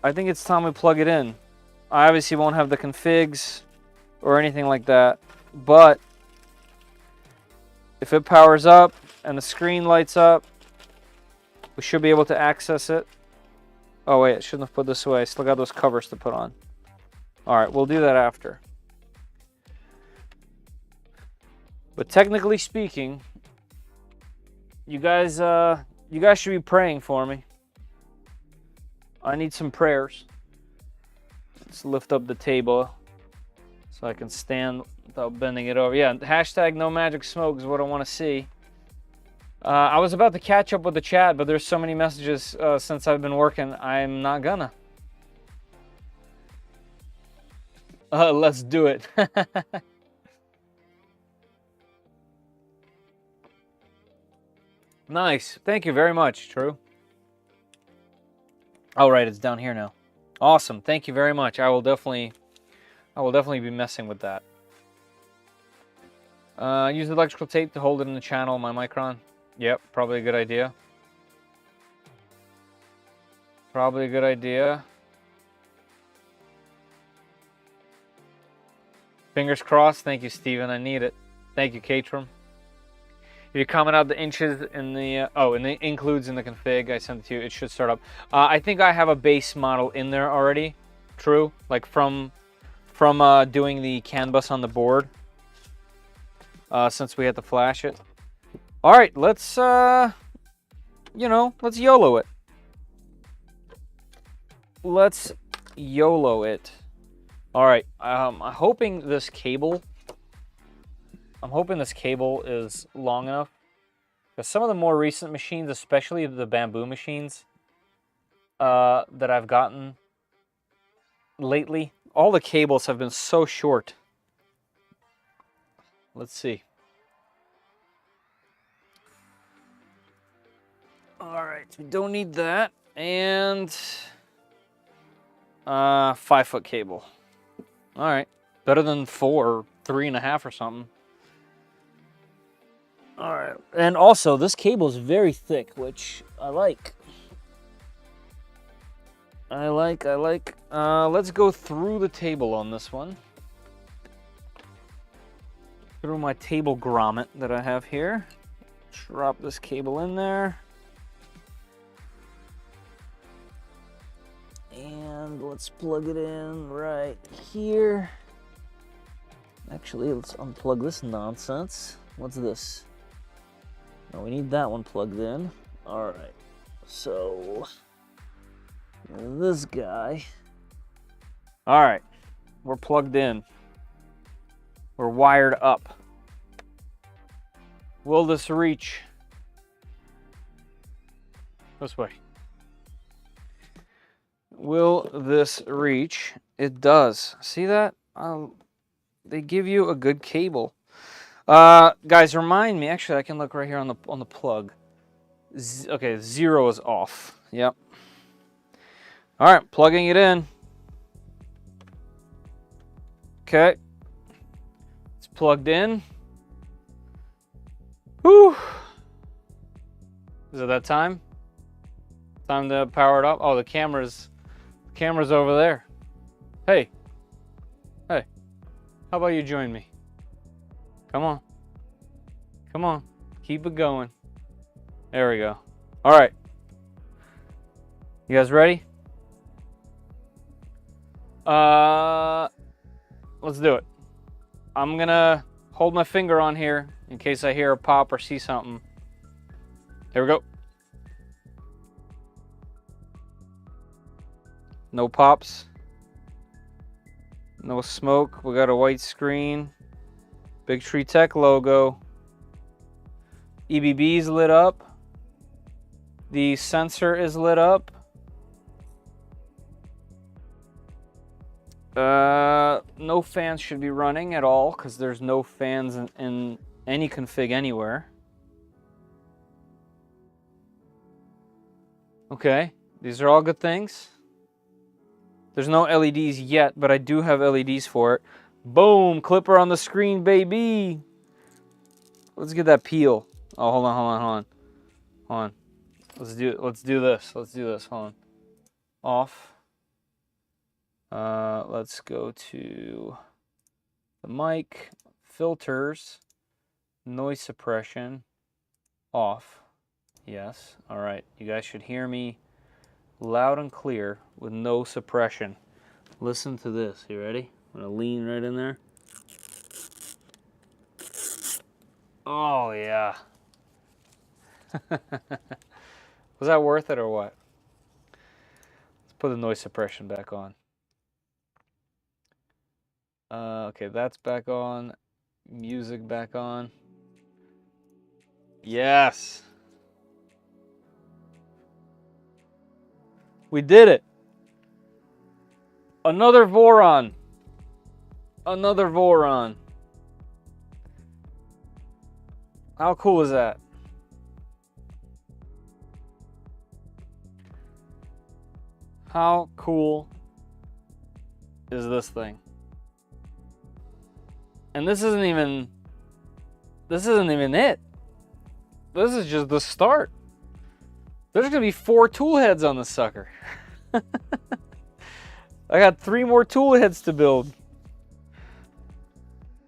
I think it's time we plug it in. I obviously won't have the configs or anything like that, but if it powers up and the screen lights up, we should be able to access it. Oh wait, I shouldn't have put this away. I still got those covers to put on. All right, we'll do that after. But technically speaking, you guys should be praying for me. I need some prayers. Let's lift up the table so I can stand without bending it over. Yeah, hashtag no magic smoke is what I want to see. I was about to catch up with the chat, but there's so many messages since I've been working, I'm not gonna. Let's do it. Nice. Thank you very much, True. All right, it's down here now. Awesome. Thank you very much. I will definitely be messing with that. Use electrical tape to hold it in the channel on my Micron. Yep, probably a good idea. Probably a good idea. Fingers crossed. Thank you, Steven. I need it. Thank you, Catrum. If you comment out the inches in the and the includes in the config I sent it to you, it should start up. I think I have a base model in there already. True, like from doing the CAN bus on the board. Since we had to flash it. All right, let's let's YOLO it. Let's YOLO it. All right, I'm hoping this cable. I'm hoping this cable is long enough, because some of the more recent machines, especially the bamboo machines that I've gotten lately, all the cables have been so short. Let's see. All right, we don't need that. And 5-foot cable. All right, better than 4 or 3.5 or something. All right, and also this cable is very thick, which I like. I like. Let's go through the table on this one. Through my table grommet that I have here. Drop this cable in there. And let's plug it in right here. Actually, let's unplug this nonsense. What's this? No, we need that one plugged in. All right, so this guy. All right, we're plugged in. We're wired up. Will this reach? This way. Will this reach? It does. See that? They give you a good cable. Guys, remind me. Actually, I can look right here on the plug. Okay, 0 is off. Yep. All right, plugging it in. Okay. It's plugged in. Whew. Is it that time? Time to power it up. Oh, the camera's over there. Hey. Hey. How about you join me? Come on. Come on. Keep it going. There we go. All right. You guys ready? Let's do it. I'm gonna hold my finger on here in case I hear a pop or see something. Here we go. No pops. No smoke. We got a white screen. Big Tree Tech logo. EBB's lit up. The sensor is lit up. No fans should be running at all because there's no fans in any config anywhere. Okay, these are all good things. There's no LEDs yet, but I do have LEDs for it. Boom, clipper on the screen, baby. Let's get that peel. Oh, hold on. Let's do this. Hold on. Off. Let's go to the mic, filters, noise suppression, off. Yes. All right. You guys should hear me loud and clear with no suppression. Listen to this. You ready? I'm gonna lean right in there. Oh yeah. Was that worth it or what? Let's put the noise suppression back on. Okay, that's back on. Music back on. Yes. We did it. Another Voron. Another Voron. How cool is that? How cool is this thing? And this isn't even it. This is just the start. There's gonna be 4 tool heads on this sucker. I got 3 more tool heads to build.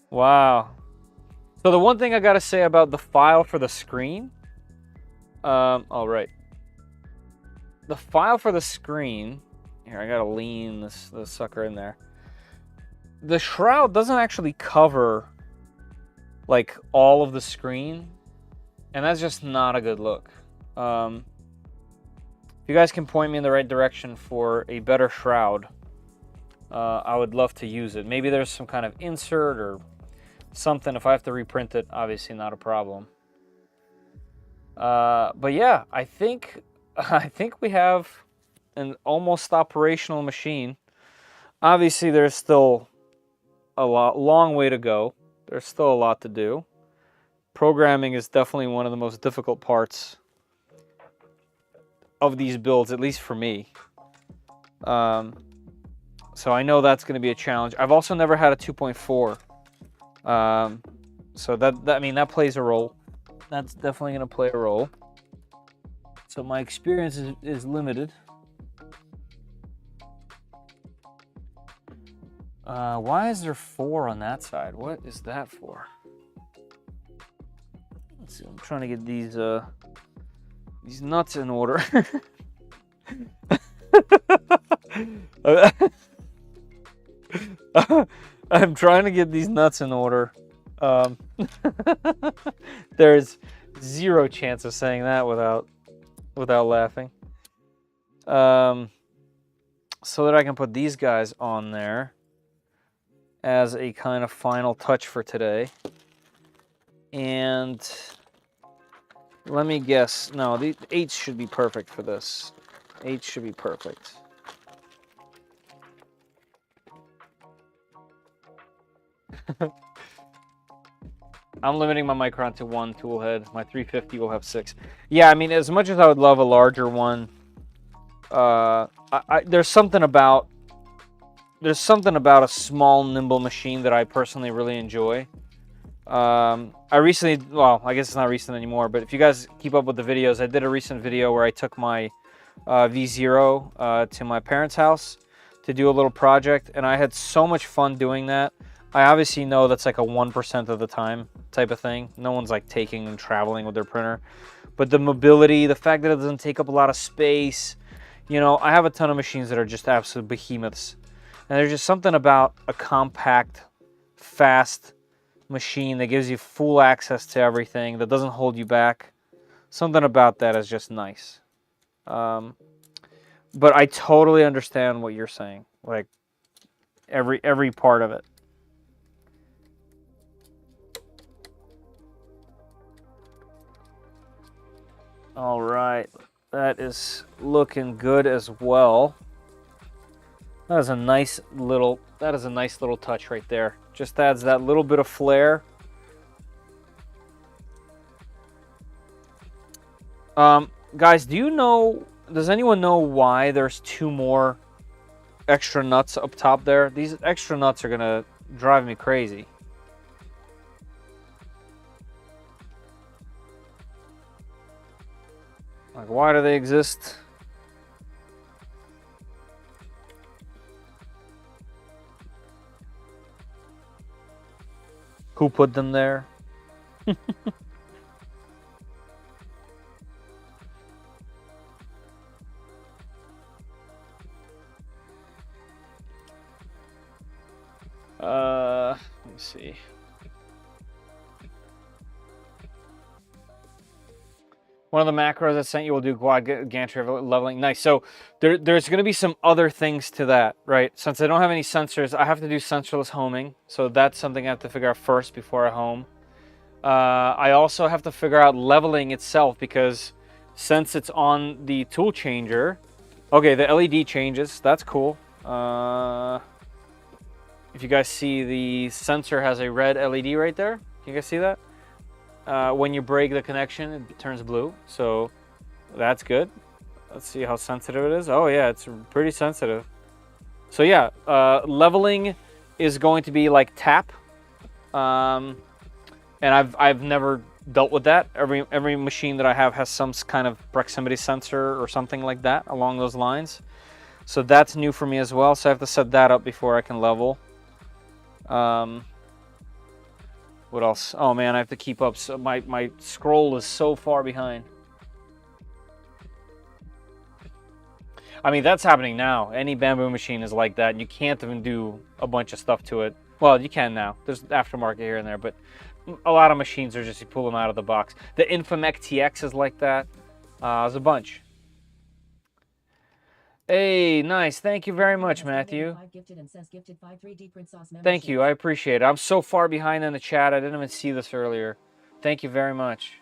Wow. So the one thing I gotta say about the file for the screen, all right. The file for the screen, here I gotta lean this sucker in there. The shroud doesn't actually cover like all of the screen, and that's just not a good look. If you guys can point me in the right direction for a better shroud, I would love to use it. Maybe there's some kind of insert or something. If I have to reprint it, obviously not a problem. But yeah, I think we have an almost operational machine. Obviously, there's still a long way to go. There's still a lot to do. Programming is definitely one of the most difficult parts of these builds, at least for me. So I know that's going to be a challenge. I've also never had a 2.4. So that plays a role. That's definitely going to play a role. So my experience is limited. Why is there 4 on that side? What is that for? Let's see. I'm trying to get these nuts in order. I'm trying to get these nuts in order. There's 0 chance of saying that without laughing. So that I can put these guys on there as a kind of final touch for today. And let me guess. No, the 8 should be perfect for this. 8 should be perfect. I'm limiting my Micron to 1 tool head. My 350 will have 6. Yeah, I mean, as much as I would love a larger one, there's something about a small, nimble machine that I personally really enjoy. I recently, well, I guess it's not recent anymore, but if you guys keep up with the videos, I did a recent video where I took my V0 to my parents' house to do a little project, and I had so much fun doing that. I obviously know that's like a 1% of the time type of thing. No one's like taking and traveling with their printer. But the mobility, the fact that it doesn't take up a lot of space, you know, I have a ton of machines that are just absolute behemoths. And there's just something about a compact, fast machine that gives you full access to everything, that doesn't hold you back. Something about that is just nice. But I totally understand what you're saying. Like, every part of it. All right, that is looking good as well. That is a nice little touch right there. Just adds that little bit of flair. Guys, does anyone know why there's 2 more extra nuts up top there. These extra nuts are gonna drive me crazy. Like, why do they exist? Who put them there? Let me see. One of the macros I sent you will do quad gantry leveling. Nice. So there's going to be some other things to that, right? Since I don't have any sensors, I have to do sensorless homing. So that's something I have to figure out first before I home. I also have to figure out leveling itself, because since it's on the tool changer, okay, the LED changes. That's cool. If you guys see, the sensor has a red LED right there. Can you guys see that? When you break the connection, it turns blue. So that's good. Let's see how sensitive it is. Oh yeah, it's pretty sensitive. So yeah, leveling is going to be like tap. And I've never dealt with that. Every machine that I have has some kind of proximity sensor or something like that along those lines. So that's new for me as well. So I have to set that up before I can level. What else? Oh man, I have to keep up. So my scroll is so far behind. I mean, that's happening now. Any bamboo machine is like that. You can't even do a bunch of stuff to it. Well, you can now. There's aftermarket here and there, but a lot of machines are just, you pull them out of the box. The Infomec TX is like that. There's a bunch. Hey, nice. Thank you very much, Matthew. Thank you. I appreciate it. I'm so far behind in the chat. I didn't even see this earlier. Thank you very much.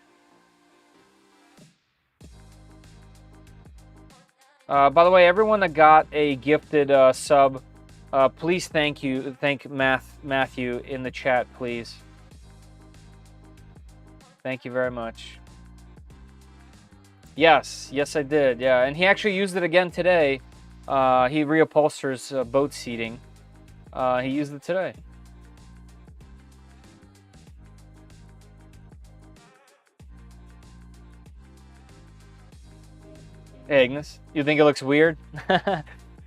By the way, everyone that got a gifted sub, please thank Matthew in the chat, please. Thank you very much. Yes, I did. Yeah, and he actually used it again today. He reupholsters boat seating. He used it today. Hey, Ignis, you think it looks weird?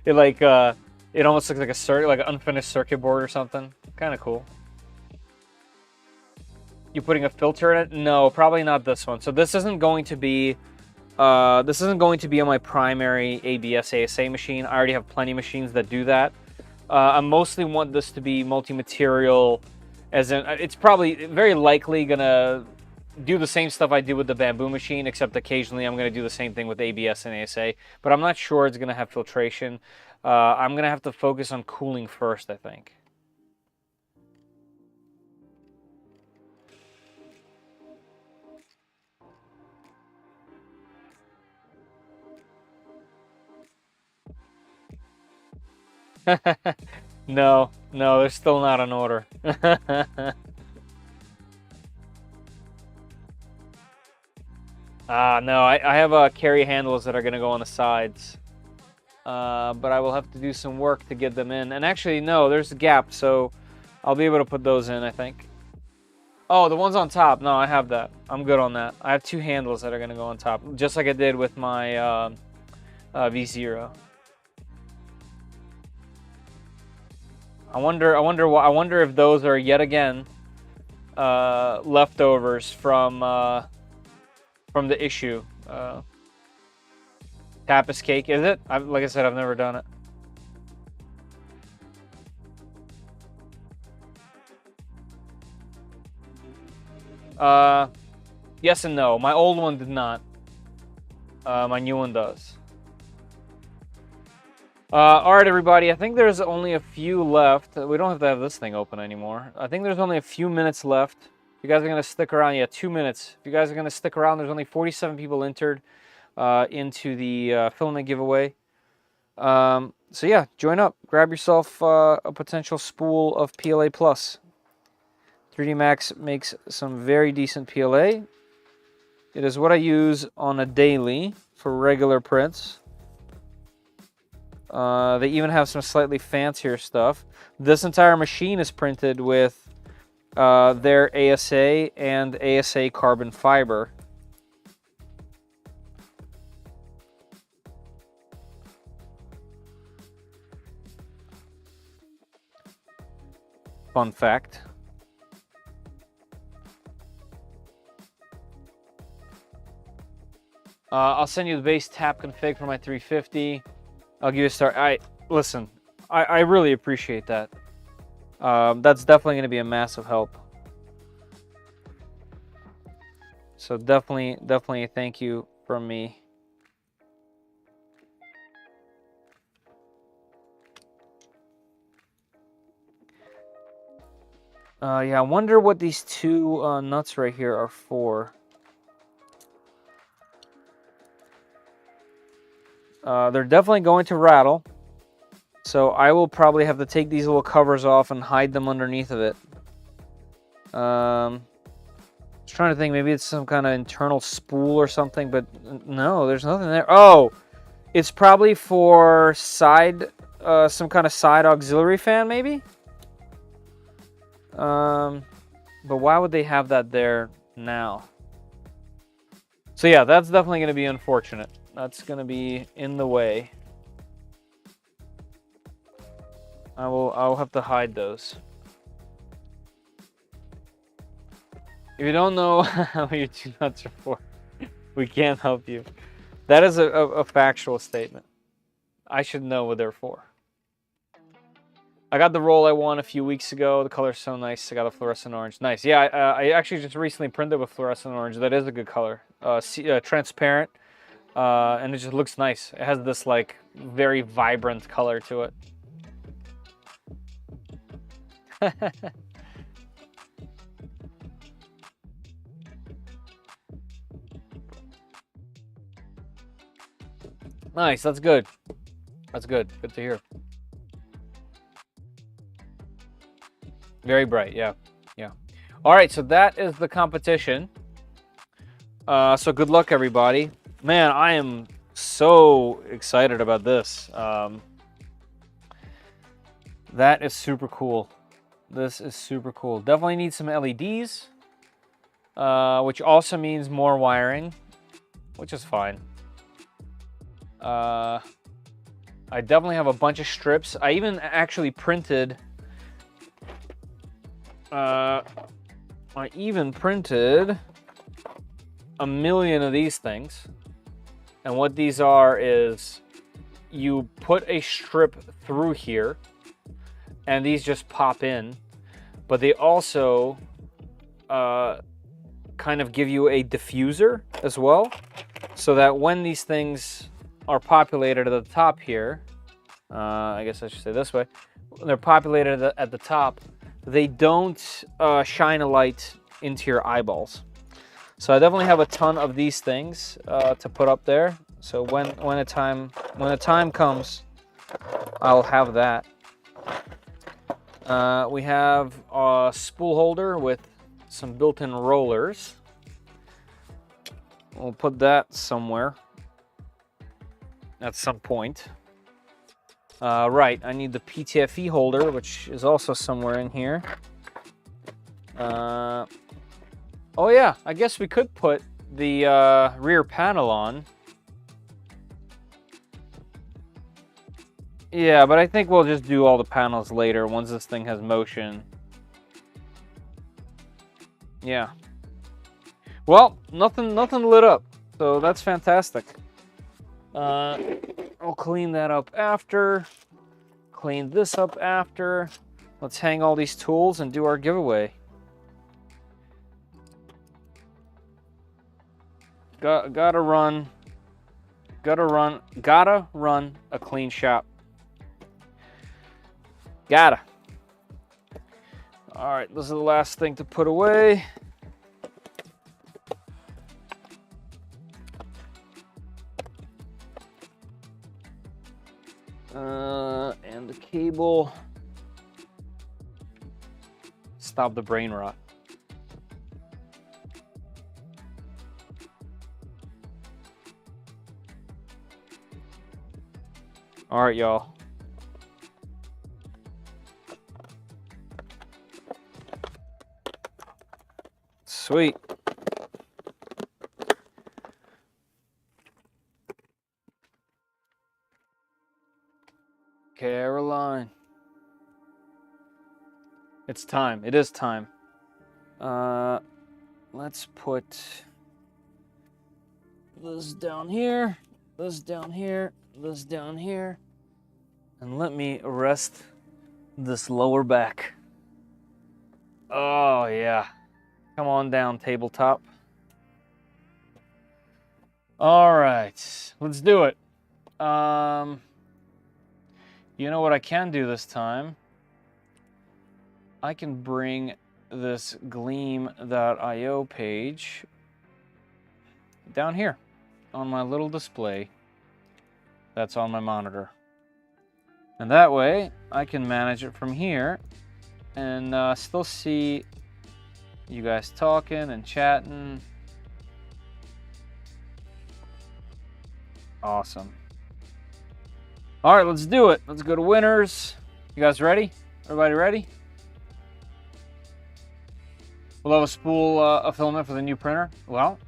It almost looks like a circuit, like an unfinished circuit board or something. Kind of cool. You putting a filter in it? No, probably not this one. So this isn't going to be on my primary ABS ASA machine. I already have plenty of machines that do that. I mostly want this to be multi-material, as in it's probably very likely gonna do the same stuff I do with the bamboo machine, except occasionally I'm gonna do the same thing with ABS and ASA. But I'm not sure it's gonna have filtration. I'm gonna have to focus on cooling first, I think. No, they're still not on order. No, I have carry handles that are going to go on the sides. But I will have to do some work to get them in. And actually, no, there's a gap, so I'll be able to put those in, I think. Oh, the ones on top. No, I have that. I'm good on that. I have two handles that are going to go on top, just like I did with my V0. I wonder if those are yet again leftovers from the issue. Tapas cake, is it? Like I said, I've never done it. Yes and no. My old one did not. My new one does. All right, everybody. I think there's only a few left. We don't have to have this thing open anymore. I think there's only a few minutes left. If you guys are going to stick around, yeah, 2 minutes. If you guys are going to stick around, there's only 47 people entered into the filament giveaway. So yeah, join up. Grab yourself a potential spool of PLA Plus. 3D Max makes some very decent PLA. It is what I use on a daily for regular prints. They even have some slightly fancier stuff. This entire machine is printed with their ASA and ASA carbon fiber. Fun fact. I'll send you the base tap config for my 350. I'll give you a start. Listen, I really appreciate that. That's definitely going to be a massive help. So definitely a thank you from me. Yeah, I wonder what these two nuts right here are for. They're definitely going to rattle. So I will probably have to take these little covers off and hide them underneath of it. I was trying to think, maybe it's some kind of internal spool or something, but no, there's nothing there. Oh, it's probably for side, some kind of side auxiliary fan, maybe? But why would they have that there now? So yeah, that's definitely going to be unfortunate. That's going to be in the way. I'll have to hide those. If you don't know how your two nuts are for, we can't help you. That is a factual statement. I should know what they're for. I got the roll I won a few weeks ago. The color's so nice. I got a fluorescent orange. Nice. Yeah, I actually just recently printed with fluorescent orange. That is a good color. Transparent. And it just looks nice. It has this like very vibrant color to it. Nice, that's good. That's good. Good to hear. Very bright, yeah. Yeah. All right, so that is the competition. So good luck, everybody. Man, I am so excited about this. That is super cool. This is super cool. Definitely need some LEDs, which also means more wiring, which is fine. I definitely have a bunch of strips. I even actually printed... I even printed 1,000,000 of these things. And what these are is you put a strip through here and these just pop in, but they also kind of give you a diffuser as well, so that when these things are populated at the top here, I guess I should say this way, when they're populated at the top, they don't shine a light into your eyeballs. So I definitely have a ton of these things to put up there. So when a time comes, I'll have that. We have a spool holder with some built-in rollers. We'll put that somewhere at some point. Right, I need the PTFE holder, which is also somewhere in here. Oh yeah, I guess we could put the rear panel on. Yeah, but I think we'll just do all the panels later once this thing has motion. Yeah. Well, nothing lit up, so that's fantastic. I'll clean that up after. Clean this up after. Let's hang all these tools and do our giveaway. Gotta run a clean shop. Gotta. All right, this is the last thing to put away. And the cable. Stop the brain rot. All right, y'all. Sweet. Caroline. It's time. It is time. Let's put this down here, this down here, this down here, and let me rest this lower back. Oh, yeah. Come on down, tabletop. All right, let's do it. You know what I can do this time? I can bring this gleam.io page down here on my little display that's on my monitor. And that way I can manage it from here and still see you guys talking and chatting. Awesome. All right, let's do it. Let's go to winners. You guys ready? Everybody ready? We'll have a spool of filament for the new printer. Well,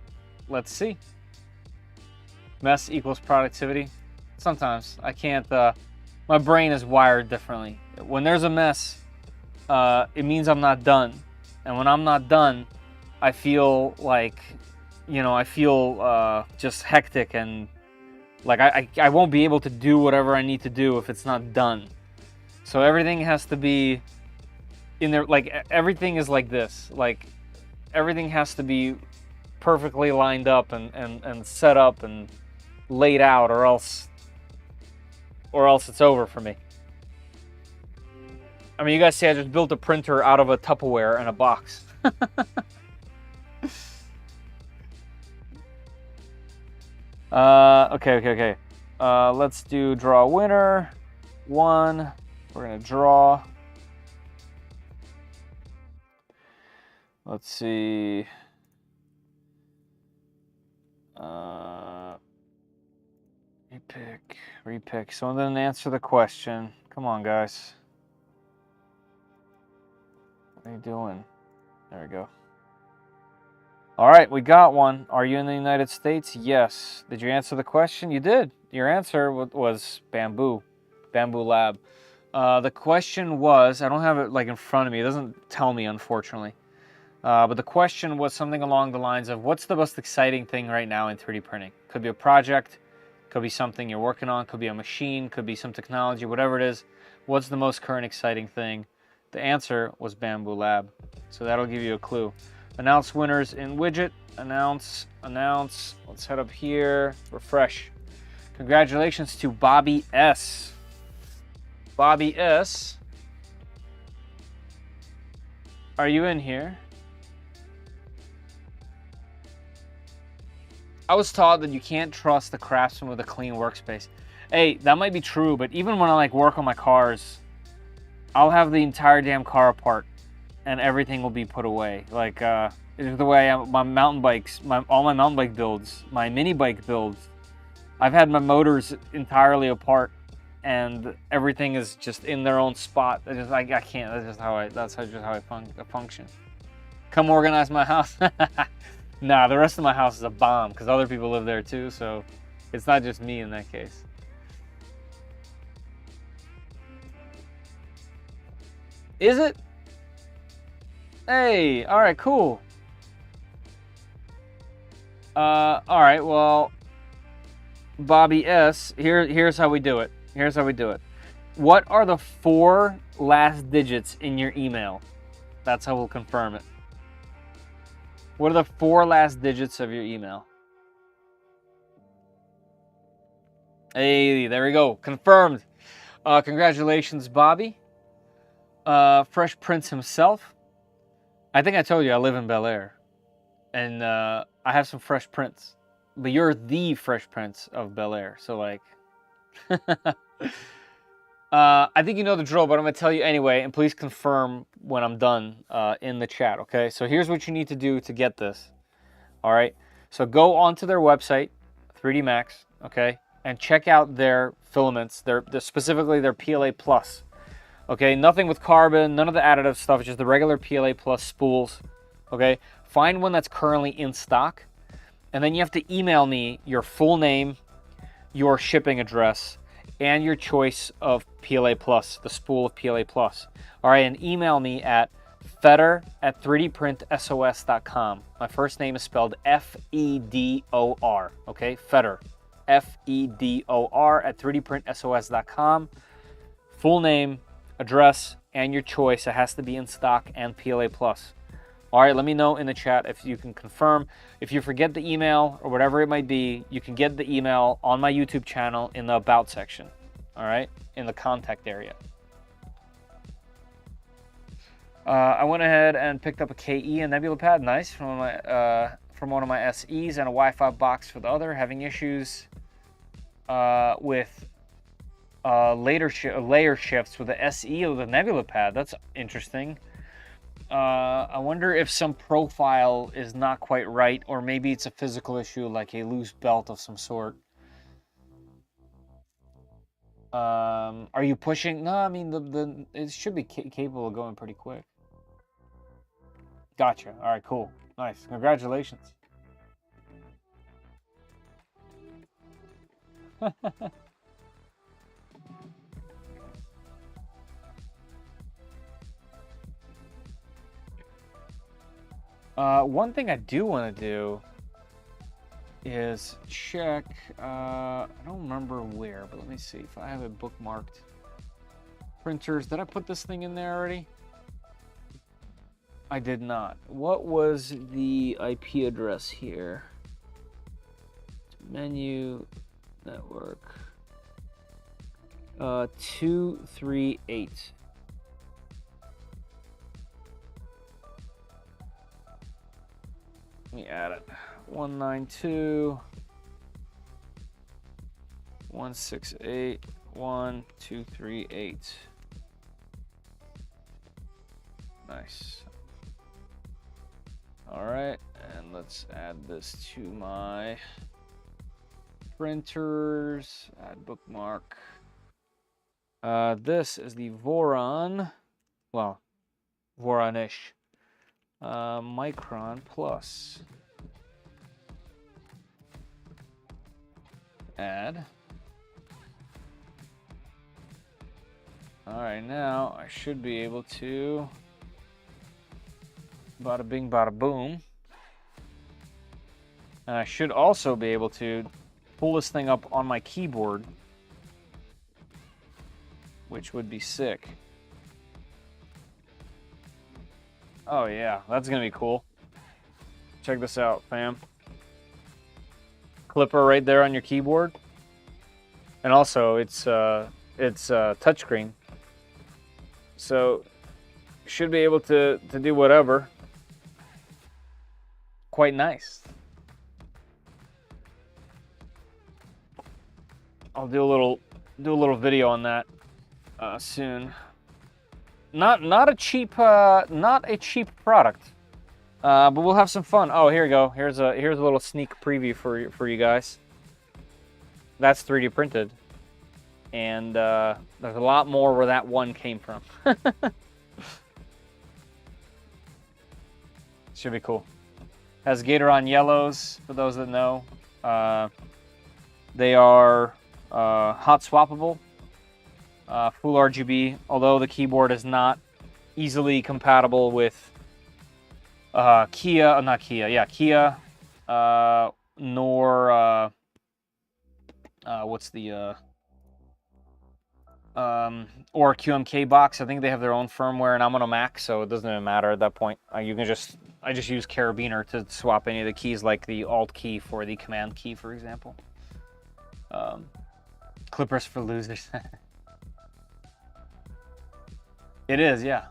let's see. Mess equals productivity. Sometimes I can't, my brain is wired differently. When there's a mess, it means I'm not done. And when I'm not done, I feel like, you know, I feel just hectic and like I won't be able to do whatever I need to do if it's not done. So everything has to be in there, like everything is like this. Like everything has to be perfectly lined up and set up and laid out, or else it's over for me. I mean, you guys see I just built a printer out of a Tupperware and a box. Okay. Let's do draw winner. 1. We're gonna draw. Let's see. Repick. Someone didn't answer the question. Come on, guys. What are you doing? There we go. All right, we got one. Are you in the United States? Yes. Did you answer the question? You did. Your answer was Bamboo Lab. The question was, I don't have it like in front of me. It doesn't tell me, unfortunately. But the question was something along the lines of, what's the most exciting thing right now in 3D printing? Could be a project, could be something you're working on, could be a machine, could be some technology, whatever it is. What's the most current exciting thing? The answer was Bamboo Lab. So that'll give you a clue. Announce winners in widget. Announce. Let's head up here. Refresh. Congratulations to Bobby S. Bobby S. Are you in here? I was taught that you can't trust the craftsman with a clean workspace. Hey, that might be true, but even when I like work on my cars, I'll have the entire damn car apart and everything will be put away. Like, it's the way my mountain bikes, all my mountain bike builds, my mini bike builds, I've had my motors entirely apart and everything is just in their own spot. I can't, that's just how I function. Come organize my house. Nah, the rest of my house is a bomb because other people live there too, so it's not just me in that case. Is it? Hey, all right, cool. All right, well, Bobby S, here's how we do it. What are the 4 last digits in your email? That's how we'll confirm it. What are the 4 last digits of your email? Hey, there we go. Confirmed. Congratulations, Bobby. Fresh Prince himself. I think I told you I live in Bel Air. And I have some Fresh Prince. But you're the Fresh Prince of Bel Air. So, like... I think you know the drill, but I'm going to tell you anyway, and please confirm when I'm done in the chat, okay? So here's what you need to do to get this, all right? So go onto their website, 3D Max, okay, and check out their filaments. They're specifically they're PLA plus. Okay, nothing with carbon, none of the additive stuff, just the regular PLA plus spools. Okay, find one that's currently in stock, and then you have to email me your full name, your shipping address, and your choice of PLA plus, the spool of PLA plus. All right, and email me at fedor@3dprintsos.com. My first name is spelled F-E-D-O-R. Okay, Fedor, F-E-D-O-R @3dprintsos.com. Full name, address, and your choice. It has to be in stock and PLA plus. All right, let me know in the chat if you can confirm. If you forget the email or whatever it might be, you can get the email on my YouTube channel in the About section. All right, in the contact area. I went ahead and picked up a KE and Nebula pad, nice, from one of my SEs, and a Wi-Fi box for the other. Having issues with layer shifts with the SE or the Nebula pad. That's interesting. I wonder if some profile is not quite right, or maybe it's a physical issue, like a loose belt of some sort. Are you pushing? No, I mean it should be capable of going pretty quick. Gotcha. All right, cool, nice, congratulations. One thing I do want to do is check, I don't remember where, but let me see if I have it bookmarked. Printers, did I put this thing in there already? I did not. What was the IP address here? Menu, network, 238. Let me add it. 192.168.1.238. Nice. All right, and let's add this to my printers. Add bookmark. This is the Voron. Well, Voronish. Micron Plus. Add. All right, now I should be able to bada bing bada boom. And I should also be able to pull this thing up on my keyboard, which would be sick. Oh yeah, that's gonna be cool. Check this out, fam. Clipper right there on your keyboard, and also it's touchscreen, so should be able to do whatever. Quite nice. I'll do a little video on that soon. Not a cheap product, but we'll have some fun. Oh, here we go. Here's a little sneak preview for you guys. That's 3D printed, and there's a lot more where that one came from. Should be cool. Has Gatoron yellows, for those that know. They are hot swappable. Full RGB, although the keyboard is not easily compatible with Kia, nor what's the or QMK box. I think they have their own firmware, and I'm on a Mac, so it doesn't even matter at that point. I just use Carabiner to swap any of the keys, like the Alt key for the Command key, for example. Clippers for losers. It is, yeah.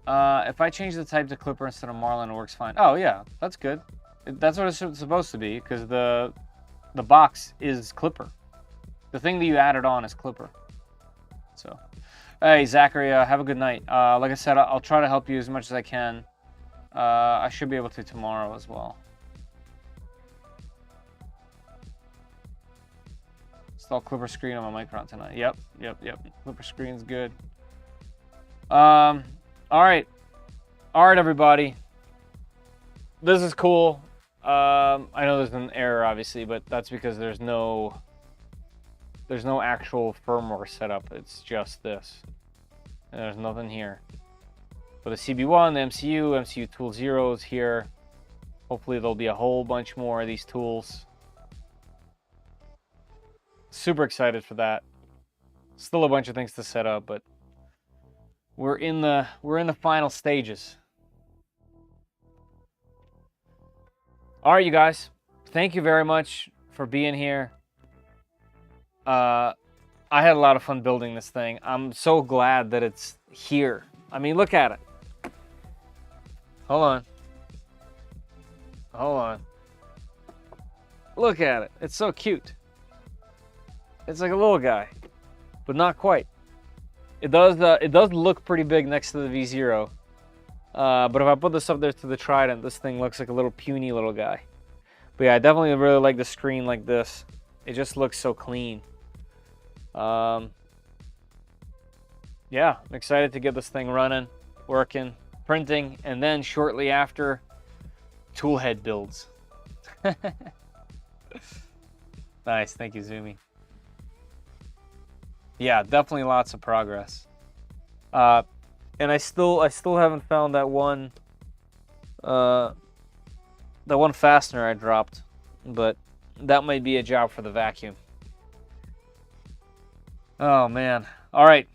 If I change the type to Clipper instead of Marlin, it works fine. Oh yeah, that's good. That's what it's supposed to be, because the box is Clipper. The thing that you added on is Clipper. So, hey Zachary, have a good night. Like I said, I'll try to help you as much as I can. I should be able to tomorrow as well. Install Clipper screen on my Micron tonight. Yep. Clipper screen's good. All right, everybody. This is cool. I know there's an error, obviously, but that's because there's no actual firmware setup. It's just this. And there's nothing here. But the CB1, the MCU Tool 0 is here. Hopefully there'll be a whole bunch more of these tools. Super excited for that. Still a bunch of things to set up, but we're in the final stages. All right, you guys. Thank you very much for being here. I had a lot of fun building this thing. I'm so glad that it's here. I mean, look at it. Hold on. Look at it. It's so cute. It's like a little guy, but not quite. It does look pretty big next to the V0. But if I put this up there to the Trident, this thing looks like a little puny little guy. But yeah, I definitely really like the screen like this. It just looks so clean. Yeah, I'm excited to get this thing running, working, printing, and then shortly after, toolhead builds. Nice, thank you, Zumi. Yeah, definitely lots of progress. And I still haven't found that one fastener I dropped, but that might be a job for the vacuum. Oh man. All right.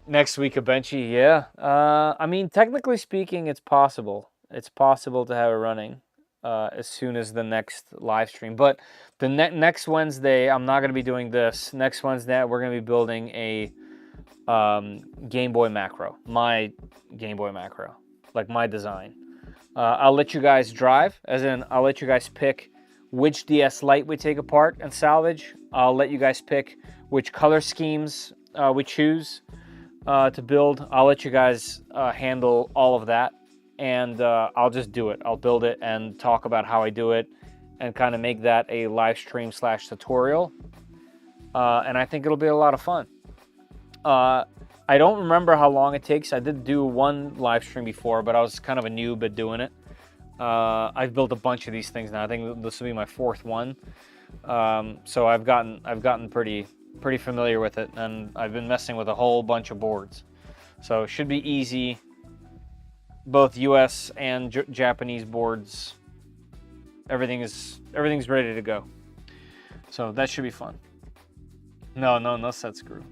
Next week, a benchy, yeah. I mean, technically speaking, it's possible. It's possible to have it running as soon as the next live stream. But the next Wednesday, I'm not going to be doing this. Next Wednesday, we're going to be building a Game Boy macro. My Game Boy macro. Like my design. I'll let you guys drive. As in, I'll let you guys pick which DS Lite we take apart and salvage. I'll let you guys pick which color schemes we choose to build. I'll let you guys handle all of that, and I'll just do it. I'll build it and talk about how I do it and kind of make that a live stream / tutorial. And I think it'll be a lot of fun. I don't remember how long it takes. I did do one live stream before, but I was kind of a noob at doing it. I've built a bunch of these things now. I think this will be my 4th one. So I've gotten pretty familiar with it, and I've been messing with a whole bunch of boards. So it should be easy. Both US and Japanese boards. Everything's ready to go. So that should be fun. No set screw.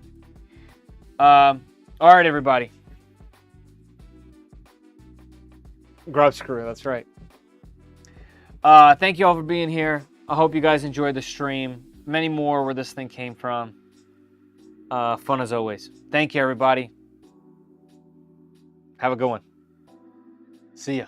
All right, everybody. Grub screw, that's right. Thank you all for being here. I hope you guys enjoyed the stream. Many more where this thing came from. Fun as always. Thank you, everybody. Have a good one. See ya.